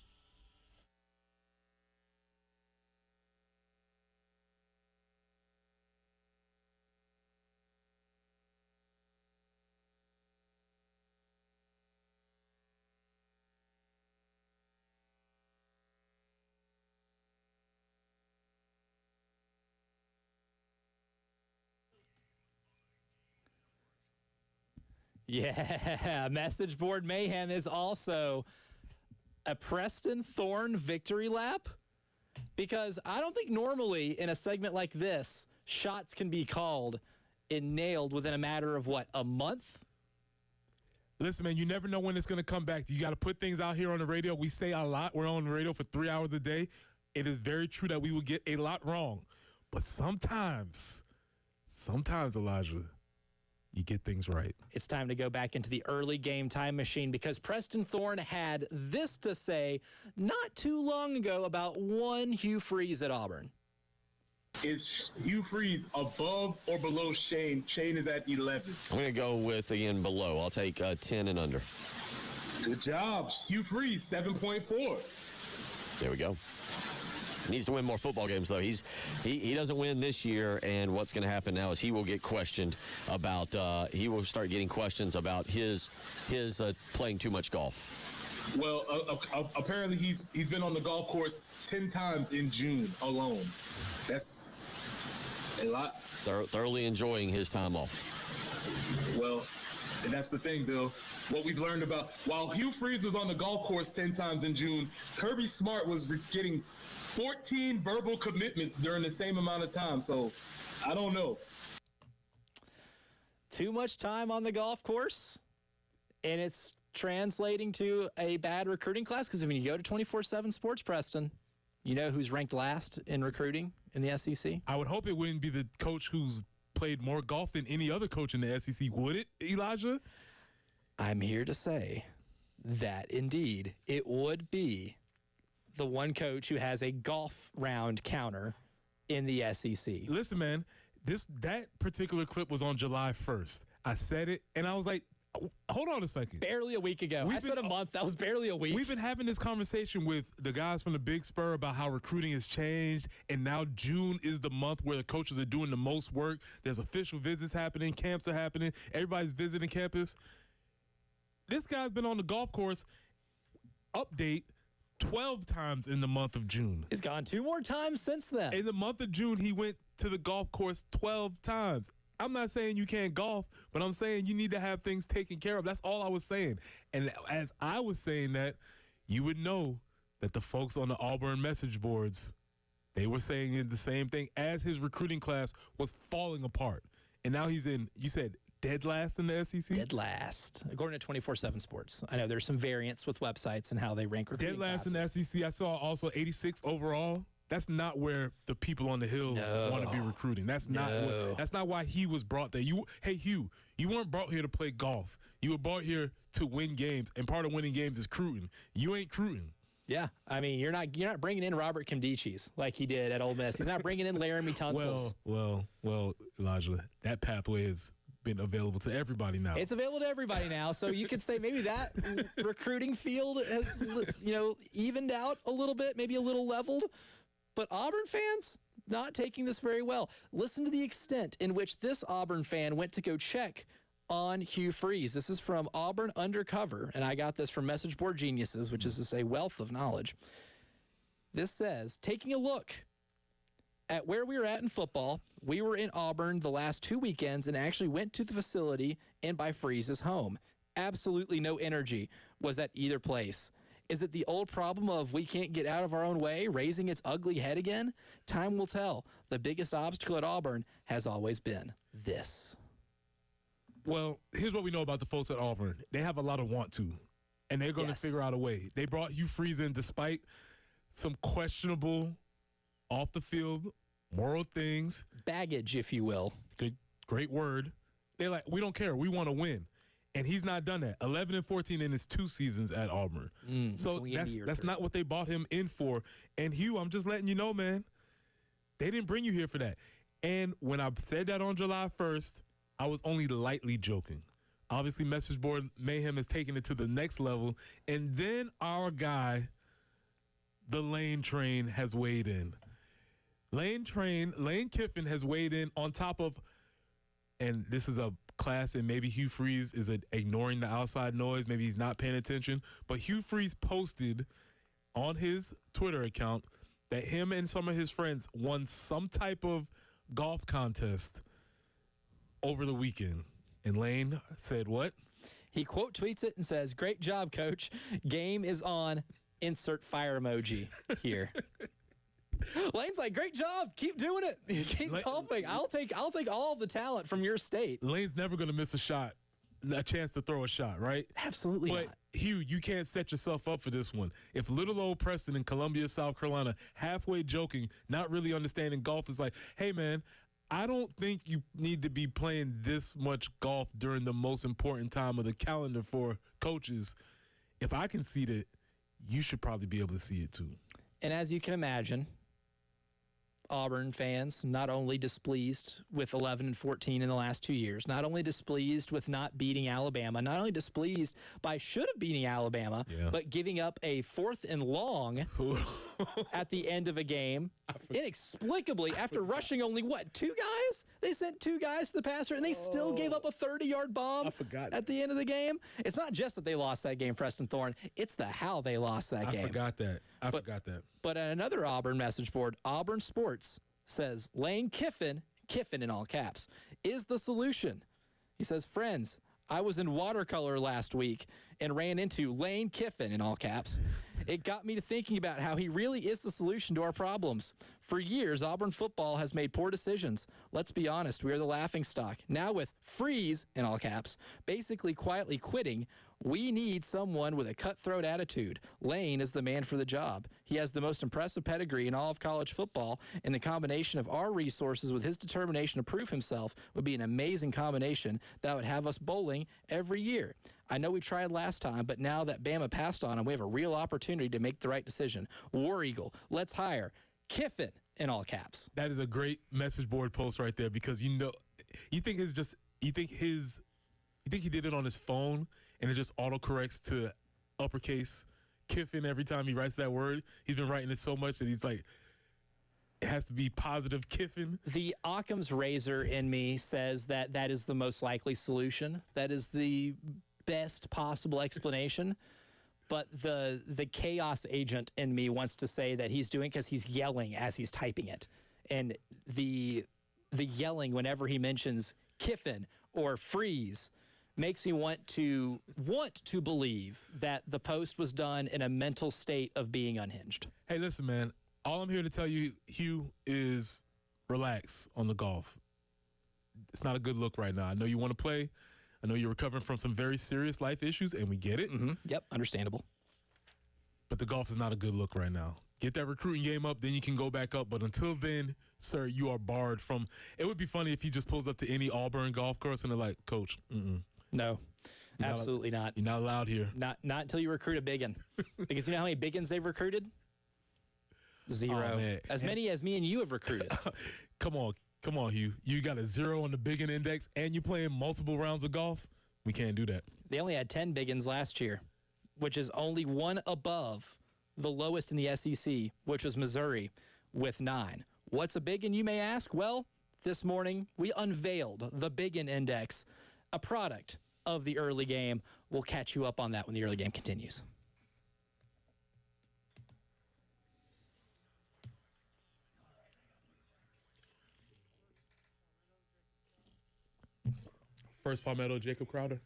Yeah, message board mayhem is also a Preston Thorne victory lap, because I don't think normally in a segment like this, shots can be called and nailed within a matter of, what, a month? Listen, man, you never know when it's going to come back. You got to put things out here on the radio. We say a lot. We're on the radio for 3 hours a day. It is very true that we will get a lot wrong. But sometimes, Elijah, you get things right. It's time to go back into the early game time machine, because Preston Thorne had this to say not too long ago about one Hugh Freeze at Auburn. Is Hugh Freeze above or below Shane? Shane is at 11. I'm going to go with, again, below. I'll take 10 and under. Good job. Hugh Freeze, 7.4. There we go. Needs to win more football games, though. He doesn't win this year, and what's going to happen now is he will get questioned about he will start getting questions about his playing too much golf. Well, apparently he's been on the golf course 10 times in June alone. That's a lot. Thoroughly enjoying his time off. Well, and that's the thing, Bill. What we've learned about, while Hugh Freeze was on the golf course 10 times in June, Kirby Smart was getting 14 verbal commitments during the same amount of time. So, I don't know. Too much time on the golf course, and it's translating to a bad recruiting class, because when you go to 24/7 Sports, Preston, you know who's ranked last in recruiting in the SEC? I would hope it wouldn't be the coach who's played more golf than any other coach in the SEC, would it, Elijah? I'm here to say that, indeed, it would be the one coach who has a golf round counter in the SEC. Listen, man, that particular clip was on July 1st. I said it, and I was like, hold on a second. Barely a week ago. I said a month. That was barely a week. We've been having this conversation with the guys from the Big Spur about how recruiting has changed, and now June is the month where the coaches are doing the most work. There's official visits happening. Camps are happening. Everybody's visiting campus. This guy's been on the golf course, update, 12 times in the month of June. He's gone 2 more times since then. In the month of June, he went to the golf course 12 times. I'm not saying you can't golf, but I'm saying you need to have things taken care of. That's all I was saying. And as I was saying that, you would know that the folks on the Auburn message boards, they were saying the same thing as his recruiting class was falling apart. And now he's in, you said, dead last in the SEC? Dead last, according to 24/7 Sports. I know there's some variance with websites and how they rank recruiting Dead last classes. in the SEC. I saw also 86 overall. That's not where the people on the hills want to be recruiting. That's not why he was brought there. Hey Hugh, you weren't brought here to play golf. You were brought here to win games, and part of winning games is recruiting. You ain't recruiting. Yeah, I mean, you're not bringing in Robert Kimdichis like he did at Ole Miss. He's not bringing in Laramie Tunsil's. Well, Elijah, that pathway has been available to everybody now. It's available to everybody now, so you could say maybe that recruiting field has, evened out a little bit, maybe a little leveled. But Auburn fans not taking this very well. Listen to the extent in which this Auburn fan went to go check on Hugh Freeze. This is from Auburn Undercover, and I got this from Message Board Geniuses, which is to say wealth of knowledge. This says, taking a look at where we were at in football, we were in Auburn the last 2 weekends and actually went to the facility in by Freeze's home. Absolutely no energy was at either place. Is it the old problem of we can't get out of our own way, raising its ugly head again? Time will tell. The biggest obstacle at Auburn has always been this. Well, here's what we know about the folks at Auburn. They have a lot of want to, and they're going to figure out a way. They brought Hugh Freeze in despite some questionable off-the-field moral things. Baggage, if you will. Good, great word. They're like, we don't care. We want to win. And he's not done that. 11-14 in his 2 seasons at Auburn. So that's not what they bought him in for. And Hugh, I'm just letting you know, man, they didn't bring you here for that. And when I said that on July 1st, I was only lightly joking. Obviously, Message Board Mayhem has taken it to the next level. And then our guy, the Lane Train, has weighed in. Lane Kiffin has weighed in on top of, and this is a class, and maybe Hugh Freeze is ignoring the outside noise. Maybe he's not paying attention. But Hugh Freeze posted on his Twitter account that him and some of his friends won some type of golf contest over the weekend. And Lane said what? He quote tweets it and says, "Great job, coach. Game is on. Insert fire emoji here." Lane's like, "Great job. Keep doing it. Keep golfing. I'll take all of the talent from your state." Lane's never going to miss a chance to throw a shot, right? Absolutely but not. Hugh, you can't set yourself up for this one. If little old Preston in Columbia, South Carolina, halfway joking, not really understanding golf, is like, "Hey, man, I don't think you need to be playing this much golf during the most important time of the calendar for coaches. If I can see it, you should probably be able to see it too." And as you can imagine, Auburn fans not only displeased with 11-14 in the last 2 years, not only displeased with not beating Alabama, not only displeased by should have beating Alabama, but giving up a 4th and long at the end of a game inexplicably after rushing only 2 guys? They sent 2 guys to the passer and they still gave up a 30-yard bomb at the end of the game. It's not just that they lost that game, Preston Thorne. It's the how they lost that game. I forgot that. But at another Auburn message board, Auburn Sports says Lane Kiffin in all caps, is the solution. He says, "Friends, I was in watercolor last week and ran into Lane Kiffin in all caps. It got me to thinking about how he really is the solution to our problems. For years, Auburn football has made poor decisions. Let's be honest, we are the laughingstock. Now with Freeze in all caps, basically quietly quitting, we need someone with a cutthroat attitude. Lane is the man for the job. He has the most impressive pedigree in all of college football, and the combination of our resources with his determination to prove himself would be an amazing combination that would have us bowling every year. I know we tried last time, but now that Bama passed on him, we have a real opportunity to make the right decision. War Eagle, let's hire Kiffin in all caps." That is a great message board post right there, because you think he did it on his phone and it just autocorrects to uppercase Kiffin every time he writes that word. He's been writing it so much that he's like, it has to be positive Kiffin. The Occam's razor in me says that is the most likely solution. That is the best possible explanation. But the chaos agent in me wants to say that he's doing because he's yelling as he's typing it. And the yelling whenever he mentions Kiffin or Freeze makes me want to believe that the post was done in a mental state of being unhinged. Hey, listen, man. All I'm here to tell you, Hugh, is relax on the golf. It's not a good look right now. I know you want to play. I know you're recovering from some very serious life issues, and we get it. Mm-hmm. Yep, understandable. But the golf is not a good look right now. Get that recruiting game up, then you can go back up. But until then, sir, you are barred from. It would be funny if he just pulls up to any Auburn golf course and they're like, "Coach, no, absolutely not. You're not allowed here. Not until you recruit a biggin. Because you know how many biggins they've recruited? 0. As many as me and you have recruited. Come on, Hugh. You got a 0 on the biggin index, and you're playing multiple rounds of golf? We can't do that. They only had 10 biggins last year, which is only one above the lowest in the SEC, which was Missouri, with 9. What's a biggin, you may ask? Well, this morning we unveiled the Biggin Index, a product of the early game. We'll catch you up on that when the early game continues. First Palmetto, Jacob Crowder.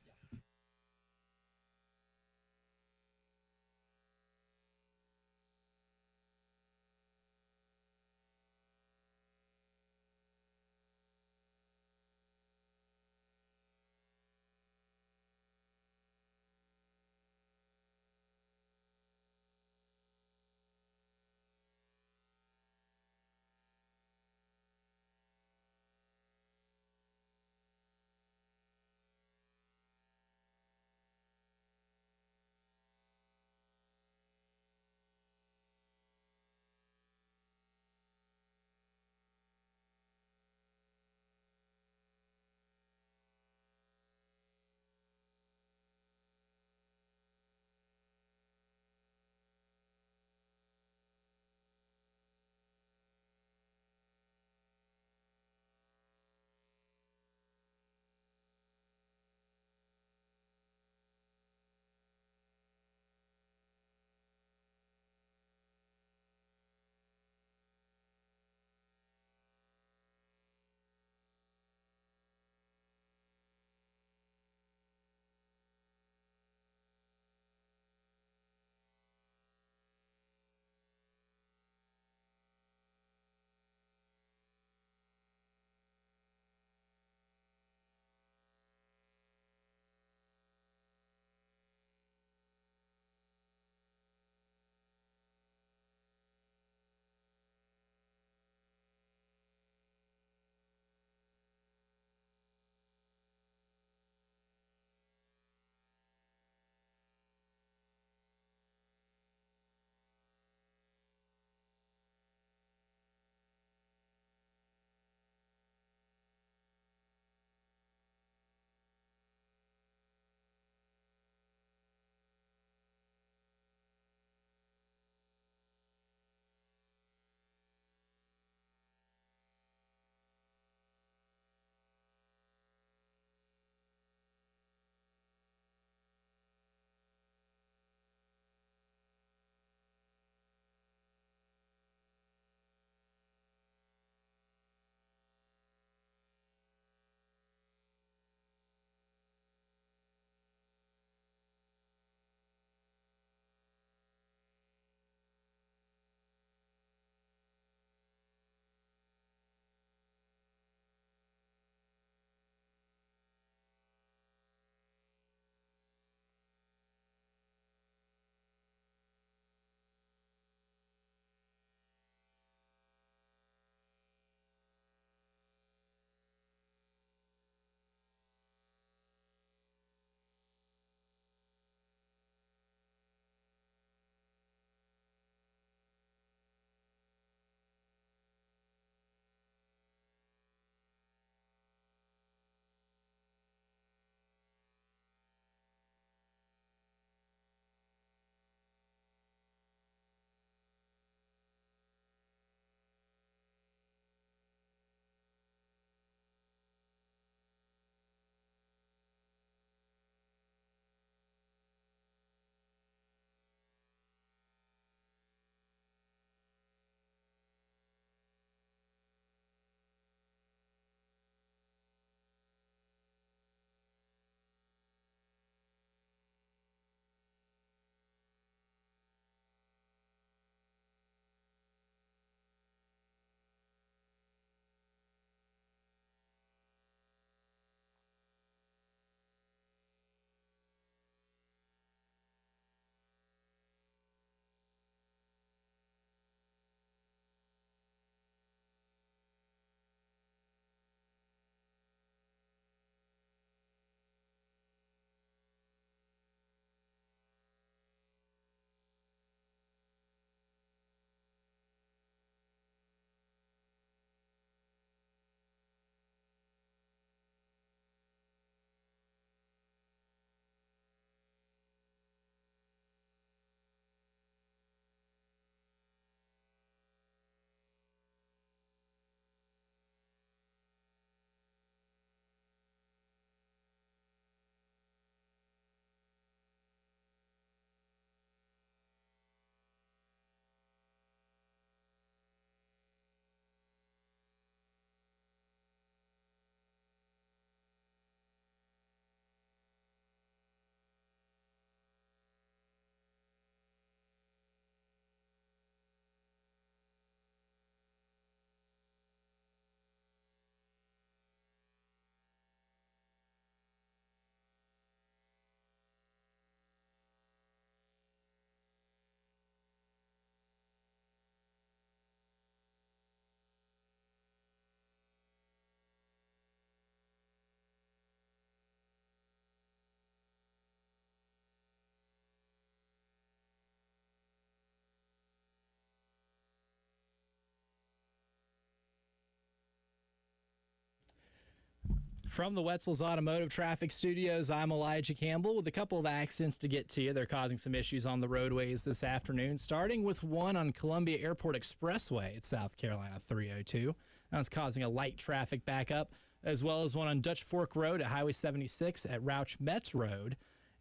From the Wetzel's Automotive Traffic Studios, I'm Elijah Campbell with a couple of accidents to get to you. They're causing some issues on the roadways this afternoon, starting with one on Columbia Airport Expressway at South Carolina 302. That's causing a light traffic backup, as well as one on Dutch Fork Road at Highway 76 at Rouch Metz Road.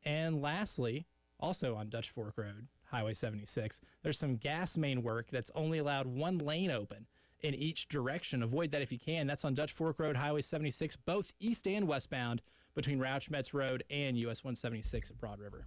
And lastly, also on Dutch Fork Road, Highway 76, there's some gas main work that's only allowed one lane open in each direction. Avoid that if you can. That's on Dutch Fork Road, Highway 76, both east and westbound between Rouch Metz Road and US 176 at Broad River.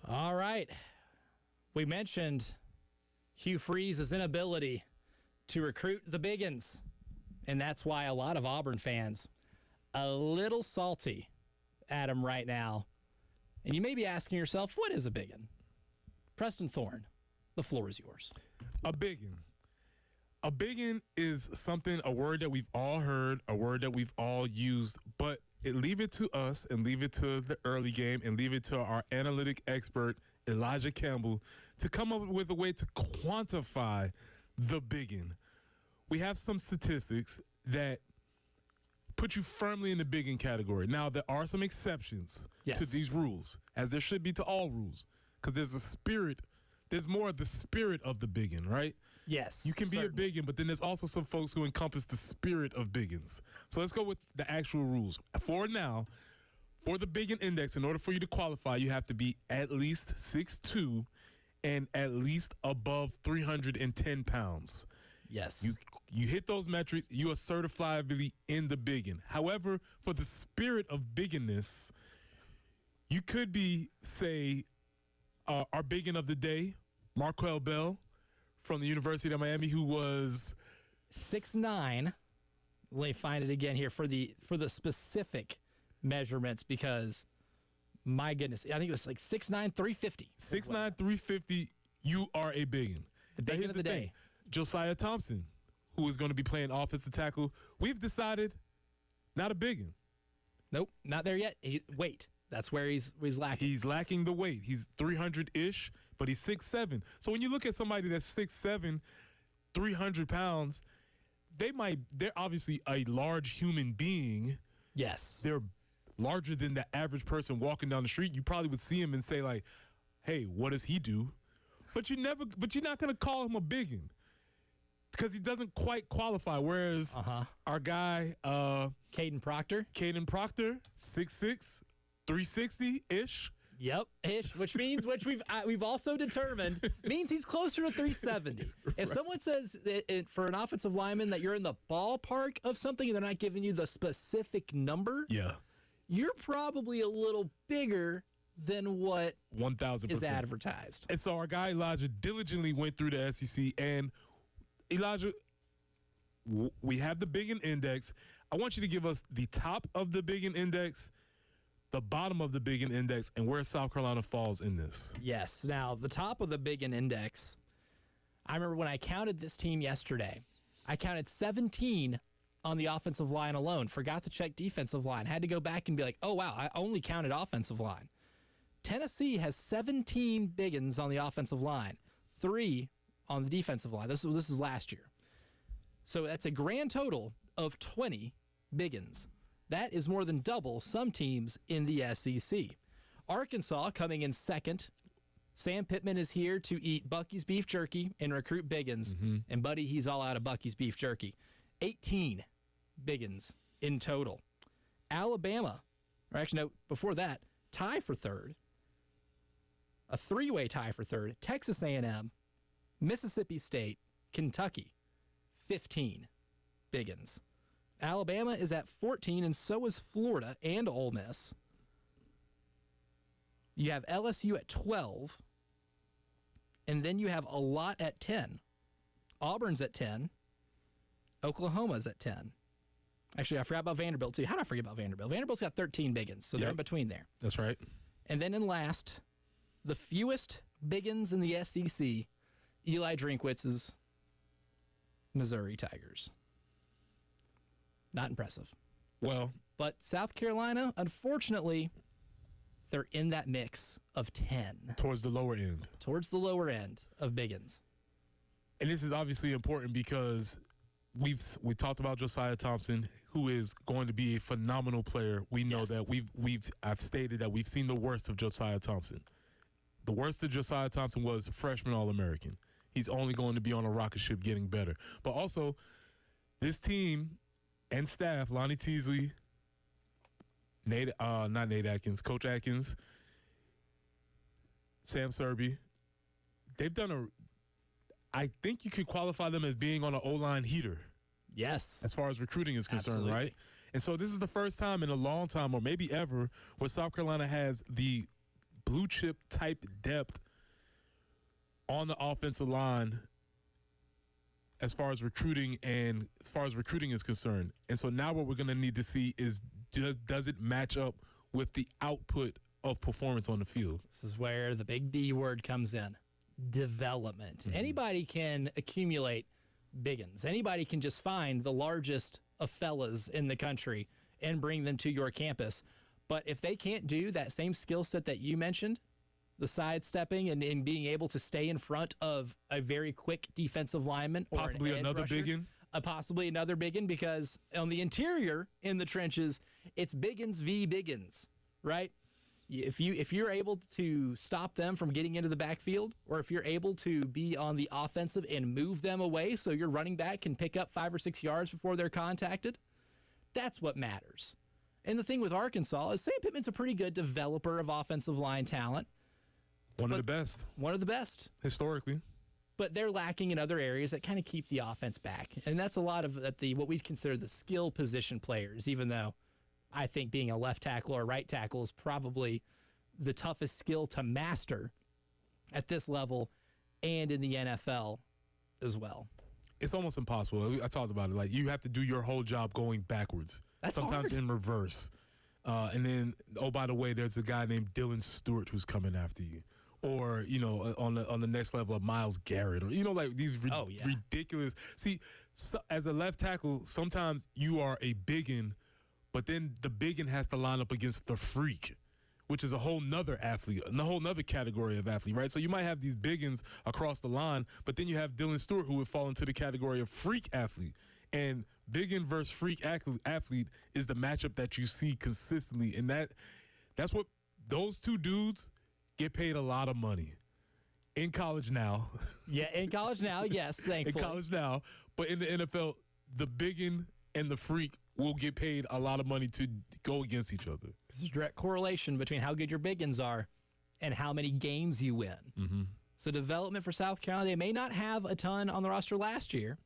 All right. We mentioned Hugh Freeze's inability to recruit the biggins, and that's why a lot of Auburn fans a little salty at him right now. And you may be asking yourself, what is a biggin? Preston Thorne, the floor is yours. A biggin. A biggin is something, a word that we've all heard, a word that we've all used, but leave it to us and leave it to the early game and leave it to our analytic expert, Elijah Campbell, to come up with a way to quantify the biggin. We have some statistics that put you firmly in the biggin category. Now, there are some exceptions to these rules, as there should be to all rules, because there's more of the spirit of the biggin, right? Yes. You can be a biggin, but then there's also some folks who encompass the spirit of biggins. So let's go with the actual rules. For now, for the biggin index, in order for you to qualify, you have to be at least 6'2" and at least above 310 pounds. Yes. You hit those metrics, you are certifiably in the biggin. However, for the spirit of bigginness, you could be, say, our biggin of the day, Marquel Bell from the University of Miami, who was 6'9". Let me find it again here for the specific measurements, because my goodness, I think it was like 6'9", 350. 6'9", 350. You are a biggin. The biggin of the day. Josiah Thompson, who is going to be playing offensive tackle, we've decided not a biggin. Nope, not there yet. Wait. That's where he's lacking. He's lacking the weight. He's 300-ish, but he's 6'7". So when you look at somebody that's 6'7", 300 pounds, they're obviously a large human being. Yes. They're larger than the average person walking down the street. You probably would see him and say, like, hey, what does he do? But you're not going to call him a biggin because he doesn't quite qualify. Whereas our guy, Caden Proctor, 6'6", 360-ish. Yep, ish, which we've also determined means he's closer to 370. If someone says that for an offensive lineman that you're in the ballpark of something and they're not giving you the specific number, you're probably a little bigger than what 1,000% is advertised. And so our guy Elijah diligently went through the SEC, and Elijah, we have the biggin index. I want you to give us the top of the biggin index, the bottom of the biggin index, and where South Carolina falls in this. Yes. Now, the top of the biggin index, I remember when I counted this team yesterday, I counted 17 on the offensive line alone. Forgot to check defensive line. Had to go back and be like, oh, wow, I only counted offensive line. Tennessee has 17 biggins on the offensive line, 3 on the defensive line. This is last year. So that's a grand total of 20 biggins. That is more than double some teams in the SEC. Arkansas coming in second. Sam Pittman is here to eat Bucky's beef jerky and recruit biggins. And, buddy, he's all out of Bucky's beef jerky. 18 biggins in total. Alabama, or actually, no, before that, tie for third. A 3-way tie for third. Texas A&M, Mississippi State, Kentucky, 15 Biggins. Alabama is at 14, and so is Florida and Ole Miss. You have LSU at 12, and then you have a lot at 10. Auburn's at 10. Oklahoma's at 10. Actually, I forgot about Vanderbilt, too. How did I forget about Vanderbilt? Vanderbilt's got 13 Biggins, so they're in between there. That's right. And then in last, the fewest Biggins in the SEC, Eli Drinkwitz's Missouri Tigers. Not impressive. Well, But South Carolina, unfortunately, they're in that mix of 10 towards the lower end. towards the lower end of Biggins. And this is obviously important because we talked about Josiah Thompson, who is going to be a phenomenal player. We know Yes. that I've stated that we've seen the worst of Josiah Thompson. The worst of Josiah Thompson was freshman All-American. He's only going to be on a rocket ship getting better. But also, this team and staff, Lonnie Teasley, not Nate Atkins, Coach Atkins, Sam Serby, they've done I think you could qualify them as being on an O-line heater Yes. as far as recruiting is concerned, Absolutely. right? And so this is the first time in a long time, or maybe ever, where South Carolina has the blue chip type depth on the offensive line as far as recruiting is concerned. And so now what we're going to need to see is does it match up with the output of performance on the field? This is where the big D word comes in. Development. Anybody can accumulate Biggins. Anybody can just find the largest of fellas in the country and bring them to your campus. But if they can't do that same skill set that you mentioned, the sidestepping and being able to stay in front of a very quick defensive lineman or Possibly an edge another rusher, biggin? possibly another Biggin, because on the interior in the trenches, it's Biggins v. Biggins, right? If you're able to stop them from getting into the backfield, or if you're able to be on the offensive and move them away so your running back can pick up 5 or 6 yards before they're contacted, that's what matters. And the thing with Arkansas is Sam Pittman's a pretty good developer of offensive line talent. One of the best, One of the best. historically. But they're lacking in other areas that kind of keep the offense back. And that's a lot of at the what we consider the skill position players, even though I think being a left tackle or right tackle is probably the toughest skill to master at this level and in the NFL as well. It's almost impossible. I talked about it. Like, you have to do your whole job going backwards. That's sometimes hard. in reverse. And then, oh, by the way, there's a guy named Dylan Stewart who's coming after you. Or, on the next level of Myles Garrett. Or, like these ridiculous. See, as a left tackle, sometimes you are a biggin, but then the biggin has to line up against the freak, which is a whole nother athlete, a whole nother category of athlete, right? So you might have these biggins across the line, but then you have Dylan Stewart, who would fall into the category of freak athlete. And biggin versus freak athlete is the matchup that you see consistently. And that's what those two dudes get paid a lot of money in college now. Yeah, in college now, yes, In thankfully. college now. But in the NFL, the biggin and the freak will get paid a lot of money to go against each other. There's a direct correlation between how good your Biggins are and how many games you win. Mm-hmm. So development for South Carolina, they may not have a ton on the roster last year,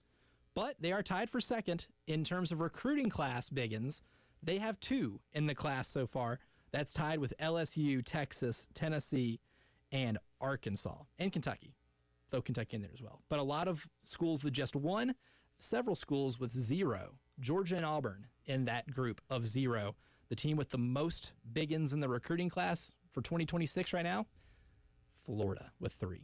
but they are tied for second in terms of recruiting class Biggins. They have 2 in the class so far. That's tied with LSU, Texas, Tennessee, and Arkansas, and Kentucky. Throw Kentucky in there as well. But a lot of schools with just 1, several schools with 0. Georgia and Auburn in that group of 0. The team with the most Biggins in the recruiting class for 2026 right now, Florida with 3.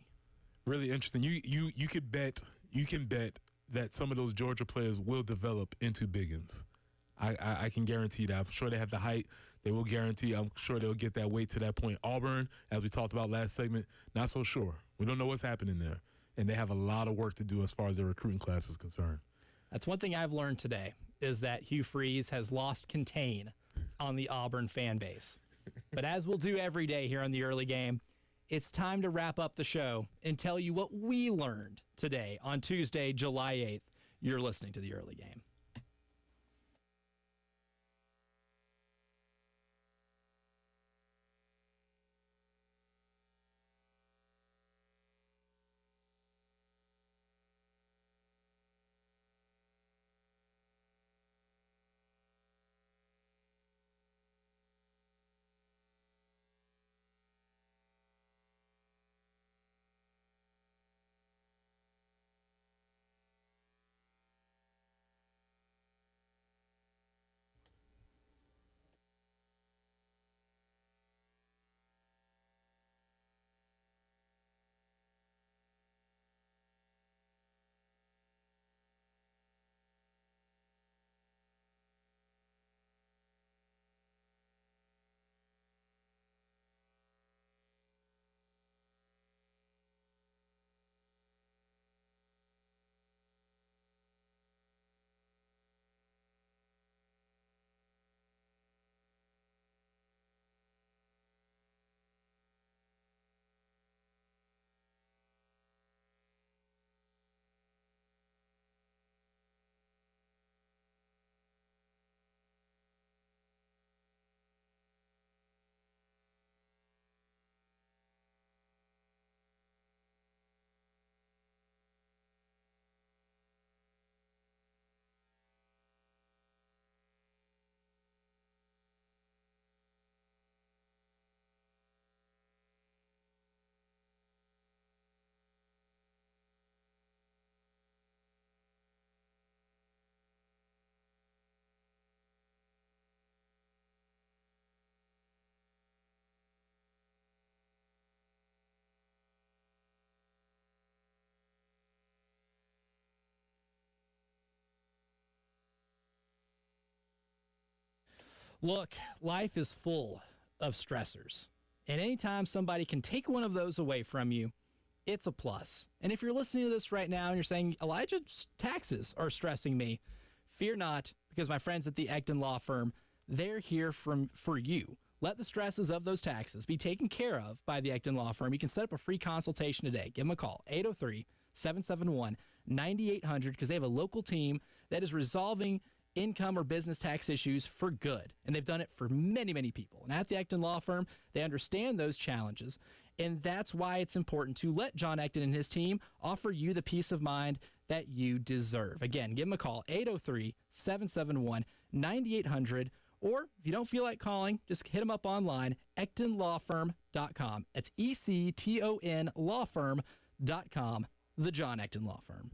Really interesting. You can bet that some of those Georgia players will develop into biggins. I can guarantee that. I'm sure they have the height. They will guarantee. I'm sure they'll get that weight to that point. Auburn, as we talked about last segment, not so sure. We don't know what's happening there, and they have a lot of work to do as far as their recruiting class is concerned. That's one thing I've learned today, is that Hugh Freeze has lost contain on the Auburn fan base. But as we'll do every day here on the early game, it's time to wrap up the show and tell you what we learned today on Tuesday, July 8th. You're listening to the early game. Look, life is full of stressors. And anytime somebody can take one of those away from you, it's a plus. And if you're listening to this right now and you're saying, Elijah, taxes are stressing me, fear not, because my friends at the Ecton Law Firm, they're here for you. Let the stresses of those taxes be taken care of by the Ecton Law Firm. You can set up a free consultation today. Give them a call, 803-771-9800, because they have a local team that is resolving income or business tax issues for good. And they've done it for many, many people. And at the Ecton Law Firm, they understand those challenges. And that's why it's important to let John Ecton and his team offer you the peace of mind that you deserve. Again, give them a call, 803-771-9800. Or if you don't feel like calling, just hit them up online, ectonlawfirm.com. That's ECTON lawfirm.com, the John Ecton Law Firm.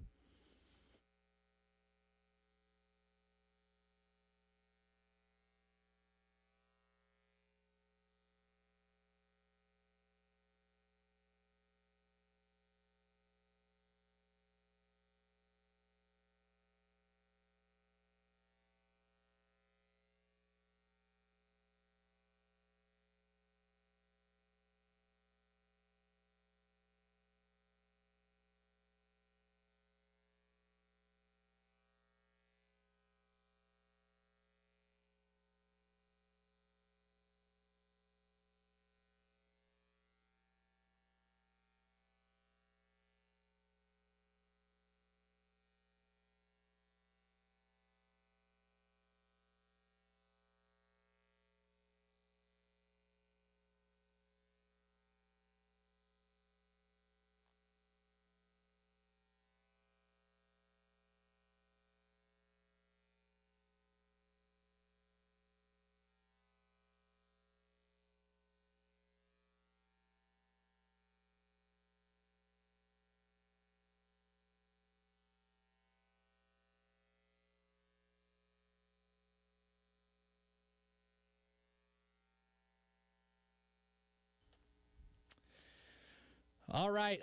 All right.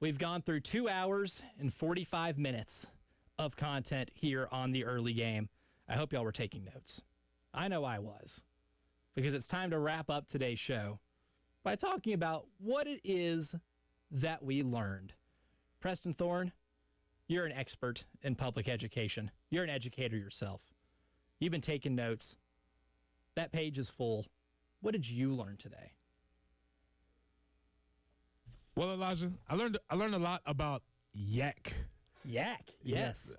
We've gone through 2 hours and 45 minutes of content here on the early game. I hope y'all were taking notes. I know I was, because it's time to wrap up today's show by talking about what it is that we learned. Preston Thorne, you're an expert in public education. You're an educator yourself. You've been taking notes. That page is full. What did you learn today? Well, Elijah, I learned a lot about YAC. YAC, yes.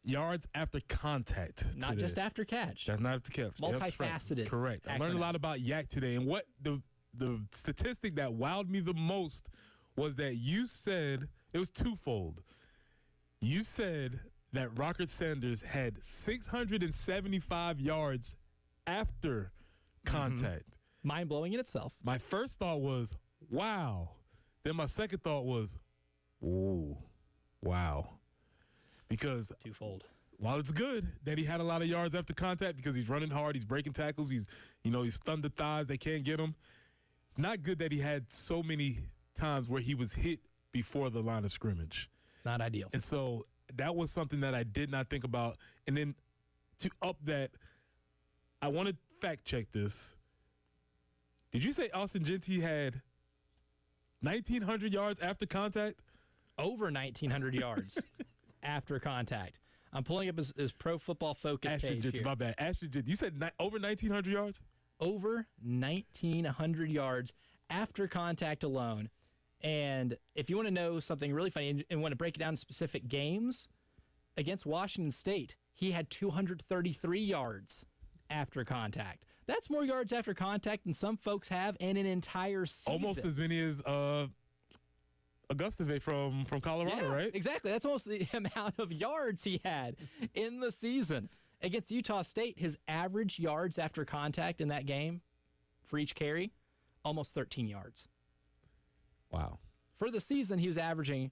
Yards after contact. Not today. just after catch. That's not after catch. Multifaceted. Correct. I acronym. learned a lot about YAC today, and what the statistic that wowed me the most was that you said it was twofold. You said that Rocket Sanders had 675 yards after contact. Mind blowing in itself. My first thought was, wow. Then my second thought was, ooh, wow. Because Twofold. while it's good that he had a lot of yards after contact because he's running hard, he's breaking tackles, he's stunned the thighs, they can't get him. It's not good that he had so many times where he was hit before the line of scrimmage. Not ideal. And so that was something that I did not think about. And then to up that, I want to fact check this. Did you say Austin Genty had 1,900 yards after contact? Over 1,900 yards after contact. I'm pulling up his Pro Football Focus Ashton page Genty, here. my bad. Ashton Genty. You said over 1,900 yards? Over 1,900 yards after contact alone. And if you want to know something really funny and want to break it down to specific games, against Washington State, he had 233 yards after contact. That's more yards after contact than some folks have in an entire season. Almost as many as Augustave from Colorado, Yeah, right? Exactly. That's almost the amount of yards he had in the season. Against Utah State, his average yards after contact in that game for each carry, almost 13 yards. Wow. For the season, he was averaging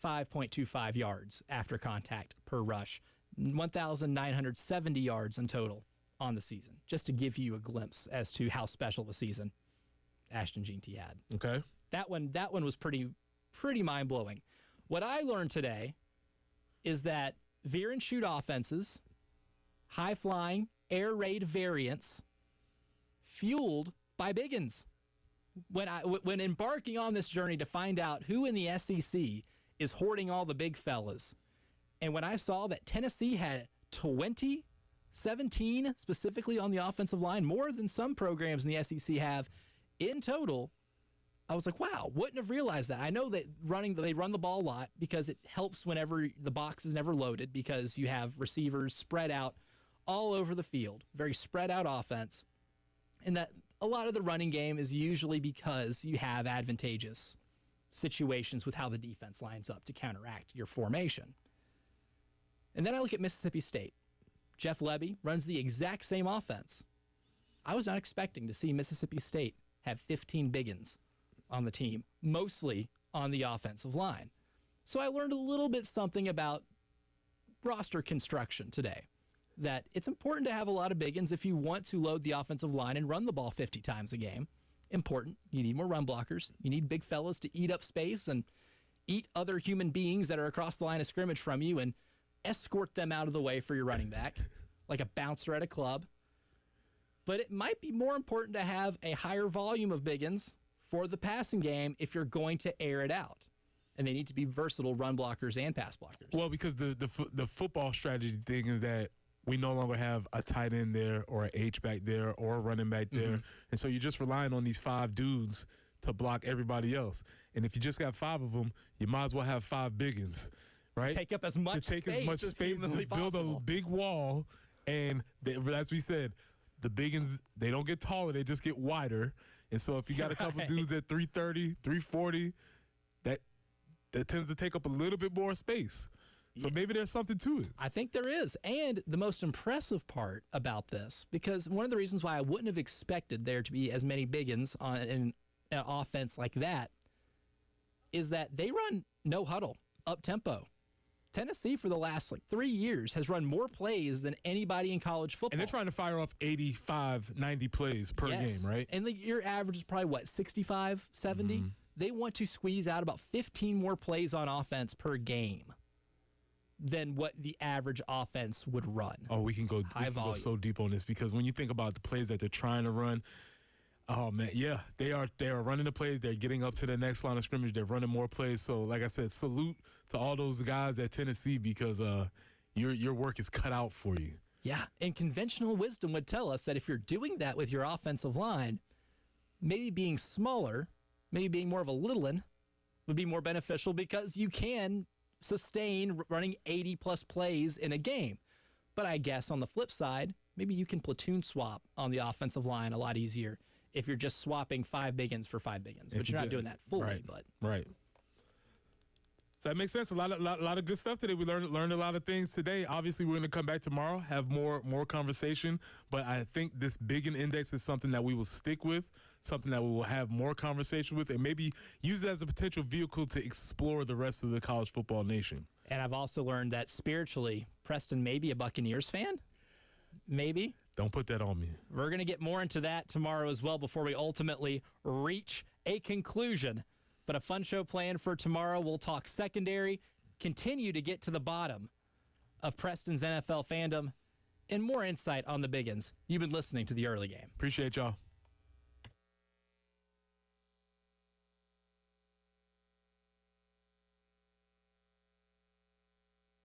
5.25 yards after contact per rush, 1,970 yards in total on the season, just to give you a glimpse as to how special of a season Ashton Genty had. Okay. That one was pretty mind-blowing. What I learned today is that veer and shoot offenses, high-flying, air raid variance fueled by Biggins. When embarking on this journey to find out who in the SEC is hoarding all the big fellas, and when I saw that Tennessee had 17 specifically on the offensive line, more than some programs in the SEC have in total, I was like, wow, wouldn't have realized that. I know that they run the ball a lot because it helps whenever the box is never loaded because you have receivers spread out all over the field, very spread out offense, and that a lot of the running game is usually because you have advantageous situations with how the defense lines up to counteract your formation. And then I look at Mississippi State. Jeff Lebby runs the exact same offense. I was not expecting to see Mississippi State have 15 Biggins on the team, mostly on the offensive line. So I learned a little bit something about roster construction today, that it's important to have a lot of Biggins if you want to load the offensive line and run the ball 50 times a game. Important. You need more run blockers. You need big fellas to eat up space and eat other human beings that are across the line of scrimmage from you and escort them out of the way for your running back, like a bouncer at a club. But it might be more important to have a higher volume of Biggins for the passing game if you're going to air it out. And they need to be versatile run blockers and pass blockers. Well, because the football strategy thing is that we no longer have a tight end there or an H-back there or a running back there. And so you're just relying on these 5 dudes to block everybody else. And if you just got 5 of them, you might as well have 5 Biggins. Right? Take up as much space as humanly just build possible. a big wall, and as we said, the Biggins, they don't get taller, they just get wider. And so if you got a couple dudes at 330, 340, that tends to take up a little bit more space. So maybe there's something to it. I think there is. And the most impressive part about this, because one of the reasons why I wouldn't have expected there to be as many Biggins in an offense like that, is that they run no huddle, up tempo. Tennessee, for the last 3 years, has run more plays than anybody in college football. And they're trying to fire off 85, 90 plays per game, right? And your average is probably, 65, 70? They want to squeeze out about 15 more plays on offense per game than what the average offense would run. Oh, we can go so deep on this because when you think about the plays that they're trying to run, oh man, yeah, they are running the plays. They're getting up to the next line of scrimmage. They're running more plays. So, like I said, salute to all those guys at Tennessee because your work is cut out for you. Yeah, and conventional wisdom would tell us that if you're doing that with your offensive line, maybe being smaller, maybe being more of a little one would be more beneficial because you can sustain running 80-plus plays in a game. But I guess on the flip side, maybe you can platoon swap on the offensive line a lot easier if you're just swapping 5 Biggins for 5 Biggins, but you're not doing that fully. Right. So that makes sense. A lot of good stuff today. We learned a lot of things today. Obviously, we're going to come back tomorrow, have more conversation. But I think this Biggin Index is something that we will stick with, something that we will have more conversation with, and maybe use it as a potential vehicle to explore the rest of the college football nation. And I've also learned that spiritually, Preston may be a Buccaneers fan. Maybe. Don't put that on me. We're going to get more into that tomorrow as well before we ultimately reach a conclusion. But a fun show planned for tomorrow. We'll talk secondary, continue to get to the bottom of Preston's NFL fandom, and more insight on the Biggins. You've been listening to The Early Game. Appreciate y'all.